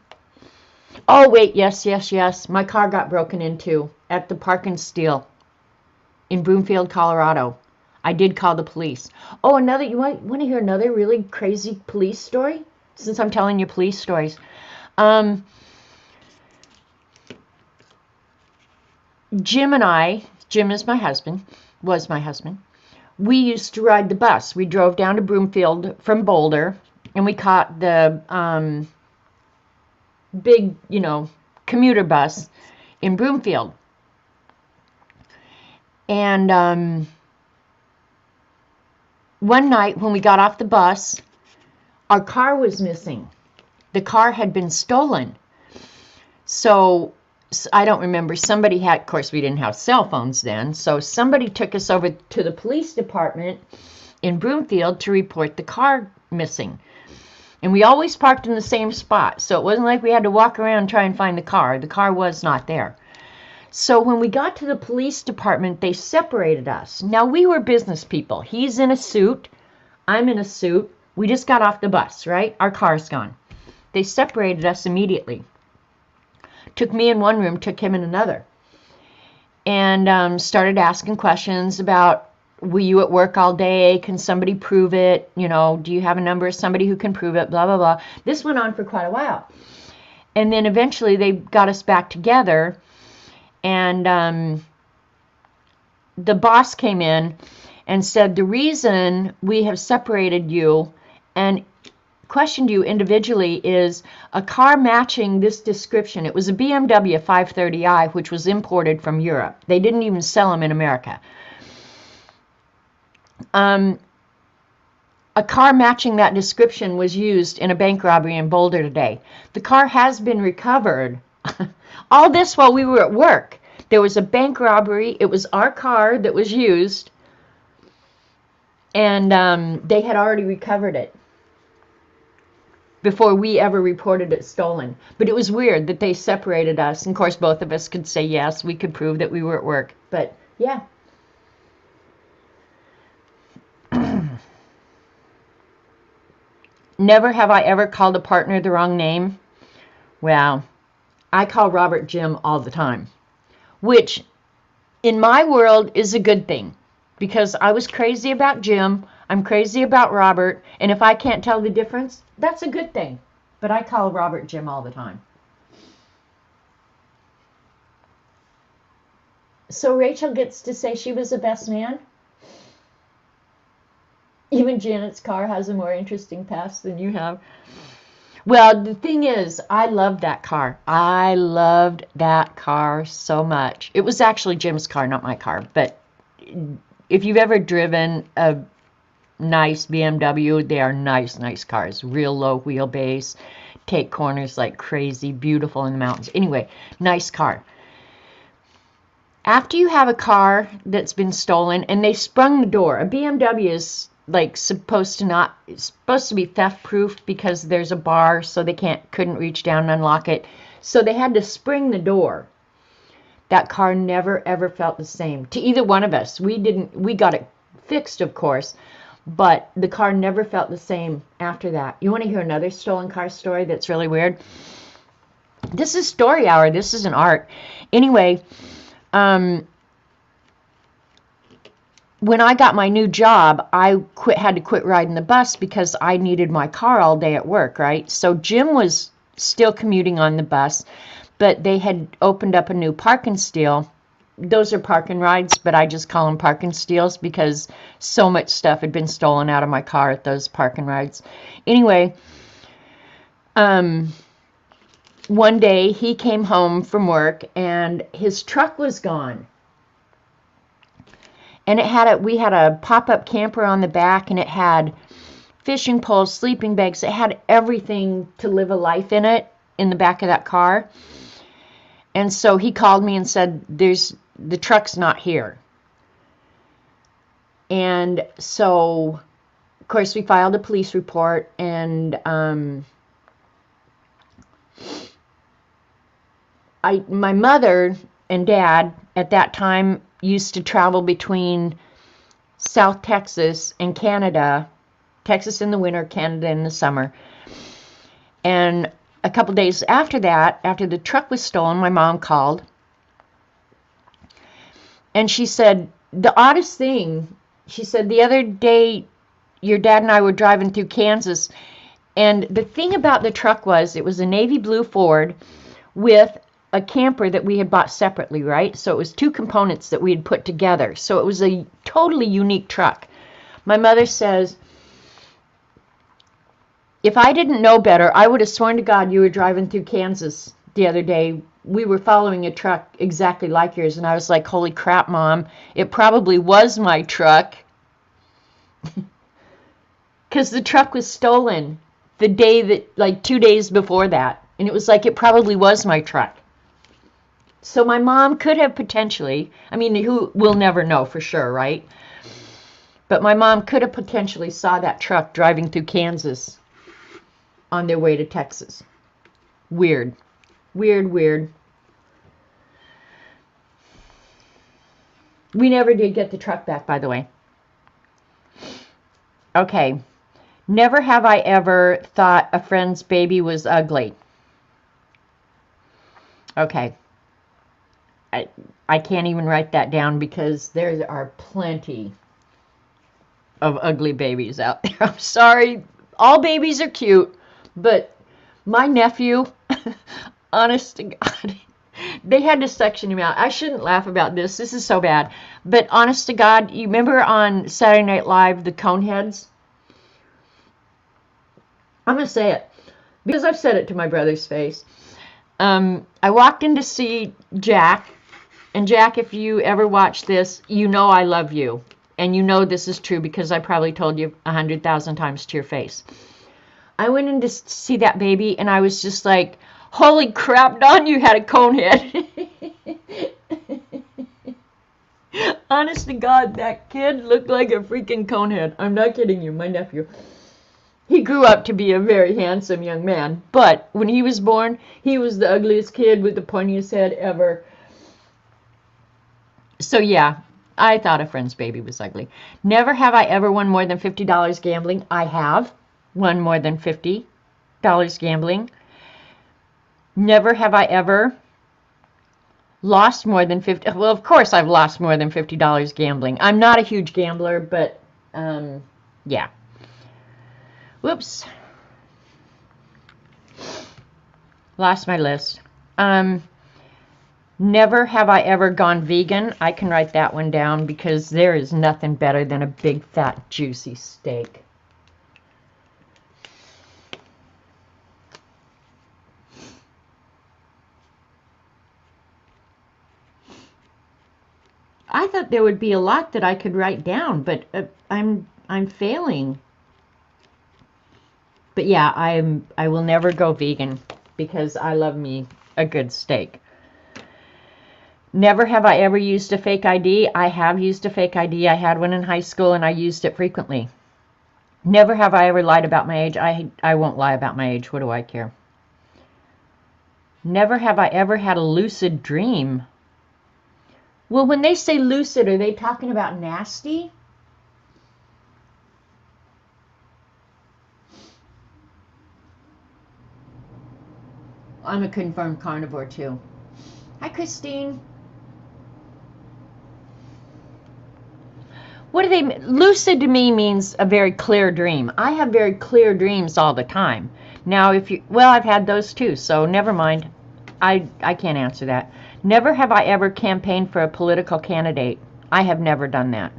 Oh, wait, yes. My car got broken into at the Park and Steel in Broomfield, Colorado. I did call the police. Oh, you want to hear another really crazy police story? Since I'm telling you police stories. Jim and I, Jim is my husband, was my husband. We used to ride the bus. We drove down to Broomfield from Boulder, and we caught the big, commuter bus in Broomfield. And one night when we got off the bus, our car was missing. The car had been stolen. So I don't remember. Somebody had, of course, we didn't have cell phones then. So somebody took us over to the police department in Broomfield to report the car missing. And we always parked in the same spot. So it wasn't like we had to walk around and try and find the car. The car was not there. So when we got to the police department, they separated us. Now, we were business people. He's in a suit. I'm in a suit. We just got off the bus, right? Our car's gone. They separated us immediately. Took me in one room, took him in another. And started asking questions about, were you at work all day? Can somebody prove it? Do you have a number of somebody who can prove it? Blah, blah, blah. This went on for quite a while. And then eventually they got us back together. And the boss came in and said, the reason we have separated you and questioned you individually is a car matching this description. It was a BMW 530i, which was imported from Europe. They didn't even sell them in America. A car matching that description was used in a bank robbery in Boulder today. The car has been recovered. All this while we were at work. There was a bank robbery. It was our car that was used. And they had already recovered it before we ever reported it stolen. But it was weird that they separated us. And of course, both of us could say yes. We could prove that we were at work. But yeah. Never have I ever called a partner the wrong name. Well, I call Robert Jim all the time, which in my world is a good thing, because I was crazy about Jim, I'm crazy about Robert, and if I can't tell the difference, that's a good thing. But I call Robert Jim all the time. So Rachel gets to say she was the best man? Even Janet's car has a more interesting past than you have. Well, the thing is, I loved that car. I loved that car so much. It was actually Jim's car, not my car. But if you've ever driven a nice BMW, they are nice cars. Real low wheelbase, take corners like crazy, beautiful in the mountains. Anyway, nice car. After you have a car that's been stolen and they sprung the door, a BMW is like supposed to be theft proof because there's a bar so they couldn't reach down and unlock it. So they had to spring the door. That car never ever felt the same to either one of us. We got it fixed, of course, but the car never felt the same after that. You want to hear another stolen car story that's really weird? This is story hour. This is an art. Anyway, when I got my new job, I had to quit riding the bus because I needed my car all day at work, right? So Jim was still commuting on the bus, but they had opened up a new Park and Steal. Those are park and rides, but I just call them Park and Steals because so much stuff had been stolen out of my car at those park and rides. Anyway, one day he came home from work and his truck was gone. And we had a pop-up camper on the back, and it had fishing poles, sleeping bags. It had everything to live a life in it in the back of that car. And so he called me and said, the truck's not here. And so, of course, we filed a police report, and my mother and dad at that time used to travel between South Texas and Canada Texas in the winter, Canada in the summer. And a couple days after that, after the truck was stolen, my mom called. And she said, the oddest thing, she said, the other day, your dad and I were driving through Kansas. And the thing about the truck was, it was a navy blue Ford with a camper that we had bought separately, right? So it was two components that we had put together. So it was a totally unique truck. My mother says, if I didn't know better, I would have sworn to God you were driving through Kansas the other day. We were following a truck exactly like yours. And I was like, holy crap, Mom. It probably was my truck. Because the truck was stolen the day that, like 2 days before that. And it was like, it probably was my truck. So my mom could have potentially, I mean, who will never know for sure, right? But my mom could have potentially saw that truck driving through Kansas on their way to Texas. Weird. Weird, weird. We never did get the truck back, by the way. Okay. Never have I ever thought a friend's baby was ugly. Okay. I can't even write that down because there are plenty of ugly babies out there. I'm sorry. All babies are cute. But my nephew, honest to God, they had to section him out. I shouldn't laugh about this. This is so bad. But honest to God, you remember on Saturday Night Live, the Coneheads? I'm going to say it because I've said it to my brother's face. I walked in to see Jack. And Jack, if you ever watch this, you know I love you. And you know this is true because I probably told you 100,000 times to your face. I went in to see that baby, and I was just like, holy crap, Don, you had a cone head. Honest to God, that kid looked like a freaking cone head. I'm not kidding you, my nephew. He grew up to be a very handsome young man, but when he was born, he was the ugliest kid with the pointiest head ever. So yeah, I thought a friend's baby was ugly. Never have I ever won more than $50 gambling. I have won more than $50 gambling. Never have I ever lost more than $50. Well, of course I've lost more than $50 gambling. I'm not a huge gambler, but yeah. Whoops. Lost my list. Never have I ever gone vegan. I can write that one down because there is nothing better than a big, fat, juicy steak. I thought there would be a lot that I could write down, but I'm failing. But yeah, I will never go vegan because I love me a good steak. Never have I ever used a fake ID. I have used a fake ID. I had one in high school and I used it frequently. Never have I ever lied about my age. I won't lie about my age. What do I care? Never have I ever had a lucid dream. Well, when they say lucid, are they talking about nasty? I'm a confirmed carnivore too. Hi, Christine. What do they mean? Lucid to me means a very clear dream. I have very clear dreams all the time. Now, if you, well, I've had those too, so never mind. I can't answer that. Never have I ever campaigned for a political candidate. I have never done that.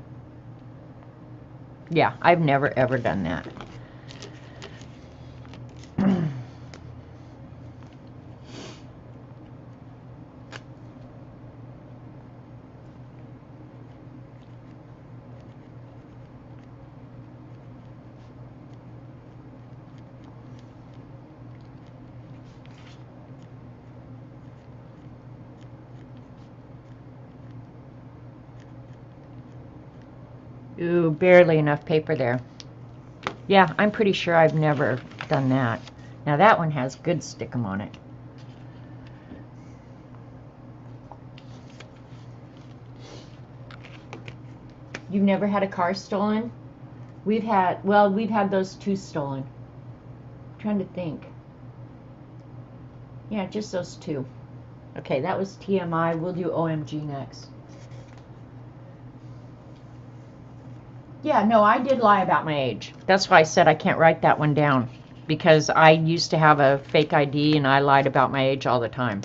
Yeah, I've never ever done that. Ooh, barely enough paper there. Yeah, I'm pretty sure I've never done that. Now that one has good stickum on it. You've never had a car stolen? We've had those 2 stolen. I'm trying to think. Yeah, just those 2. Okay, that was TMI. We'll do OMG next. Yeah, no, I did lie about my age. That's why I said I can't write that one down. Because I used to have a fake ID and I lied about my age all the time.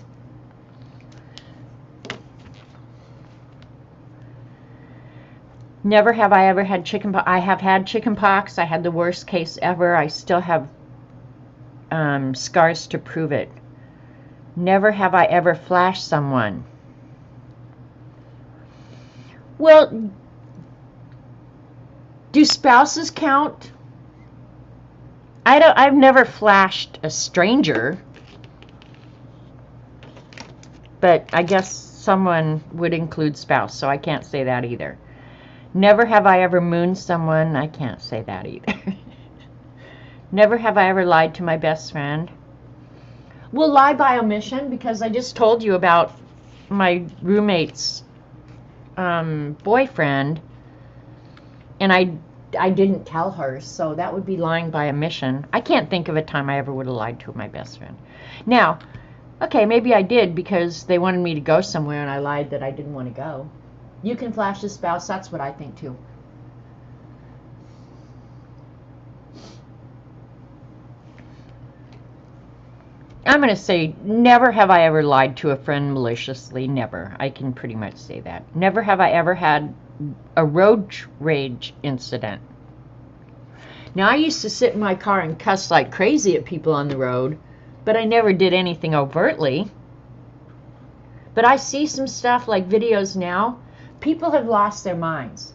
Never have I ever had chickenpox. I have had chickenpox. I had the worst case ever. I still have scars to prove it. Never have I ever flashed someone. Well, do spouses count? I've never flashed a stranger. But I guess someone would include spouse, so I can't say that either. Never have I ever mooned someone. I can't say that either. Never have I ever lied to my best friend. We'll lie by omission, because I just told you about my roommate's boyfriend, and I didn't tell her, so that would be lying by omission. I can't think of a time I ever would have lied to my best friend. Now, okay, maybe I did because they wanted me to go somewhere and I lied that I didn't want to go. You can flash a spouse, that's what I think too. I'm going to say never have I ever lied to a friend maliciously. Never. I can pretty much say that. Never have I ever had a road rage incident. Now, I used to sit in my car and cuss like crazy at people on the road, but I never did anything overtly. But I see some stuff like videos now. People have lost their minds.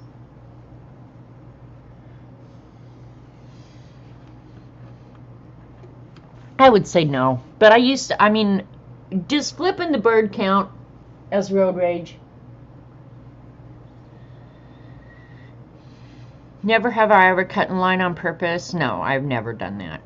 I would say no, but I mean, does flipping the bird count as road rage? Never have I ever cut in line on purpose. No, I've never done that.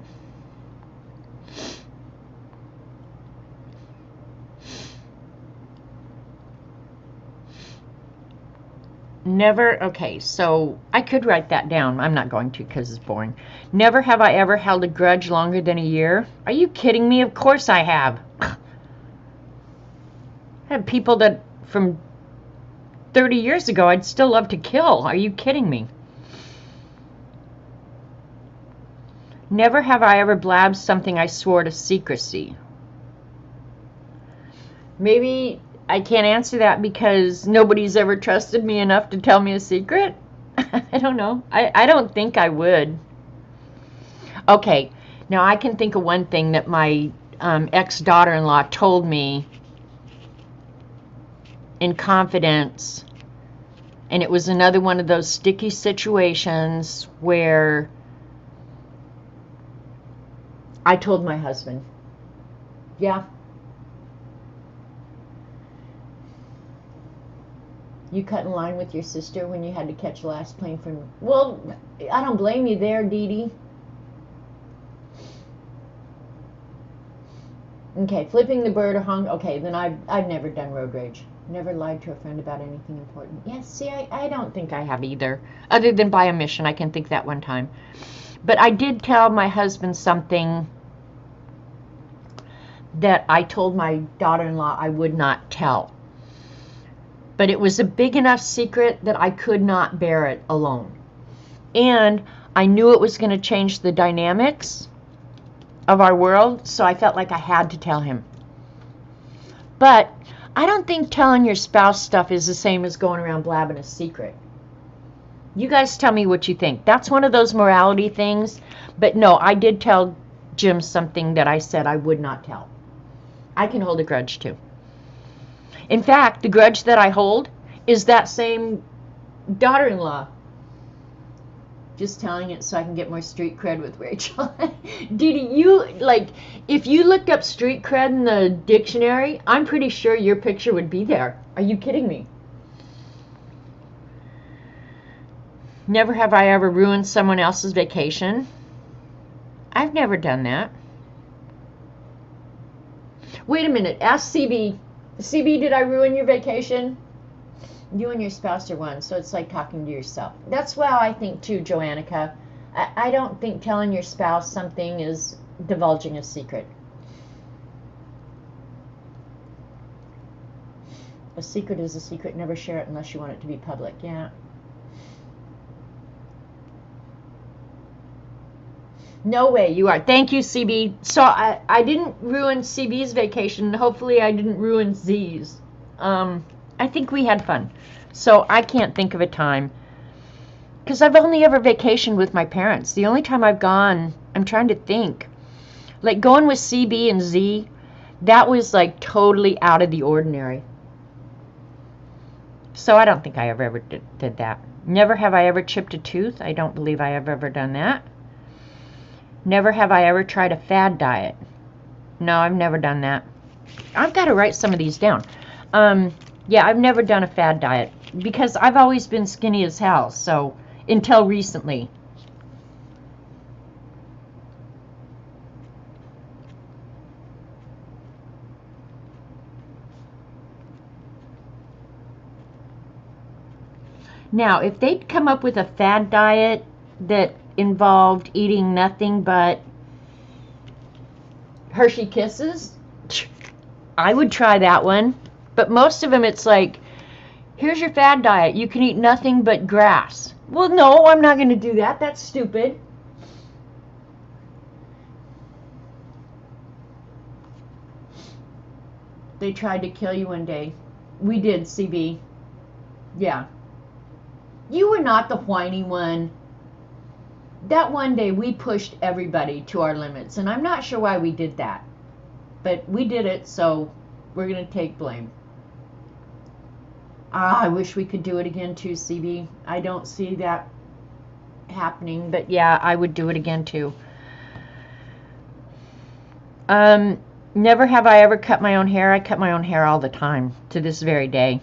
Never, okay, so I could write that down. I'm not going to because it's boring. Never have I ever held a grudge longer than a year. Are you kidding me? Of course I have. I have people that from 30 years ago I'd still love to kill. Are you kidding me? Never have I ever blabbed something I swore to secrecy. Maybe I can't answer that because nobody's ever trusted me enough to tell me a secret. I don't know. I don't think I would. Okay, now I can think of one thing that my ex-daughter-in-law told me in confidence, and it was another one of those sticky situations where I told my husband. Yeah. You cut in line with your sister when you had to catch the last plane from... Well, I don't blame you there, Dee Dee. Okay, flipping the bird or hung... Okay, then I've never done road rage. Never lied to a friend about anything important. Yes, see, I don't think I have either. Other than by omission, I can think that one time. But I did tell my husband something that I told my daughter-in-law I would not tell. But it was a big enough secret that I could not bear it alone. And I knew it was going to change the dynamics of our world, so I felt like I had to tell him. But I don't think telling your spouse stuff is the same as going around blabbing a secret. You guys tell me what you think. That's one of those morality things. But no, I did tell Jim something that I said I would not tell. I can hold a grudge too. In fact, the grudge that I hold is that same daughter-in-law. Just telling it so I can get more street cred with Rachel. Dee Dee, you, like, if you looked up street cred in the dictionary, I'm pretty sure your picture would be there. Are you kidding me? Never have I ever ruined someone else's vacation. I've never done that. Wait a minute, ask CB. CB, did I ruin your vacation? You and your spouse are one, so it's like talking to yourself. That's why I think too, Joannica. I don't think telling your spouse something is divulging a secret. A secret is a secret. Never share it unless you want it to be public. Yeah. No way you are. Thank you, CB. So I didn't ruin CB's vacation. Hopefully I didn't ruin Z's. I think we had fun. So I can't think of a time. Because I've only ever vacationed with my parents. The only time I've gone, I'm trying to think. Like going with CB and Z, that was like totally out of the ordinary. So I don't think I ever did that. Never have I ever chipped a tooth. I don't believe I have ever done that. Never have I ever tried a fad diet. No, I've never done that. I've got to write some of these down. Yeah, I've never done a fad diet because I've always been skinny as hell, so until recently. Now, if they'd come up with a fad diet that involved eating nothing but Hershey Kisses, I would try that one. But most of them, it's like, here's your fad diet. You can eat nothing but grass. Well, no, I'm not going to do that. That's stupid. They tried to kill you one day. We did, CB. Yeah. You were not the whiny one. That one day we pushed everybody to our limits, and I'm not sure why we did that. But we did it, so we're going to take blame. I wish we could do it again too, CB. I don't see that happening, but yeah, I would do it again too. Never have I ever cut my own hair. I cut my own hair all the time, to this very day.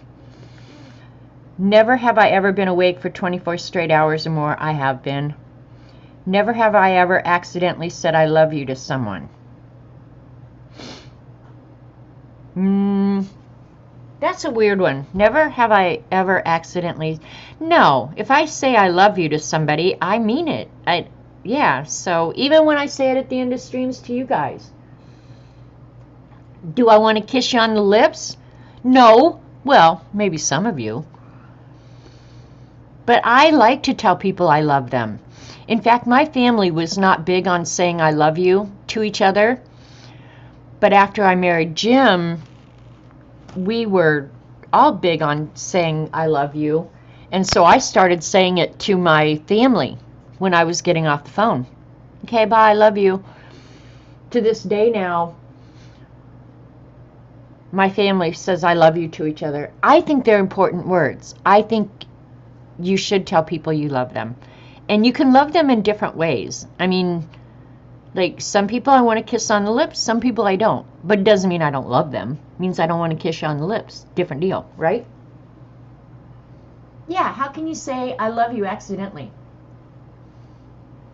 Never have I ever been awake for 24 straight hours or more. I have been. Never have I ever accidentally said I love you to someone. That's a weird one. Never have I ever accidentally. No, if I say I love you to somebody, I mean it. Yeah, so even when I say it at the end of streams to you guys. Do I want to kiss you on the lips? No. Well, maybe some of you. But I like to tell people I love them. In fact, my family was not big on saying I love you to each other. But after I married Jim, we were all big on saying I love you. And so I started saying it to my family when I was getting off the phone. Okay, bye, I love you. To this day now, my family says I love you to each other. I think they're important words. I think you should tell people you love them. And you can love them in different ways. I mean, like some people I want to kiss on the lips, some people I don't. But it doesn't mean I don't love them. It means I don't want to kiss you on the lips. Different deal, right? Yeah, how can you say I love you accidentally?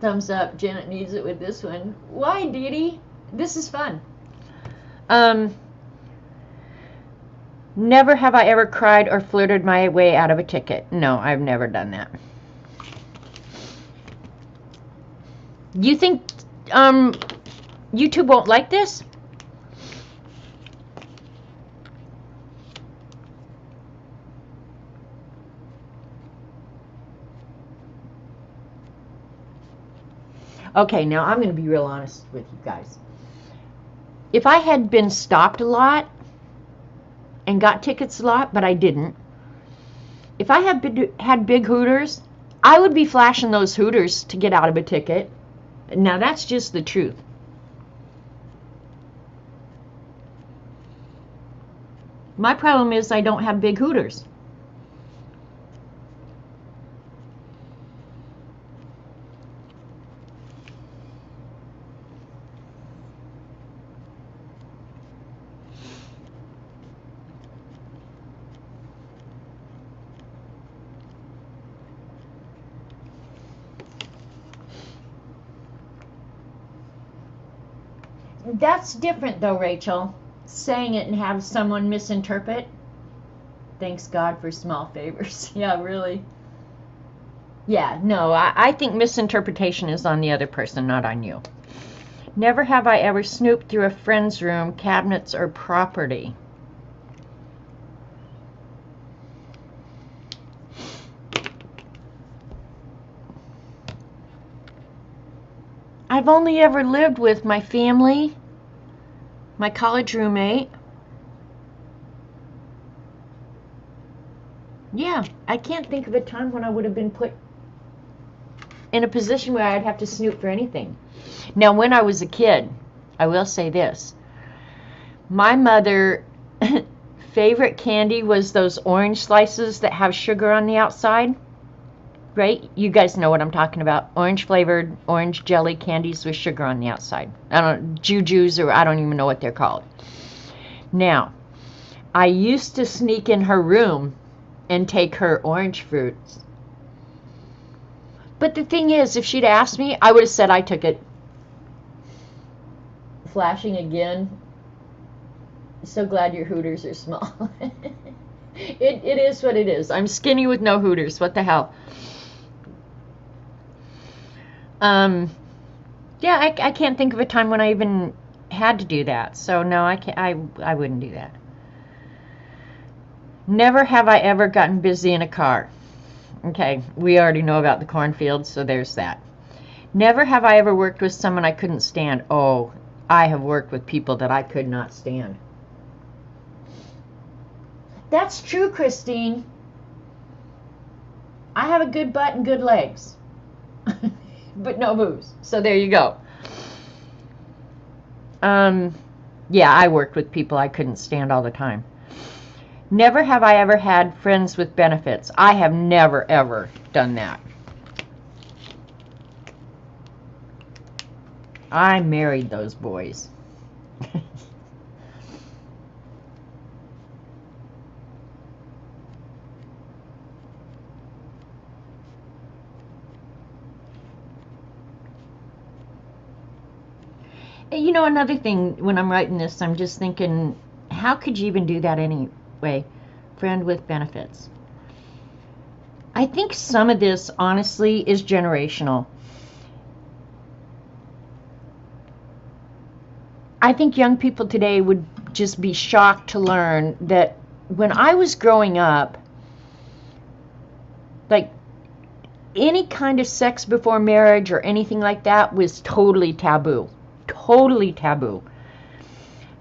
Thumbs up. Janet needs it with this one. Why, Dee Dee? This is fun. Never have I ever cried or flirted my way out of a ticket. No, I've never done that. You think YouTube won't like this? Okay, now I'm going to be real honest with you guys. If I had been stopped a lot and got tickets a lot, but I didn't, if I had big hooters, I would be flashing those hooters to get out of a ticket. Now that's just the truth. My problem is I don't have big hooters. That's different though, Rachel. Saying it and have someone misinterpret. Thanks God for small favors. Yeah, really. Yeah, no, I think misinterpretation is on the other person, not on you. Never have I ever snooped through a friend's room, cabinets, or property. I've only ever lived with my family, my college roommate. Yeah, I can't think of a time when I would have been put in a position where I'd have to snoop for anything. Now, when I was a kid, I will say this. My mother favorite candy was those orange slices that have sugar on the outside. Right? You guys know what I'm talking about. Orange flavored, orange jelly candies with sugar on the outside. I don't jujus, or I don't even know what they're called. Now, I used to sneak in her room and take her orange fruits. But the thing is, if she'd asked me, I would have said I took it. Flashing again. So glad your Hooters are small. It is what it is. I'm skinny with no Hooters. What the hell? Yeah, I can't think of a time when I even had to do that. So no, I wouldn't do that. Never have I ever gotten busy in a car. Okay, we already know about the cornfield, so there's that. Never have I ever worked with someone I couldn't stand. Oh, I have worked with people that I could not stand. That's true, Christine. I have a good butt and good legs. But no boobs. So there you go. Yeah, I worked with people I couldn't stand all the time. Never have I ever had friends with benefits. I have never, ever done that. I married those boys. You know, another thing, when I'm writing this, I'm just thinking, how could you even do that anyway? Friend with benefits. I think some of this, honestly, is generational. I think young people today would just be shocked to learn that when I was growing up, like, any kind of sex before marriage or anything like that was totally taboo. Totally taboo.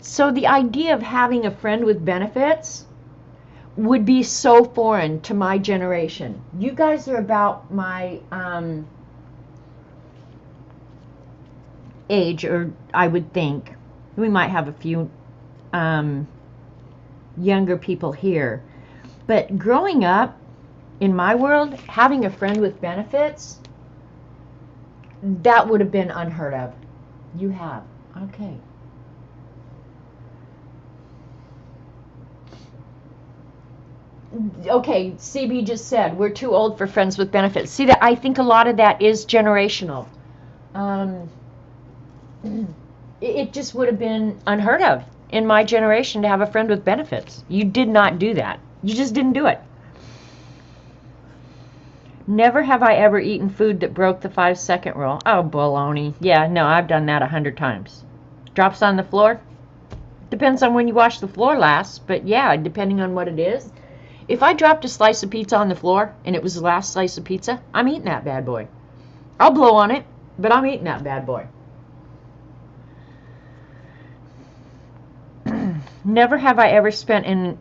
So the idea of having a friend with benefits would be so foreign to my generation. You guys are about my age, or I would think. We might have a few younger people here. But growing up, in my world, having a friend with benefits, that would have been unheard of. You have. Okay. Okay, CB just said we're too old for friends with benefits. See, that I think a lot of that is generational. It just would have been unheard of in my generation to have a friend with benefits. You did not do that. You just didn't do it. Never have I ever eaten food that broke the 5-second rule. Oh, baloney. Yeah, no, I've done that 100 times. Drops on the floor? Depends on when you wash the floor last, but yeah, depending on what it is. If I dropped a slice of pizza on the floor and it was the last slice of pizza, I'm eating that bad boy. I'll blow on it, but I'm eating that bad boy. Never have I ever spent an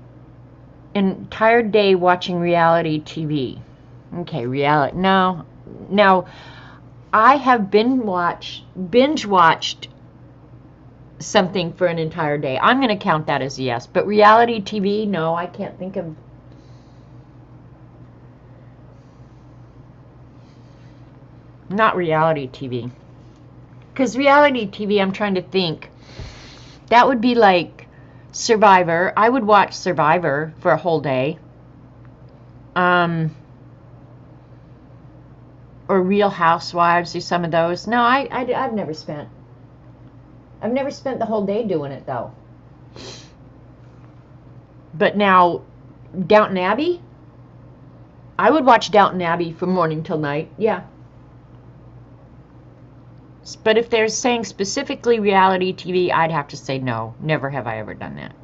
entire day watching reality TV. Okay, reality. No. Now, I have binge watched something for an entire day. I'm going to count that as a yes. But reality TV, no, I can't think of. Not reality TV. Because reality TV, I'm trying to think. That would be like Survivor. I would watch Survivor for a whole day. Or Real Housewives, or some of those. No, I've never spent the whole day doing it, though. But now, Downton Abbey? I would watch Downton Abbey from morning till night, yeah. But if they're saying specifically reality TV, I'd have to say no. Never have I ever done that.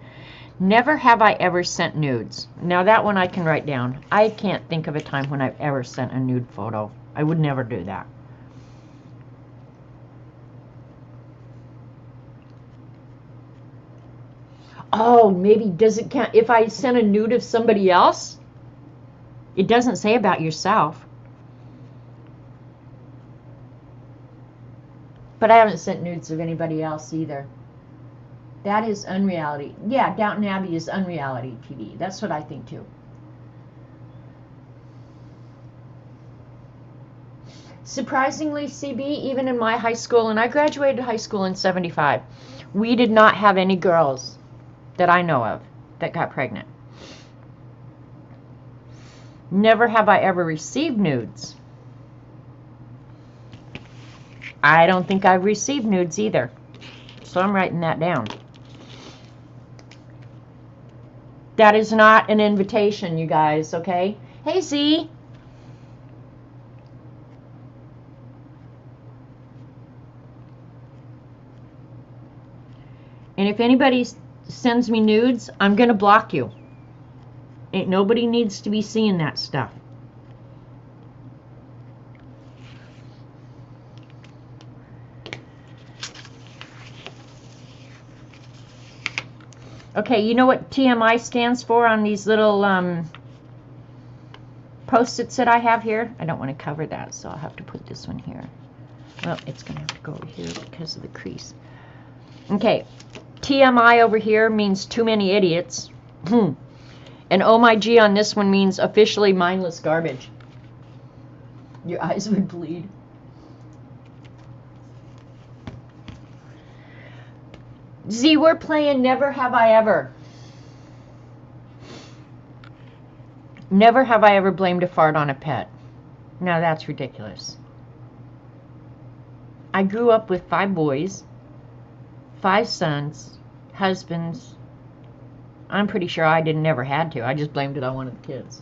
Never have I ever sent nudes. Now that one I can write down. I can't think of a time when I've ever sent a nude photo. I would never do that. Oh, maybe does it count if I sent a nude of somebody else? It doesn't say about yourself. But I haven't sent nudes of anybody else either. That is unreality. Yeah, Downton Abbey is unreality TV. That's what I think too. Surprisingly, CB, even in my high school, and I graduated high school in '75, we did not have any girls that I know of that got pregnant. Never have I ever received nudes. I don't think I've received nudes either. So I'm writing that down. That is not an invitation, you guys, okay? Hey, Z. And if anybody sends me nudes, I'm going to block you. Ain't nobody needs to be seeing that stuff. Okay, you know what TMI stands for on these little Post-its that I have here? I don't want to cover that, so I'll have to put this one here. Well, it's going to have to go over here because of the crease. Okay, TMI over here means too many idiots. And oh my G on this one means officially mindless garbage. Your eyes would bleed. Z, we're playing Never Have I Ever. Never have I ever blamed a fart on a pet. Now that's ridiculous. I grew up with 5 boys, 5 sons, husbands. I'm pretty sure I never had to. I just blamed it on one of the kids.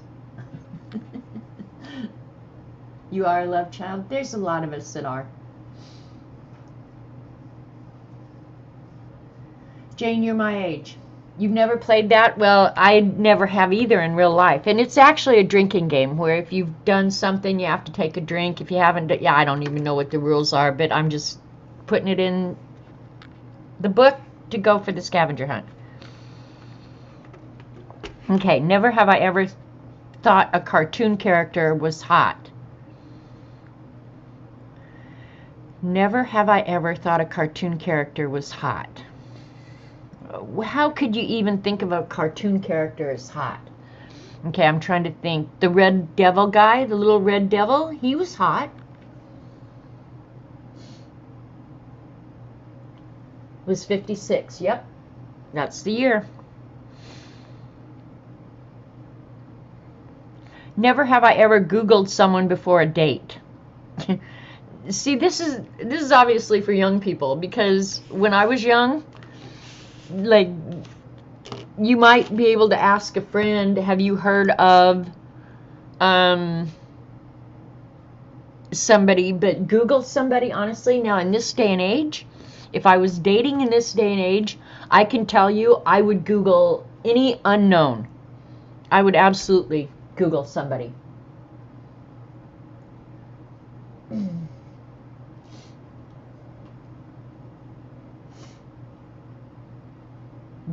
You are a love child? There's a lot of us that are. Jane, you're my age. You've never played that? Well, I never have either in real life. And it's actually a drinking game where if you've done something, you have to take a drink. If you haven't, yeah, I don't even know what the rules are, but I'm just putting it in the book to go for the scavenger hunt. Okay, never have I ever thought a cartoon character was hot. Never have I ever thought a cartoon character was hot. How could you even think of a cartoon character as hot? Okay, I'm trying to think. The Red Devil guy, the little Red Devil, he was hot. Was 56, yep. That's the year. Never have I ever Googled someone before a date. See, this is obviously for young people, because when I was young, like, you might be able to ask a friend, have you heard of somebody, but Google somebody, honestly, now in this day and age, if I was dating in this day and age, I can tell you I would Google any unknown. I would absolutely Google somebody.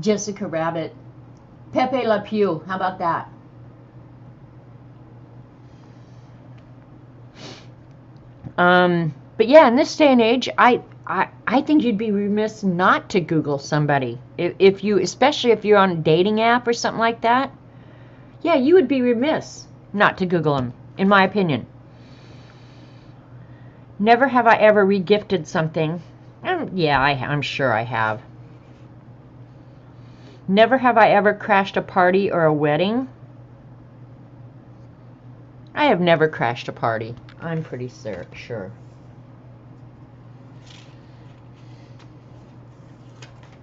Jessica Rabbit. Pepe Le Pew. How about that? But yeah, in this day and age, I think you'd be remiss not to Google somebody. If you, especially if you're on a dating app or something like that. Yeah, you would be remiss not to Google them, in my opinion. Never have I ever regifted something. Yeah, I'm sure I have. Never have I ever crashed a party or a wedding. I have never crashed a party. I'm pretty sure.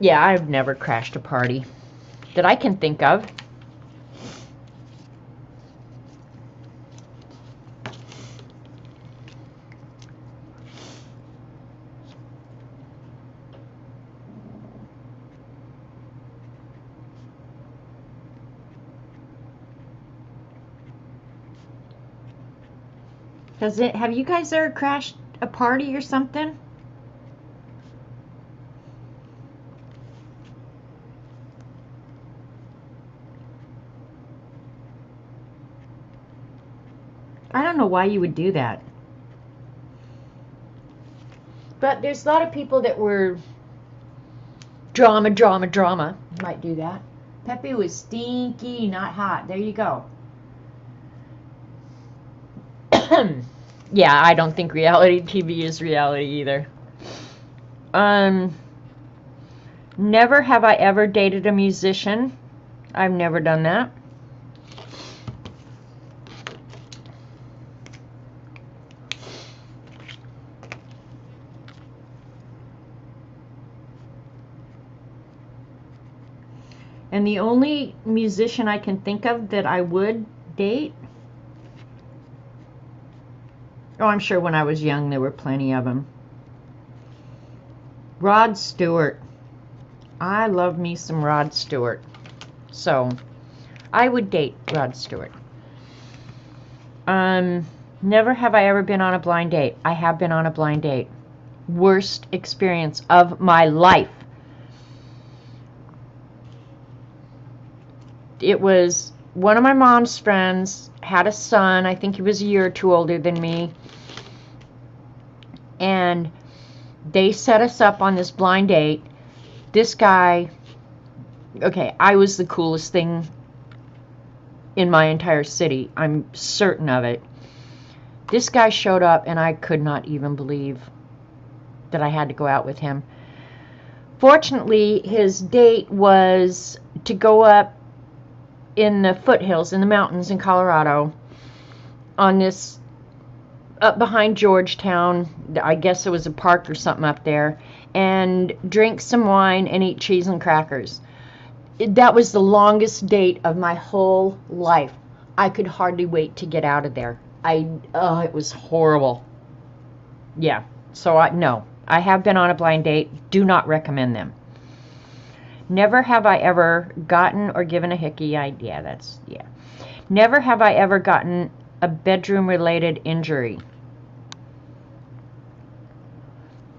Yeah, I've never crashed a party that I can think of. Have you guys ever crashed a party or something? I don't know why you would do that. But there's a lot of people that were drama might do that. Pepe was stinky, not hot. There you go. Yeah, I don't think reality TV is reality either. Never have I ever dated a musician. I've never done that. And the only musician I can think of that I would date, oh, I'm sure when I was young there were plenty of them. Rod Stewart. I love me some Rod Stewart. So, I would date Rod Stewart. Never have I ever been on a blind date. I have been on a blind date. Worst experience of my life. It was one of my mom's friends had a son. I think he was a year or two older than me. And they set us up on this blind date. This guy, okay, I was the coolest thing in my entire city. I'm certain of it. This guy showed up and I could not even believe that I had to go out with him. Fortunately, his date was to go up in the foothills, in the mountains in Colorado, on this, up behind Georgetown, I guess it was a park or something up there, and drink some wine and eat cheese and crackers. That was the longest date of my whole life. I could hardly wait to get out of there. It was horrible. Yeah, so no, I have been on a blind date. Do not recommend them. Never have I ever gotten or given a hickey. Yeah. Never have I ever gotten a bedroom-related injury.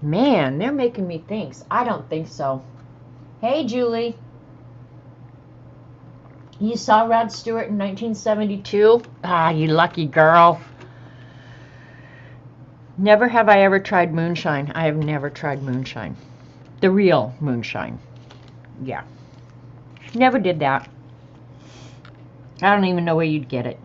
Man, they're making me think. I don't think so. Hey, Julie. You saw Rod Stewart in 1972? Ah, you lucky girl. Never have I ever tried moonshine. I have never tried moonshine. The real moonshine. Yeah. Never did that. I don't even know where you'd get it.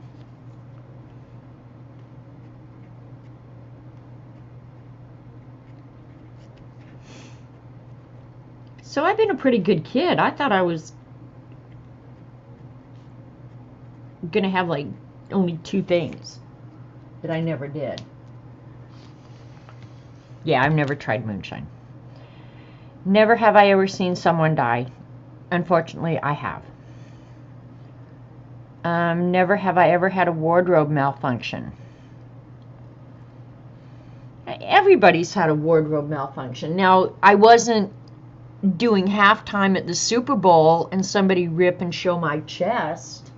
So I've been a pretty good kid. I thought I was gonna have like only 2 things that I never did. Yeah, I've never tried moonshine. Never have I ever seen someone die. Unfortunately, I have. Never have I ever had a wardrobe malfunction. Everybody's had a wardrobe malfunction. Now, I wasn't doing halftime at the Super Bowl and somebody rip and show my chest.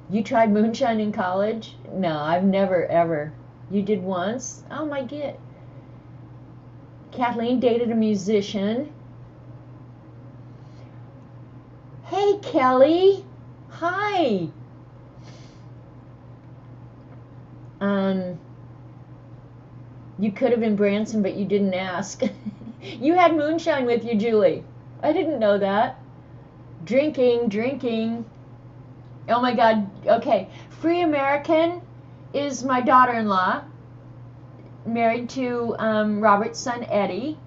You tried moonshine in college? No, I've never, ever. You did once? Oh my God. Kathleen dated a musician. Hey, Kelly. Hi. You could have been Branson, but you didn't ask. You had moonshine with you, Julie. I didn't know that. Drinking. Oh my God. Okay. Free American is my daughter-in-law, married to Robert's son, Eddie.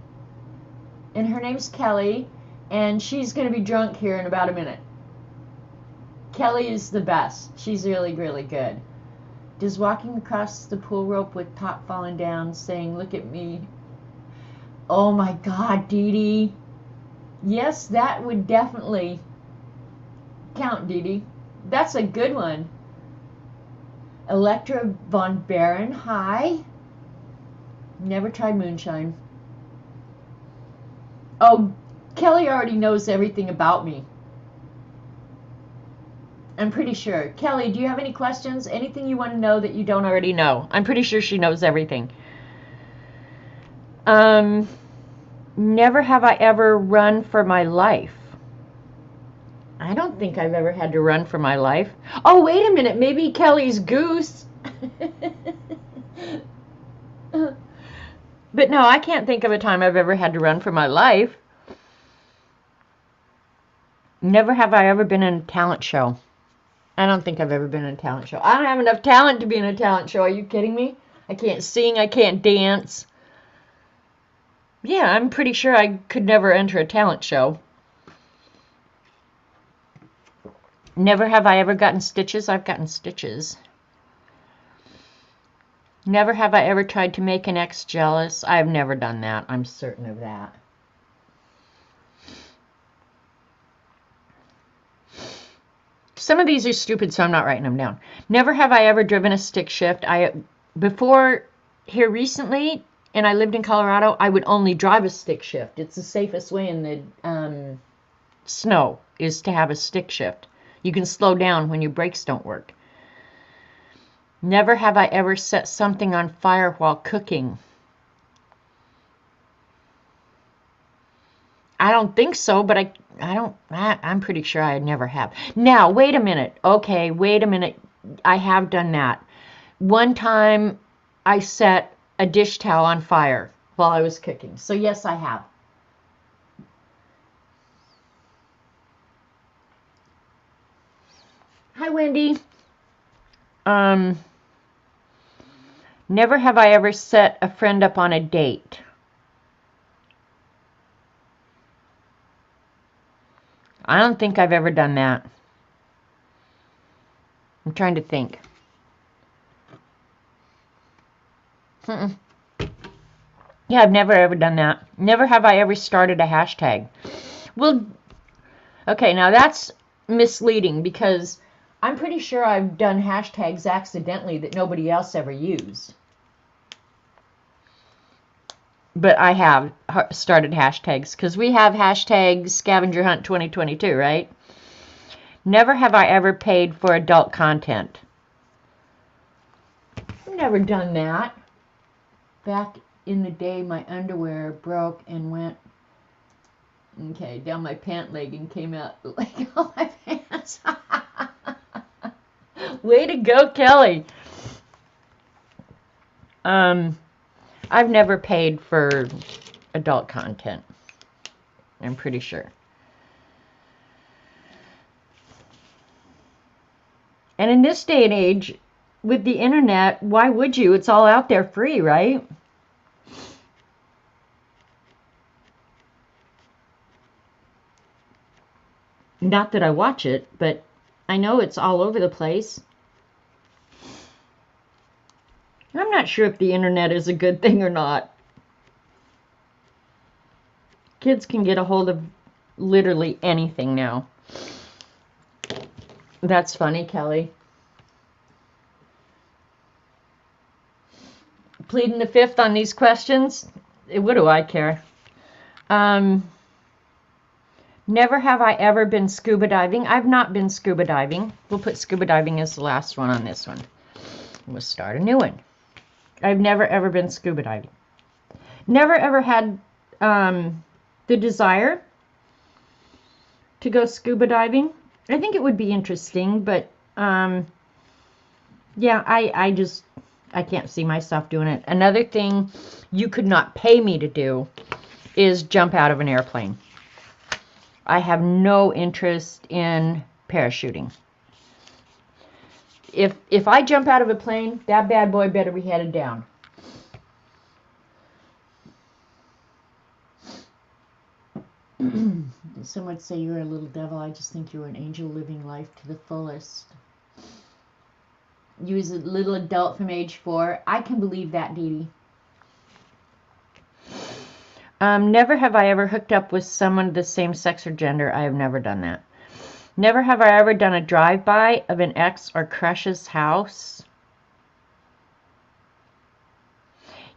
And her name's Kelly. And she's going to be drunk here in about a minute. Kelly is the best. She's really, really good. Does walking across the pool rope with top falling down saying, "Look at me"? Oh my God, Dee Dee. Yes, that would definitely count, Dee Dee. That's a good one. Electra Von Baron, hi. Never tried moonshine. Oh, Kelly already knows everything about me. I'm pretty sure. Kelly, do you have any questions? Anything you want to know that you don't already know? I'm pretty sure she knows everything. Never have I ever run for my life. I don't think I've ever had to run for my life. Oh, wait a minute. Maybe Kelly's goose. But no, I can't think of a time I've ever had to run for my life. Never have I ever been in a talent show. I don't think I've ever been in a talent show. I don't have enough talent to be in a talent show. Are you kidding me? I can't sing. I can't dance. Yeah, I'm pretty sure I could never enter a talent show. Never have I ever gotten stitches. I've gotten stitches. Never have I ever tried to make an ex jealous. I've never done that. I'm certain of that. Some of these are stupid, so I'm not writing them down. Never have I ever driven a stick shift. Before here recently, and I lived in Colorado, I would only drive a stick shift. It's the safest way in the snow is to have a stick shift. You can slow down when your brakes don't work. Never have I ever set something on fire while cooking. I don't think so, but I'm pretty sure I never have. Now, wait a minute. Okay, wait a minute. I have done that. One time I set a dish towel on fire while I was cooking. So yes, I have. Hi, Wendy. Never have I ever set a friend up on a date. I don't think I've ever done that. I'm trying to think. Yeah, I've never ever done that. Never have I ever started a hashtag. Well, okay, now that's misleading because I'm pretty sure I've done hashtags accidentally that nobody else ever used. But I have started hashtags because we have hashtag scavenger hunt 2022, right? Never have I ever paid for adult content. I've never done that. Back in the day, my underwear broke and went, down my pant leg and came out like all my pants. Way to go, Kelly. I've never paid for adult content. I'm pretty sure. And in this day and age, with the internet, why would you? It's all out there free, right? Not that I watch it, but I know it's all over the place. I'm not sure if the internet is a good thing or not. Kids can get a hold of literally anything now. That's funny, Kelly. Pleading the fifth on these questions? What do I care? Never have I ever been scuba diving. I've not been scuba diving. We'll put scuba diving as the last one on this one. We'll start a new one. I've never ever been scuba diving. Never ever had the desire to go scuba diving. I think it would be interesting, but yeah, I can't see myself doing it. Another thing you could not pay me to do is jump out of an airplane. I have no interest in parachuting. If I jump out of a plane, that bad boy better be headed down. Some would say you're a little devil. I just think you're an angel living life to the fullest. You as a little adult from age 4. I can believe that, Dee Dee. Never have I ever hooked up with someone of the same sex or gender. I have never done that. Never have I ever done a drive-by of an ex or crush's house.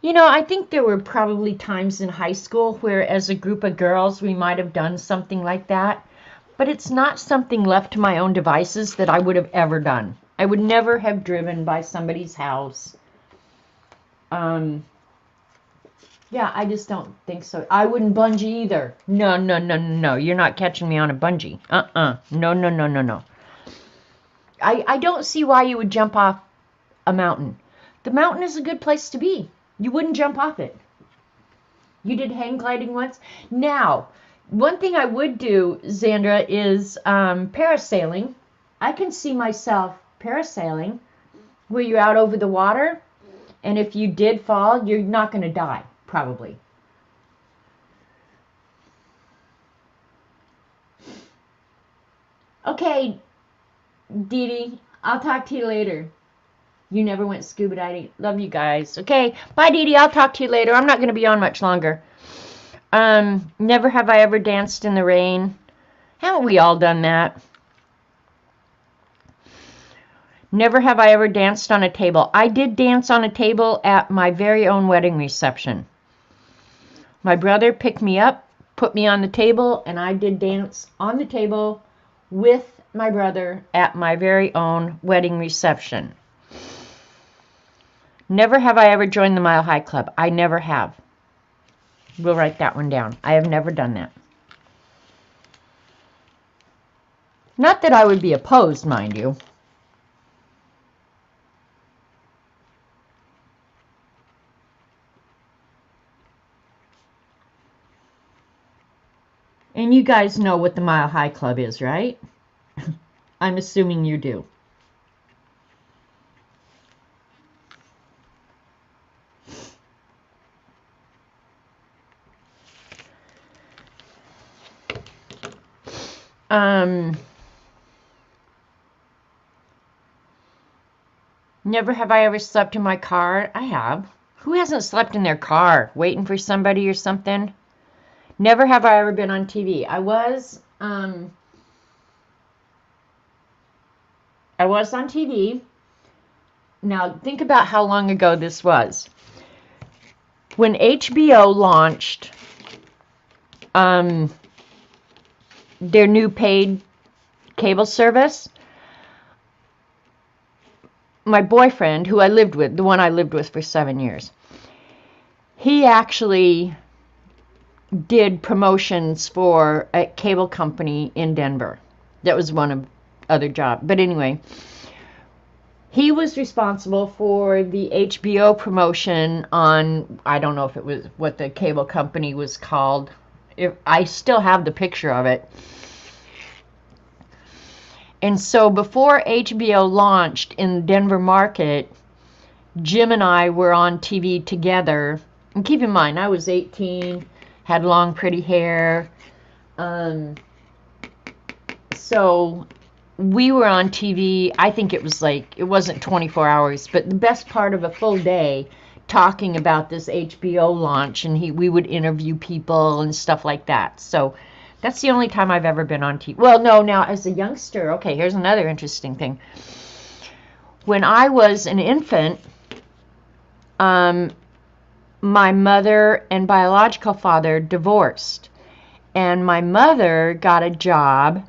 You know, I think there were probably times in high school where as a group of girls we might have done something like that. but it's not something left to my own devices that I would have ever done. I would never have driven by somebody's house. Yeah, I just don't think so. I wouldn't bungee either. No, no, no, no, no. You're not catching me on a bungee. No, no, no, no, no. I don't see why you would jump off a mountain. The mountain is a good place to be. You wouldn't jump off it. You did hang gliding once. Now, one thing I would do, Zandra, is parasailing. I can see myself parasailing where you're out over the water, and if you did fall, you're not going to die, probably. Okay, Dee Dee, I'll talk to you later. You never went scuba diving. Love you guys. Okay, bye, Dee Dee. I'll talk to you later. I'm not going to be on much longer. Never have I ever danced in the rain. Haven't we all done that? Never have I ever danced on a table. I did dance on a table at my very own wedding reception. My brother picked me up, put me on the table, and I did dance on the table with my brother at my very own wedding reception. Never have I ever joined the Mile High Club. I never have. We'll write that one down. I have never done that. Not that I would be opposed, mind you. And you guys know what the Mile High Club is, right? I'm assuming you do. Never have I ever slept in my car. I have. Who hasn't slept in their car waiting for somebody or something? Never have I ever been on TV. I was on TV. Now, think about how long ago this was. When HBO launched their new paid cable service, my boyfriend, who I lived with, the one I lived with for 7 years, he actually did promotions for a cable company in Denver. That was one of other job. But anyway, he was responsible for the HBO promotion on, I don't know if it was what the cable company was called. I still have the picture of it. And so before HBO launched in the Denver market, Jim and I were on TV together. And keep in mind, I was 18, had long, pretty hair. So we were on TV. I think it was like, it wasn't 24 hours, but the best part of a full day talking about this HBO launch. And we would interview people and stuff like that. So that's the only time I've ever been on TV. Well, no, now as a youngster, okay, here's another interesting thing. When I was an infant, my mother and biological father divorced. And my mother got a job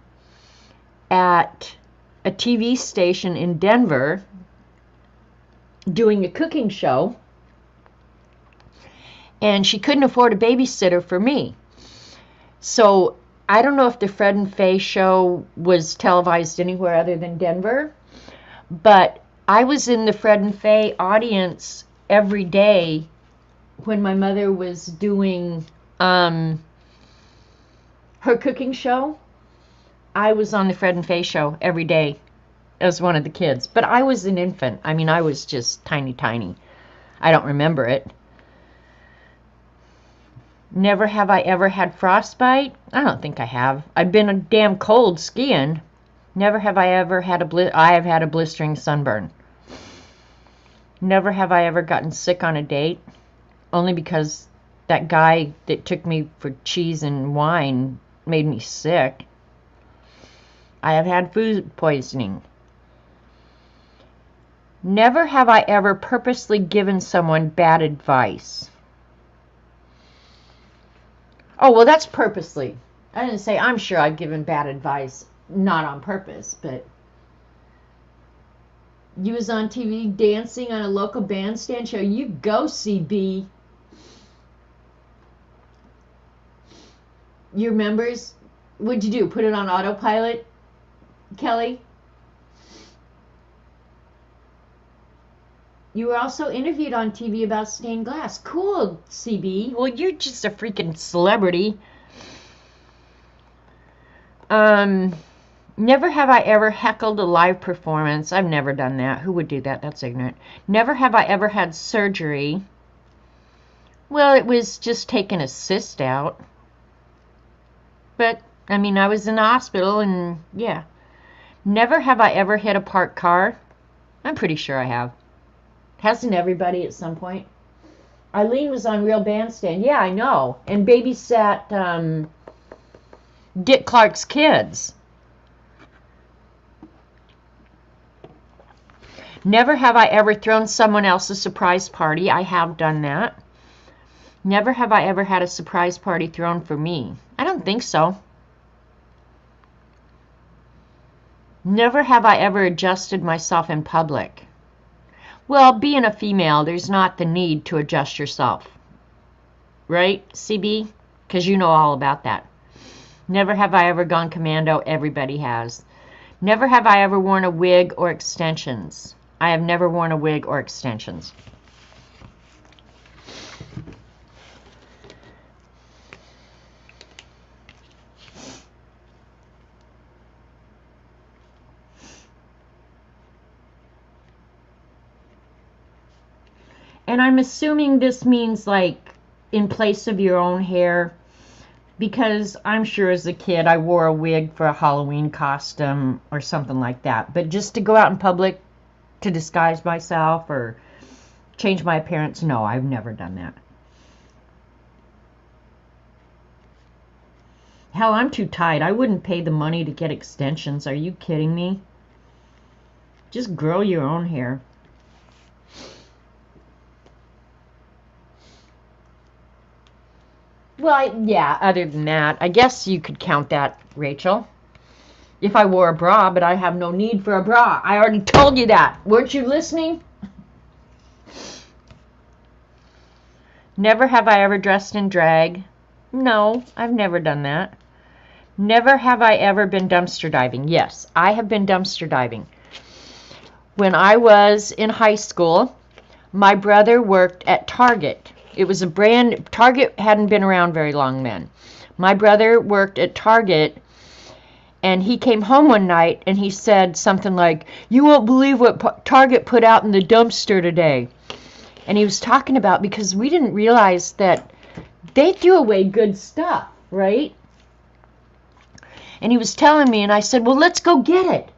at a TV station in Denver doing a cooking show. And she couldn't afford a babysitter for me. So I don't know if the Fred and Faye show was televised anywhere other than Denver, but I was in the Fred and Faye audience every day when my mother was doing her cooking show. I was on the Fred and Faye show every day as one of the kids, but I was an infant. I mean, I was just tiny. I don't remember it. Never have I ever had frostbite. I don't think I have. I've been a damn cold skiing. Never have I ever had I have had a blistering sunburn. Never have I ever gotten sick on a date. Only because that guy that took me for cheese and wine made me sick. I have had food poisoning. Never have I ever purposely given someone bad advice. Oh, well, that's purposely. I didn't say I'm sure I've given bad advice, not on purpose, but you was on TV dancing on a local bandstand show. You go, CB. Your members, what'd you do? Put it on autopilot, Kelly? You were also interviewed on TV about stained glass. Cool, CB. Well, you're just a freaking celebrity. Never have I ever heckled a live performance. I've never done that. Who would do that? That's ignorant. Never have I ever had surgery. Well, it was just taking a cyst out. But, I mean, I was in the hospital and, yeah. Never have I ever hit a parked car. I'm pretty sure I have. Hasn't everybody at some point? Eileen was on Real Bandstand. Yeah, I know. And babysat Dick Clark's kids. Never have I ever thrown someone else a surprise party. I have done that. Never have I ever had a surprise party thrown for me. I don't think so. Never have I ever adjusted myself in public. Well, being a female, there's not the need to adjust yourself. Right, CB? Because you know all about that. Never have I ever gone commando. Everybody has. Never have I ever worn a wig or extensions. I have never worn a wig or extensions. And I'm assuming this means like in place of your own hair, because I'm sure as a kid I wore a wig for a Halloween costume or something like that. But just to go out in public to disguise myself or change my appearance, no, I've never done that. Hell, I'm too tight. I wouldn't pay the money to get extensions. Are you kidding me? Just grow your own hair. Well, yeah, other than that, I guess you could count that, Rachel. If I wore a bra, but I have no need for a bra. I already told you that. Weren't you listening? Never have I ever dressed in drag. No, I've never done that. Never have I ever been dumpster diving. Yes, I have been dumpster diving. When I was in high school, my brother worked at Target. It was a brand, Target hadn't been around very long then. My brother worked at Target, and he came home one night and he said something like, "You won't believe what Target put out in the dumpster today." And he was talking about, because we didn't realize that they threw away good stuff, right? And he was telling me, and I said, "Well, let's go get it."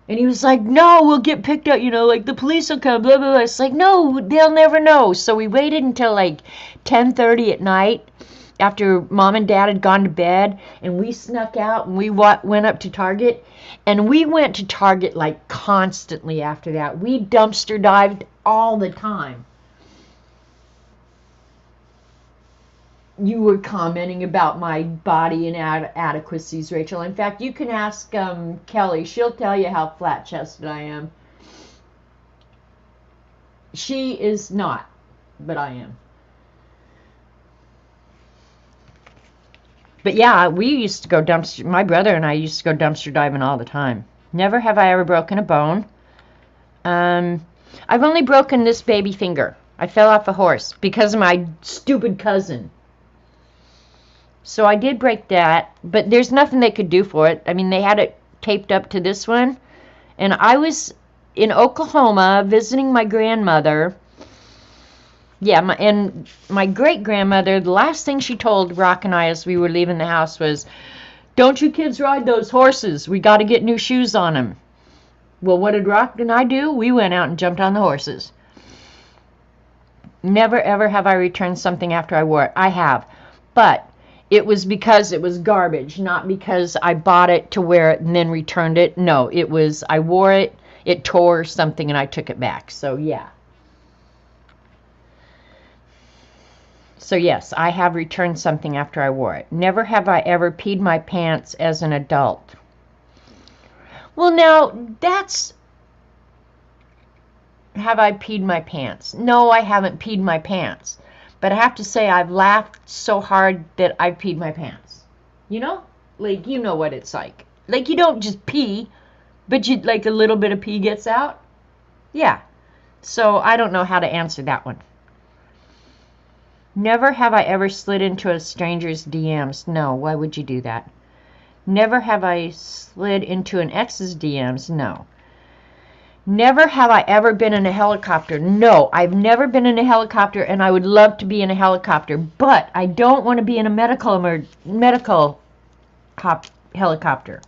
And he was like, "No, we'll get picked up, like the police will come, blah, blah, blah." It's like, no, they'll never know. So we waited until like 10:30 at night after Mom and Dad had gone to bed, and we snuck out and we went up to Target. And we went to Target like constantly after that. We dumpster dived all the time. You were commenting about my body inadequacies, Rachel. In fact, you can ask Kelly. She'll tell you how flat-chested I am. She is not, but I am. But yeah, we used to go my brother and I used to go dumpster diving all the time. Never have I ever broken a bone. I've only broken this baby finger. I fell off a horse because of my stupid cousin. So I did break that, but there's nothing they could do for it. I mean, they had it taped up to this one. And I was in Oklahoma visiting my grandmother. Yeah, my great-grandmother, the last thing she told Rock and I as we were leaving the house was, "Don't you kids ride those horses. We got to get new shoes on them." Well, what did Rock and I do? We went out and jumped on the horses. Never, ever have I returned something after I wore it. I have. But it was because it was garbage, not because I bought it to wear it and then returned it. No, it was I wore it, it tore something, and I took it back. So, yeah. So yes, I have returned something after I wore it. Never have I ever peed my pants as an adult. Well, now, that's... Have I peed my pants? No, I haven't peed my pants. But I have to say, I've laughed so hard that I've peed my pants. You know? Like, you know what it's like. Like, you don't just pee, but you, like, a little bit of pee gets out. Yeah. So, I don't know how to answer that one. Never have I ever slid into a stranger's DMs. No, why would you do that? Never have I slid into an ex's DMs. No. Never have I ever been in a helicopter. No, I've never been in a helicopter, and I would love to be in a helicopter, but I don't want to be in a medical helicopter.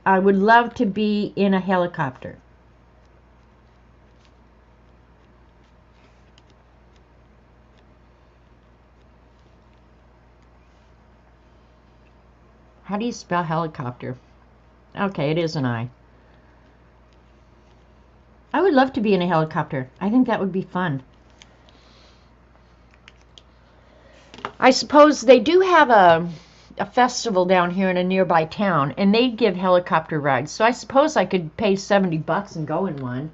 I would love to be in a helicopter. How do you spell helicopter? Okay, it is an I. I would love to be in a helicopter. I think that would be fun. I suppose they do have a festival down here in a nearby town, and they give helicopter rides. So I suppose I could pay $70 and go in one.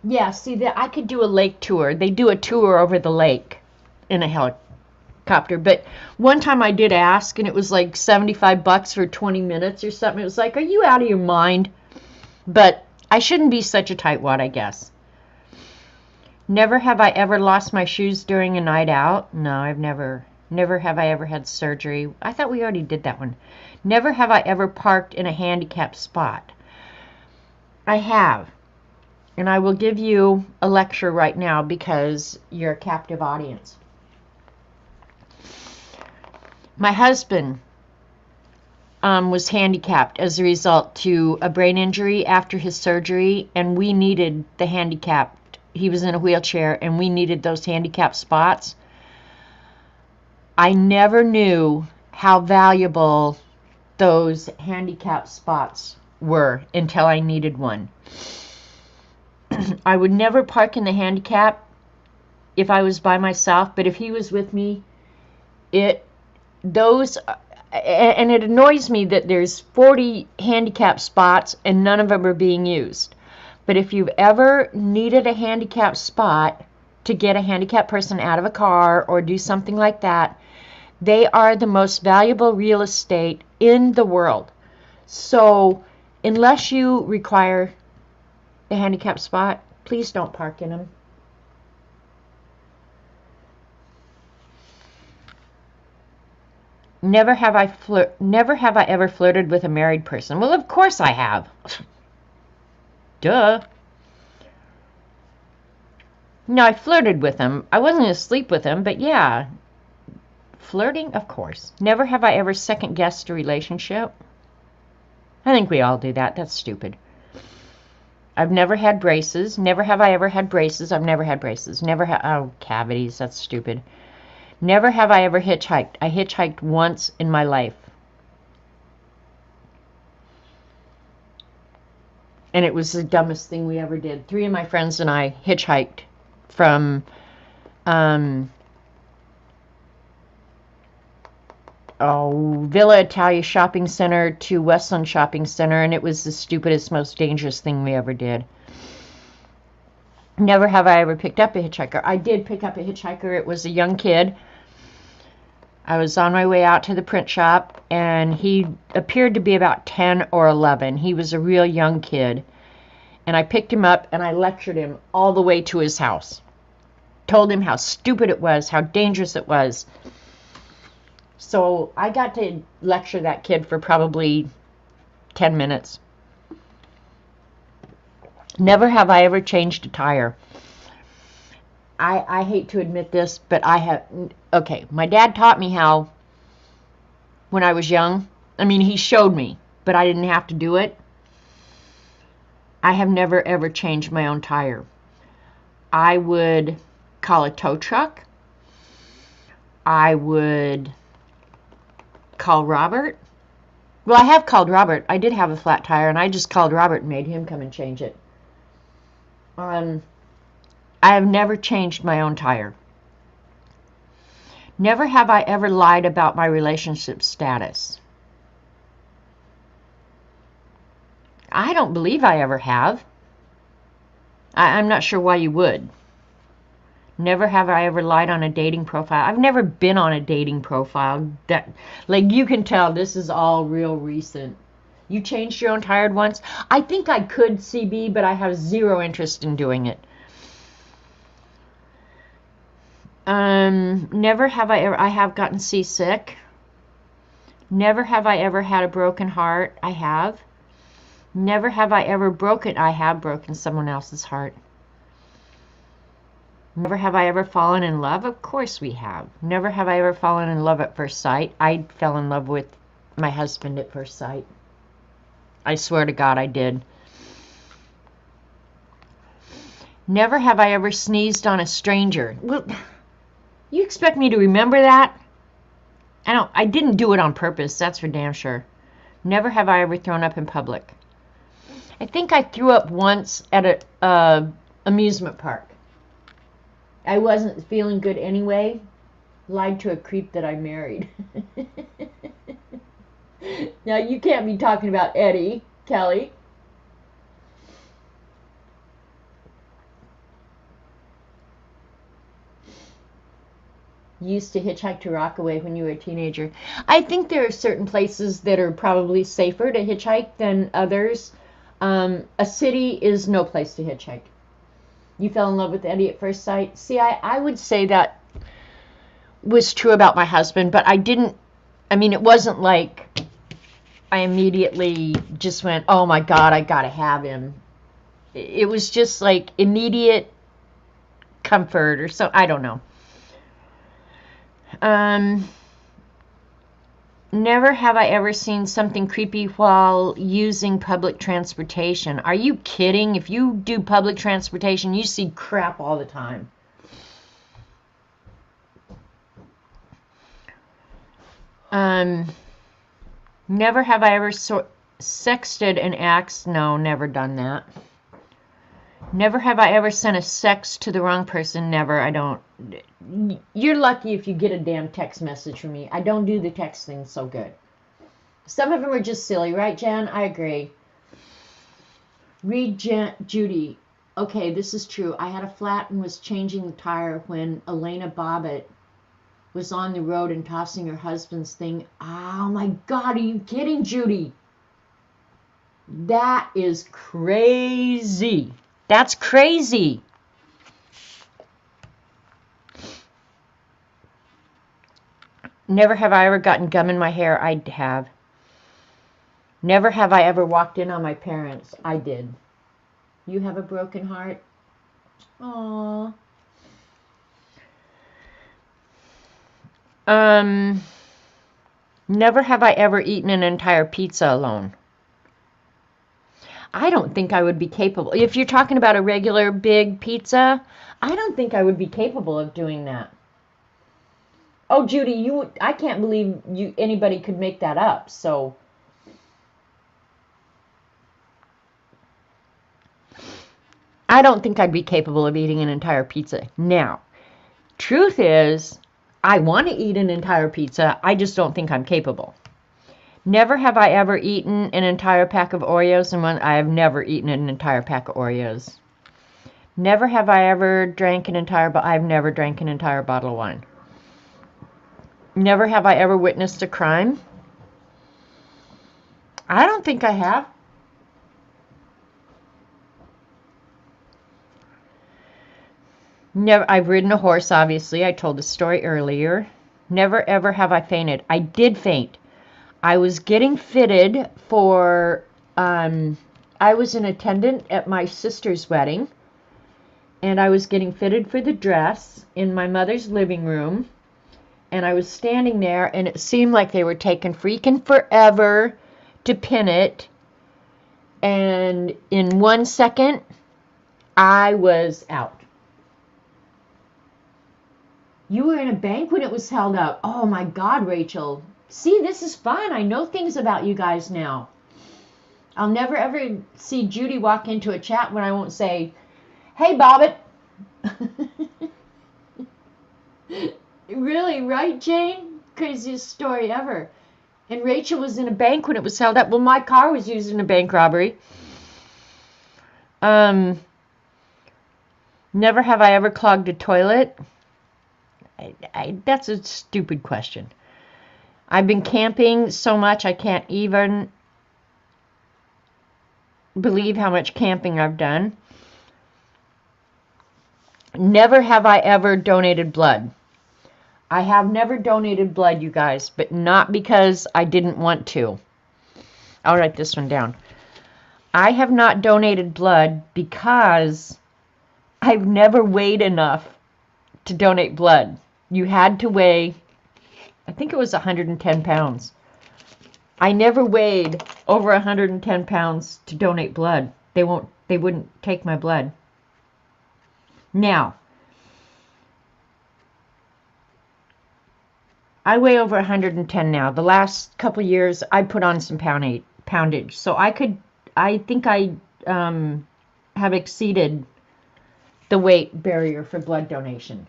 Yeah, see, I could do a lake tour. They do a tour over the lake in a helicopter. But one time I did ask, and it was like $75 for 20 minutes or something. It was like, are you out of your mind? But I shouldn't be such a tightwad, I guess. Never have I ever lost my shoes during a night out. No, I've never. Never have I ever had surgery. I thought we already did that one. Never have I ever parked in a handicapped spot. I have. And I will give you a lecture right now because you're a captive audience. My husband was handicapped as a result to a brain injury after his surgery, and we needed the handicapped. He was in a wheelchair, and we needed those handicapped spots. I never knew how valuable those handicapped spots were until I needed one. I would never park in the handicap if I was by myself, but if he was with me, and it annoys me that there's 40 handicap spots and none of them are being used. But if you've ever needed a handicap spot to get a handicapped person out of a car or do something like that, they are the most valuable real estate in the world. So unless you require a handicapped spot, please don't park in them. Never have I ever flirted with a married person. Well, of course I have. Duh. No, I flirted with him. I wasn't going to sleep with him, but yeah. Flirting, of course. Never have I ever second-guessed a relationship. I think we all do that. That's stupid. I've never had braces. Never have I ever had braces. I've never had braces. Never had... Oh, cavities. That's stupid. Never have I ever hitchhiked. I hitchhiked once in my life. And it was the dumbest thing we ever did. 3 of my friends and I hitchhiked from Villa Italia Shopping Center to Westland Shopping Center, and it was the stupidest, most dangerous thing we ever did. Never have I ever picked up a hitchhiker. I did pick up a hitchhiker. It was a young kid. I was on my way out to the print shop, and he appeared to be about 10 or 11. He was a real young kid. And I picked him up, and I lectured him all the way to his house. Told him how stupid it was, how dangerous it was. So I got to lecture that kid for probably 10 minutes. Never have I ever changed a tire. I hate to admit this, but I have... Okay, my dad taught me how when I was young. I mean, he showed me, but I didn't have to do it. I have never ever changed my own tire. I would call a tow truck. I would call Robert. Well, I have called Robert. I did have a flat tire, and I just called Robert and made him come and change it. I have never changed my own tire. Never have I ever lied about my relationship status. I don't believe I ever have. I'm not sure why you would. Never have I ever lied on a dating profile. I've never been on a dating profile. That, like, you can tell this is all real recent. You changed your own tire once? I think I could, CB, but I have zero interest in doing it. Never have I have gotten seasick. Never have I ever had a broken heart. I have. Never have I ever I have broken someone else's heart. Never have I ever fallen in love. Of course we have. Never have I ever fallen in love at first sight. I fell in love with my husband at first sight. I swear to God I did. Never have I ever sneezed on a stranger. Well, you expect me to remember that? I didn't do it on purpose, that's for damn sure. Never have I ever thrown up in public. I think I threw up once at a amusement park. I wasn't feeling good anyway. Lied to a creep that I married. Now you can't be talking about Eddie, Kelly. You used to hitchhike to Rockaway when you were a teenager. I think there are certain places that are probably safer to hitchhike than others. A city is no place to hitchhike. You fell in love with Eddie at first sight. See, I would say that was true about my husband, but it wasn't like I immediately just went, oh my God, I gotta have him. It was just like immediate comfort or so, I don't know. Never have I ever seen something creepy while using public transportation. Are you kidding? If you do public transportation, you see crap all the time. Never have I ever sexted an ex. No, never done that. Never have I ever sent a sext to the wrong person. Never. I don't. You're lucky if you get a damn text message from me. I don't do the text thing so good. Some of them are just silly, right, Jan? I agree. Read Judy. Okay, this is true. I had a flat and was changing the tire when Elena Bobbitt was on the road and tossing her husband's thing. Oh my God, are you kidding, Judy? That is crazy. That's crazy. Never have I ever gotten gum in my hair. I have. Never have I ever walked in on my parents. I did. You have a broken heart? Aww. Never have I ever eaten an entire pizza alone. I don't think I would be capable. If you're talking about a regular big pizza, I don't think I would be capable of doing that. Oh, Judy, I can't believe anybody could make that up. So I don't think I'd be capable of eating an entire pizza. Now, truth is, I want to eat an entire pizza. I just don't think I'm capable. Never have I ever eaten an entire pack of Oreos, and I have never eaten an entire pack of Oreos. Never have I ever drank an entire, I've never drank an entire bottle of wine. Never have I ever witnessed a crime. I don't think I have. Never. I've ridden a horse, obviously. I told the story earlier. Never ever have I fainted. I did faint. I was getting fitted for, I was an attendant at my sister's wedding, and I was getting fitted for the dress in my mother's living room, and I was standing there, and it seemed like they were taking freaking forever to pin it, and in 1 second, I was out. You were in a bank when it was held up. Oh my God, Rachel. See, this is fun. I know things about you guys now. I'll never ever see Judy walk into a chat when I won't say, Hey, Bobbit. Really, right, Jane? Craziest story ever. And Rachel was in a bank when it was held up. Well, my car was used in a bank robbery. Never have I ever clogged a toilet. That's a stupid question. I've been camping so much I can't even believe how much camping I've done. Never have I ever donated blood. I have never donated blood, you guys, but not because I didn't want to. I'll write this one down. I have not donated blood because I've never weighed enough to donate blood. You had to weigh, I think it was 110 pounds. I never weighed over 110 pounds to donate blood. They wouldn't take my blood. Now, I weigh over 110 now. The last couple years, I put on some poundage. So I think I have exceeded the weight barrier for blood donation.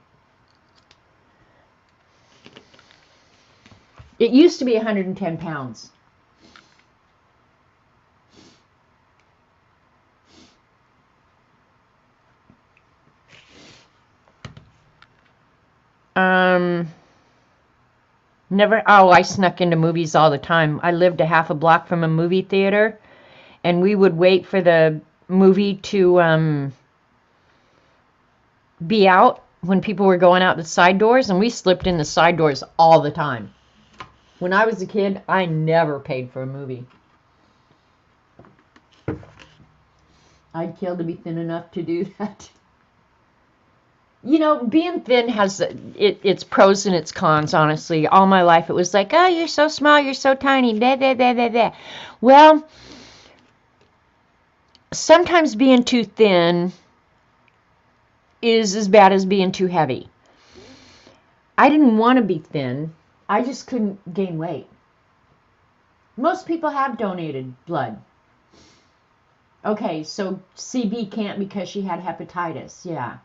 It used to be 110 pounds. Never. Oh, I snuck into movies all the time. I lived a half a block from a movie theater, and we would wait for the movie to be out when people were going out the side doors, and we slipped in the side doors all the time. When I was a kid, I never paid for a movie. I'd kill to be thin enough to do that. You know, being thin has its pros and its cons, honestly. All my life it was like, oh, you're so small, you're so tiny, da, da, da, da, da. Well, sometimes being too thin is as bad as being too heavy. I didn't want to be thin. I just couldn't gain weight. Most people have donated blood. Okay, so CB can't because she had hepatitis. Yeah.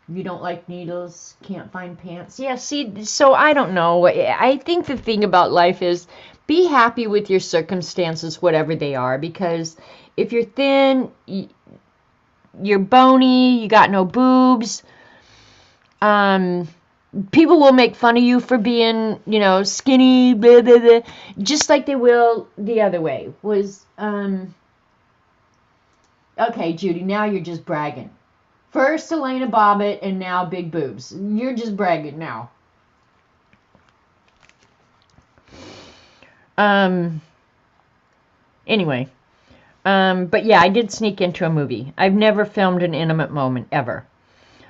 You don't like needles, can't find pants. Yeah, see, so I don't know. I think the thing about life is be happy with your circumstances, whatever they are, because if you're thin, you're bony, you got no boobs, people will make fun of you for being, you know, skinny, blah, blah, blah, just like they will the other way. Okay, Judy, now you're just bragging. First Elena Bobbitt, and now big boobs. You're just bragging now. Anyway. But yeah, I did sneak into a movie. I've never filmed an intimate moment, ever.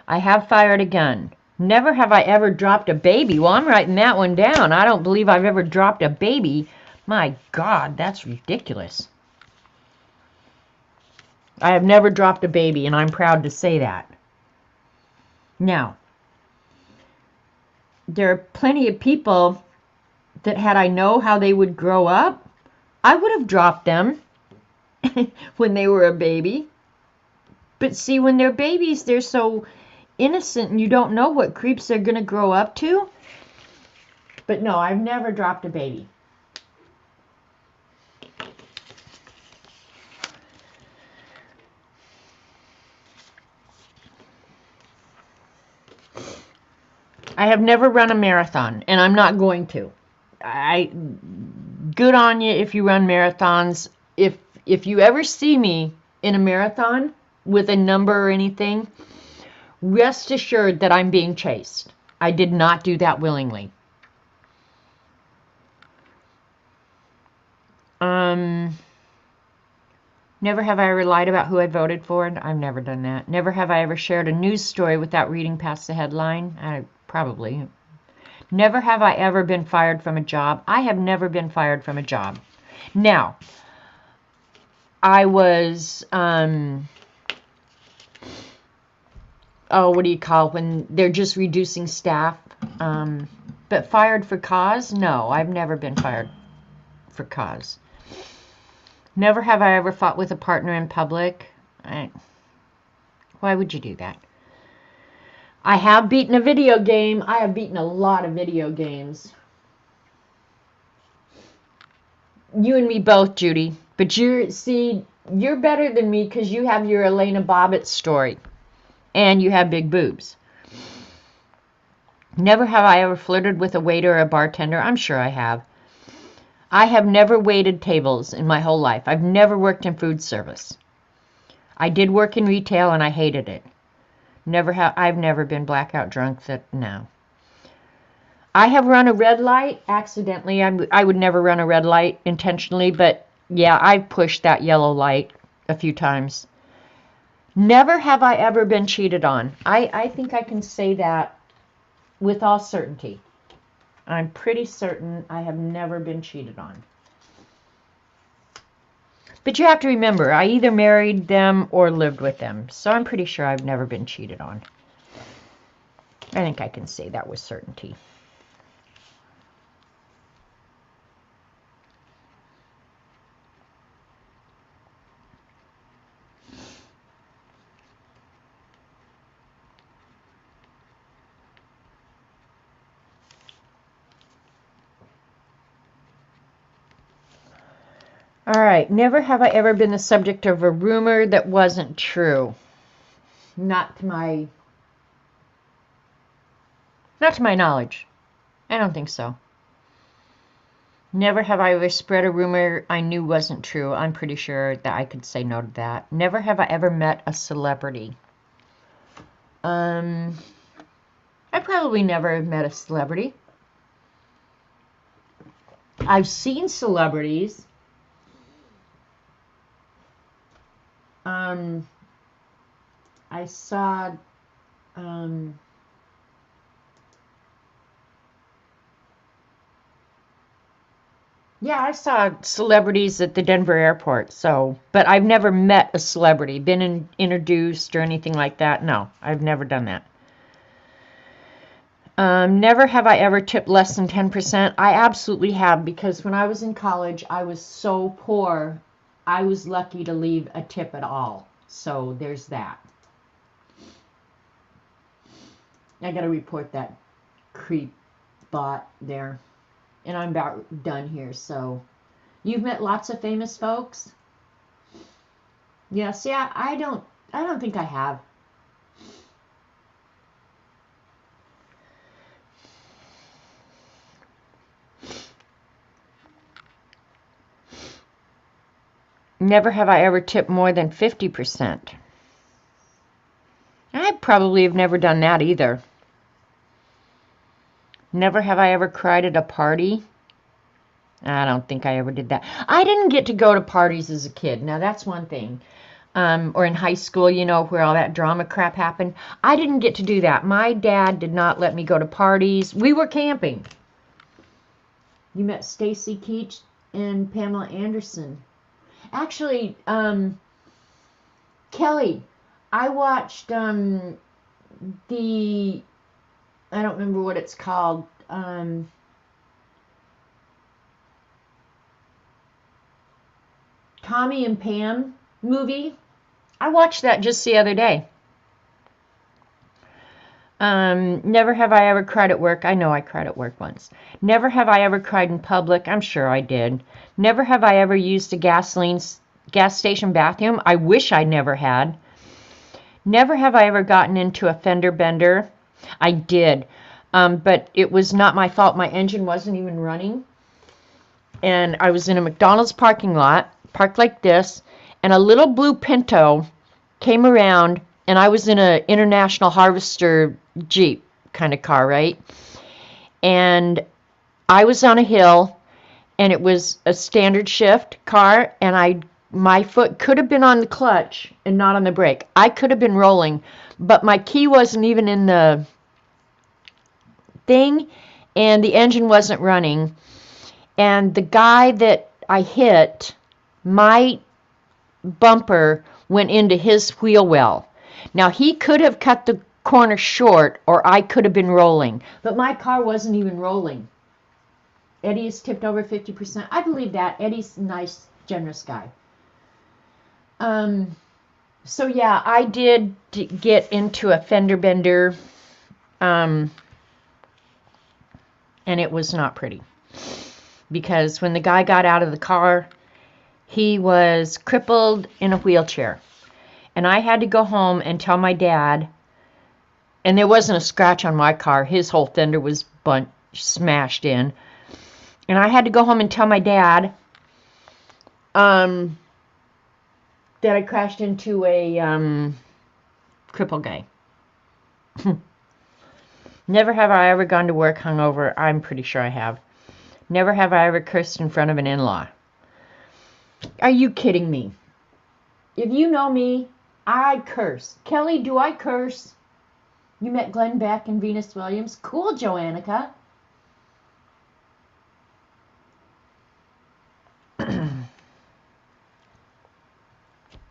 I have fired a gun. Never have I ever dropped a baby. Well, I'm writing that one down. I don't believe I've ever dropped a baby. My God, that's ridiculous. I have never dropped a baby, and I'm proud to say that. Now, there are plenty of people that had I know how they would grow up, I would have dropped them when they were a baby. But see, when they're babies, they're so innocent, and you don't know what creeps they're going to grow up to. But no, I've never dropped a baby. I have never run a marathon, and I'm not going to. Good on you if you run marathons. If you ever see me in a marathon with a number or anything, rest assured that I'm being chased. I did not do that willingly. Never have I ever lied about who I voted for. I've never done that. Never have I ever shared a news story without reading past the headline. Probably. Never have I ever been fired from a job. I have never been fired from a job. Now, I was, what do you call when they're just reducing staff? But fired for cause? No, I've never been fired for cause. Never have I ever fought with a partner in public. Why would you do that? I have beaten a video game. I have beaten a lot of video games. You and me both, Judy. But you're better than me because you have your Elena Bobbitt story. And you have big boobs. Never have I ever flirted with a waiter or a bartender. I'm sure I have. I have never waited tables in my whole life. I've never worked in food service. I did work in retail and I hated it. I've never been blackout drunk. No. I have run a red light accidentally. I would never run a red light intentionally, but yeah, I've pushed that yellow light a few times. Never have I ever been cheated on. I think I can say that with all certainty. I'm pretty certain I have never been cheated on. But you have to remember, I either married them or lived with them. So I'm pretty sure I've never been cheated on. I think I can say that with certainty. All right, never have I ever been the subject of a rumor that wasn't true. Not to my knowledge. I don't think so. Never have I ever spread a rumor I knew wasn't true. I'm pretty sure that I could say no to that. Never have I ever met a celebrity. I probably never have met a celebrity. I've seen celebrities. I saw I saw celebrities at the Denver airport, but I've never met a celebrity, been introduced or anything like that. No, I've never done that. Never have I ever tipped less than 10%. I absolutely have, because when I was in college, I was so poor, I was lucky to leave a tip at all. So there's that. I got to report that creep bot there. And I'm about done here. So you've met lots of famous folks? Yes, yeah, I don't think I have. Never have I ever tipped more than 50%. I probably have never done that either. Never have I ever cried at a party. I don't think I ever did that. I didn't get to go to parties as a kid. Now, that's one thing. Or in high school, you know, where all that drama crap happened. I didn't get to do that. My dad did not let me go to parties. We were camping. You met Stacy Keach and Pamela Anderson. Actually, Kelly, I watched I don't remember what it's called. Tommy and Pam movie. I watched that just the other day. Never have I ever cried at work. I know I cried at work once. Never have I ever cried in public. I'm sure I did. Never have I ever used a gas station bathroom. I wish I never had. Never have I ever gotten into a fender bender. I did. But it was not my fault. My engine wasn't even running. And I was in a McDonald's parking lot, parked like this, and a little blue Pinto came around, and I was in an International Harvester Jeep kind of car, right? And I was on a hill, and it was a standard shift car, and my foot could have been on the clutch and not on the brake. I could have been rolling, but my key wasn't even in the thing, and the engine wasn't running. And the guy that I hit, my bumper went into his wheel well. Now, he could have cut the corner short, or I could have been rolling. But my car wasn't even rolling. Eddie is tipped over 50%. I believe that. Eddie's a nice, generous guy. So yeah, I did get into a fender bender, and it was not pretty. Because when the guy got out of the car, he was crippled in a wheelchair. And I had to go home and tell my dad, and there wasn't a scratch on my car. His whole fender was smashed in. And I had to go home and tell my dad that I crashed into a crippled guy. Never have I ever gone to work hungover. I'm pretty sure I have. Never have I ever cursed in front of an in-law. Are you kidding me? If you know me, I curse. Kelly, do I curse? You met Glenn Beck and Venus Williams? Cool, Joannica.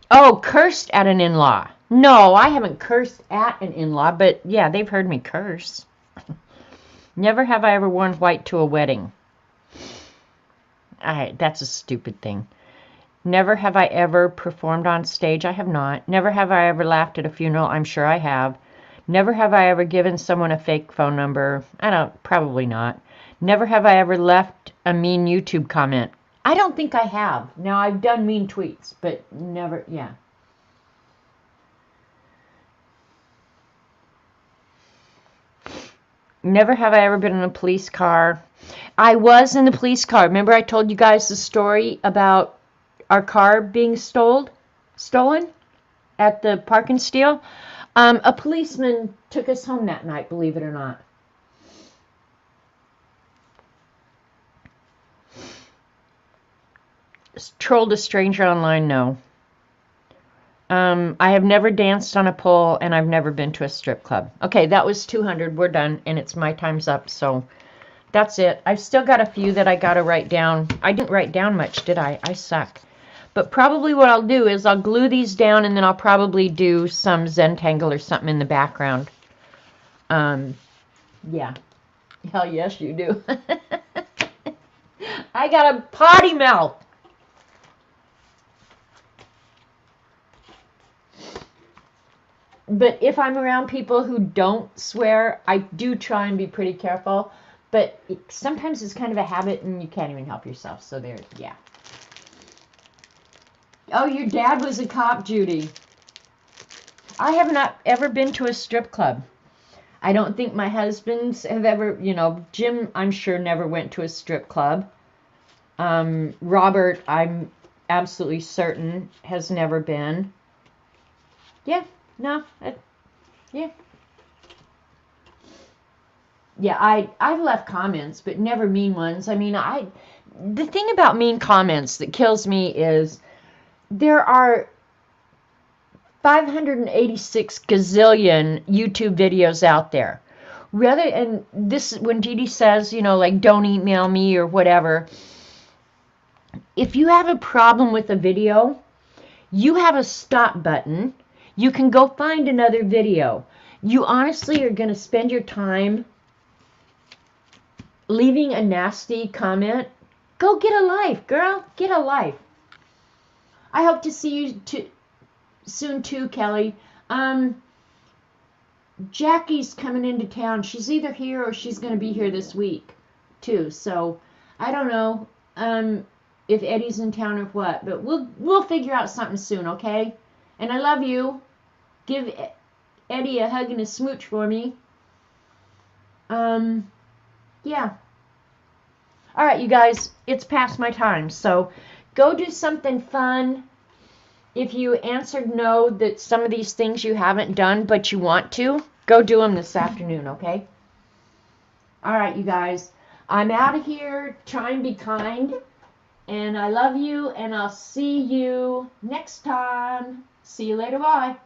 Oh, cursed at an in-law. No, I haven't cursed at an in-law, but yeah, they've heard me curse. Never have I ever worn white to a wedding. That's a stupid thing. Never have I ever performed on stage. I have not. Never have I ever laughed at a funeral. I'm sure I have. Never have I ever given someone a fake phone number. Probably not. Never have I ever left a mean YouTube comment. I don't think I have. Now, I've done mean tweets, but never, yeah. Never have I ever been in a police car. I was in the police car. Remember I told you guys the story about our car being stolen at the Park and Steal? A policeman took us home that night, believe it or not. Trolled a stranger online? No. I have never danced on a pole, and I've never been to a strip club. Okay, that was 200. We're done, and it's my time's up, so that's it. I've still got a few that I got to write down. I didn't write down much, did I? I suck. But probably what I'll do is I'll glue these down, and then I'll probably do some Zentangle or something in the background. Yeah. Hell yes, you do. I got a potty mouth. But if I'm around people who don't swear, I do try and be pretty careful. But sometimes it's kind of a habit, and you can't even help yourself. So there, yeah. Oh, your dad was a cop, Judy. I have not ever been to a strip club. I don't think my husbands have ever, Jim, I'm sure, never went to a strip club. Robert, I'm absolutely certain, has never been. Yeah, no, yeah. Yeah, I've left comments, but never mean ones. I mean, the thing about mean comments that kills me is there are 586 gazillion YouTube videos out there. And this, when Dee Dee says, like, don't email me or whatever, if you have a problem with a video, you have a stop button. You can go find another video. You honestly are going to spend your time leaving a nasty comment? Go get a life, girl. Get a life. I hope to see you soon too, Kelly. Jackie's coming into town. She's either here or she's going to be here this week too. So I don't know if Eddie's in town or what, but we'll figure out something soon, okay? And I love you. Give Eddie a hug and a smooch for me. Yeah. All right, you guys, it's past my time. So go do something fun. If you answered no that some of these things you haven't done but you want to, go do them this afternoon, okay? All right, you guys. I'm out of here. Try and be kind. And I love you, and I'll see you next time. See you later. Bye.